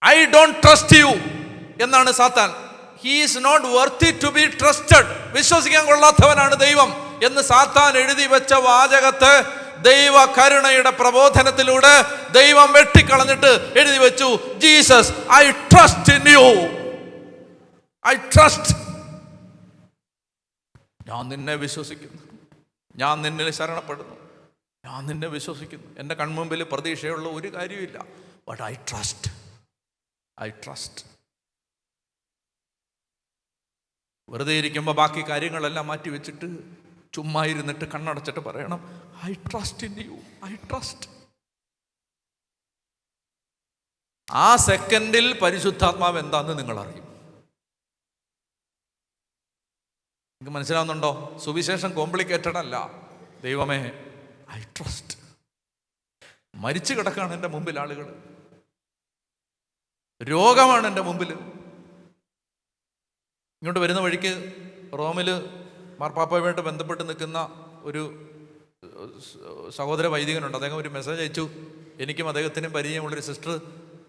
ഐ ഡോണ്ട് ട്രസ്റ്റ് യു എന്നാണ് സാത്താൻ. He is not worthy to be trusted. വിശ്വസിക്കാൻ കൊള്ളാത്തവനാണ് ദൈവം എന്ന് സാത്താൻ എഴുതി വെച്ച വാചകത്തെ ദൈവ കരുണയുടെ പ്രബോധനത്തിലൂടെ ദൈവം വെട്ടിക്കളഞ്ഞിട്ട് എഴുതി വെച്ചു, Jesus I trust in you, I trust. ഞാൻ നിന്നെ വിശ്വസിക്കുന്നു, ഞാൻ നിന്നിൽ ശരണപ്പെടുന്നു, ഞാൻ നിന്നെ വിശ്വസിക്കുന്നു. എൻ്റെ കൺമുമ്പിൽ പ്രതീക്ഷയുള്ള ഒരു കാര്യമില്ല, ബട്ട് ഐ ട്രസ്റ്റ്. വെറുതെ ഇരിക്കുമ്പോൾ ബാക്കി കാര്യങ്ങളെല്ലാം മാറ്റി വെച്ചിട്ട് ചുമ്മാ ഇരുന്നിട്ട് കണ്ണടച്ചിട്ട് പറയണം, I trust in you, I trust. ആ സെക്കൻഡിൽ പരിശുദ്ധാത്മാവ് എന്താന്ന് നിങ്ങൾ അറിയും. നിങ്ങൾക്ക് മനസ്സിലാവുന്നുണ്ടോ? സുവിശേഷം കോംപ്ലിക്കേറ്റഡ് അല്ല. ദൈവമേ, ഐ ട്രസ്റ്റ്. മരിച്ചു കിടക്കാണ് എൻ്റെ മുമ്പിൽ ആളുകൾ, രോഗമാണ് എൻ്റെ മുമ്പിൽ. ഇങ്ങോട്ട് വരുന്ന വഴിക്ക് റോമിൽ മാർപ്പാപ്പയുമായിട്ട് ബന്ധപ്പെട്ട് നിൽക്കുന്ന ഒരു സഹോദര വൈദികനുണ്ട്. അദ്ദേഹം ഒരു മെസ്സേജ് അയച്ചു. എനിക്കും അദ്ദേഹത്തിനും പരിചയമുള്ളൊരു സിസ്റ്റർ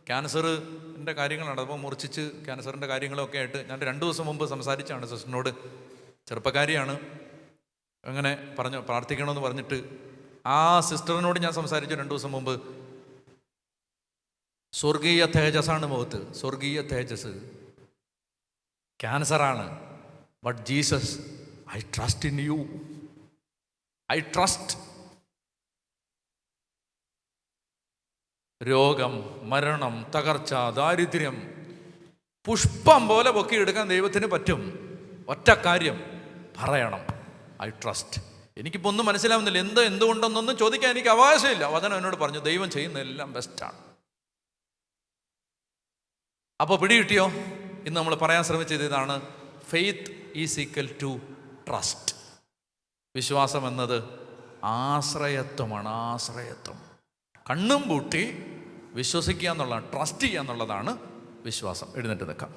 ക്യാൻസറിൻ്റെ കാര്യങ്ങളാണ്, അപ്പോൾ മുറിച്ചിച്ച് ക്യാൻസറിൻ്റെ കാര്യങ്ങളൊക്കെ ആയിട്ട് ഞാൻ 2 ദിവസം മുമ്പ് സംസാരിച്ചാണ് സിസ്റ്ററിനോട്. ചെറുപ്പക്കാരിയാണ്. അങ്ങനെ പറഞ്ഞു പ്രാർത്ഥിക്കണമെന്ന് പറഞ്ഞിട്ട് ആ സിസ്റ്ററിനോട് ഞാൻ സംസാരിച്ചു 2 ദിവസം മുമ്പ്. സ്വർഗീയ തേജസ്സാണ് മുഖത്ത്, സ്വർഗീയ തേജസ്. ക്യാൻസറാണ്, but Jesus, I trust in you, I trust. രോഗം, മരണം, തകർച്ച, ദാരിദ്ര്യം പുഷ്പം പോലെ പൊക്കിയെടുക്കാൻ ദൈവത്തിന് പറ്റും. ഒറ്റ കാര്യം പറയണം, ഐ ട്രസ്റ്റ്. എനിക്കിപ്പോൾ ഒന്നും മനസ്സിലാവുന്നില്ല, എന്തുകൊണ്ടെന്നൊന്നും ചോദിക്കാൻ എനിക്ക് അവകാശമില്ല. വചനം എന്നോട് പറഞ്ഞു, ദൈവം ചെയ്യുന്ന എല്ലാം ബെസ്റ്റാണ്. അപ്പോൾ പിടികിട്ടിയോ? ഇന്ന് നമ്മൾ പറയാൻ ശ്രമിച്ചത് ഇതാണ്, faith is equal to trust. വിശ്വാസം എന്നത് ആശ്രയത്വമാണ്. ആശ്രയത്വം, കണ്ണും പൂട്ടി വിശ്വസിക്കുക എന്നുള്ളതാണ്, ട്രസ്റ്റ് ചെയ്യുക എന്നുള്ളതാണ് വിശ്വാസം. എഴുന്നേറ്റ് നിൽക്കാം.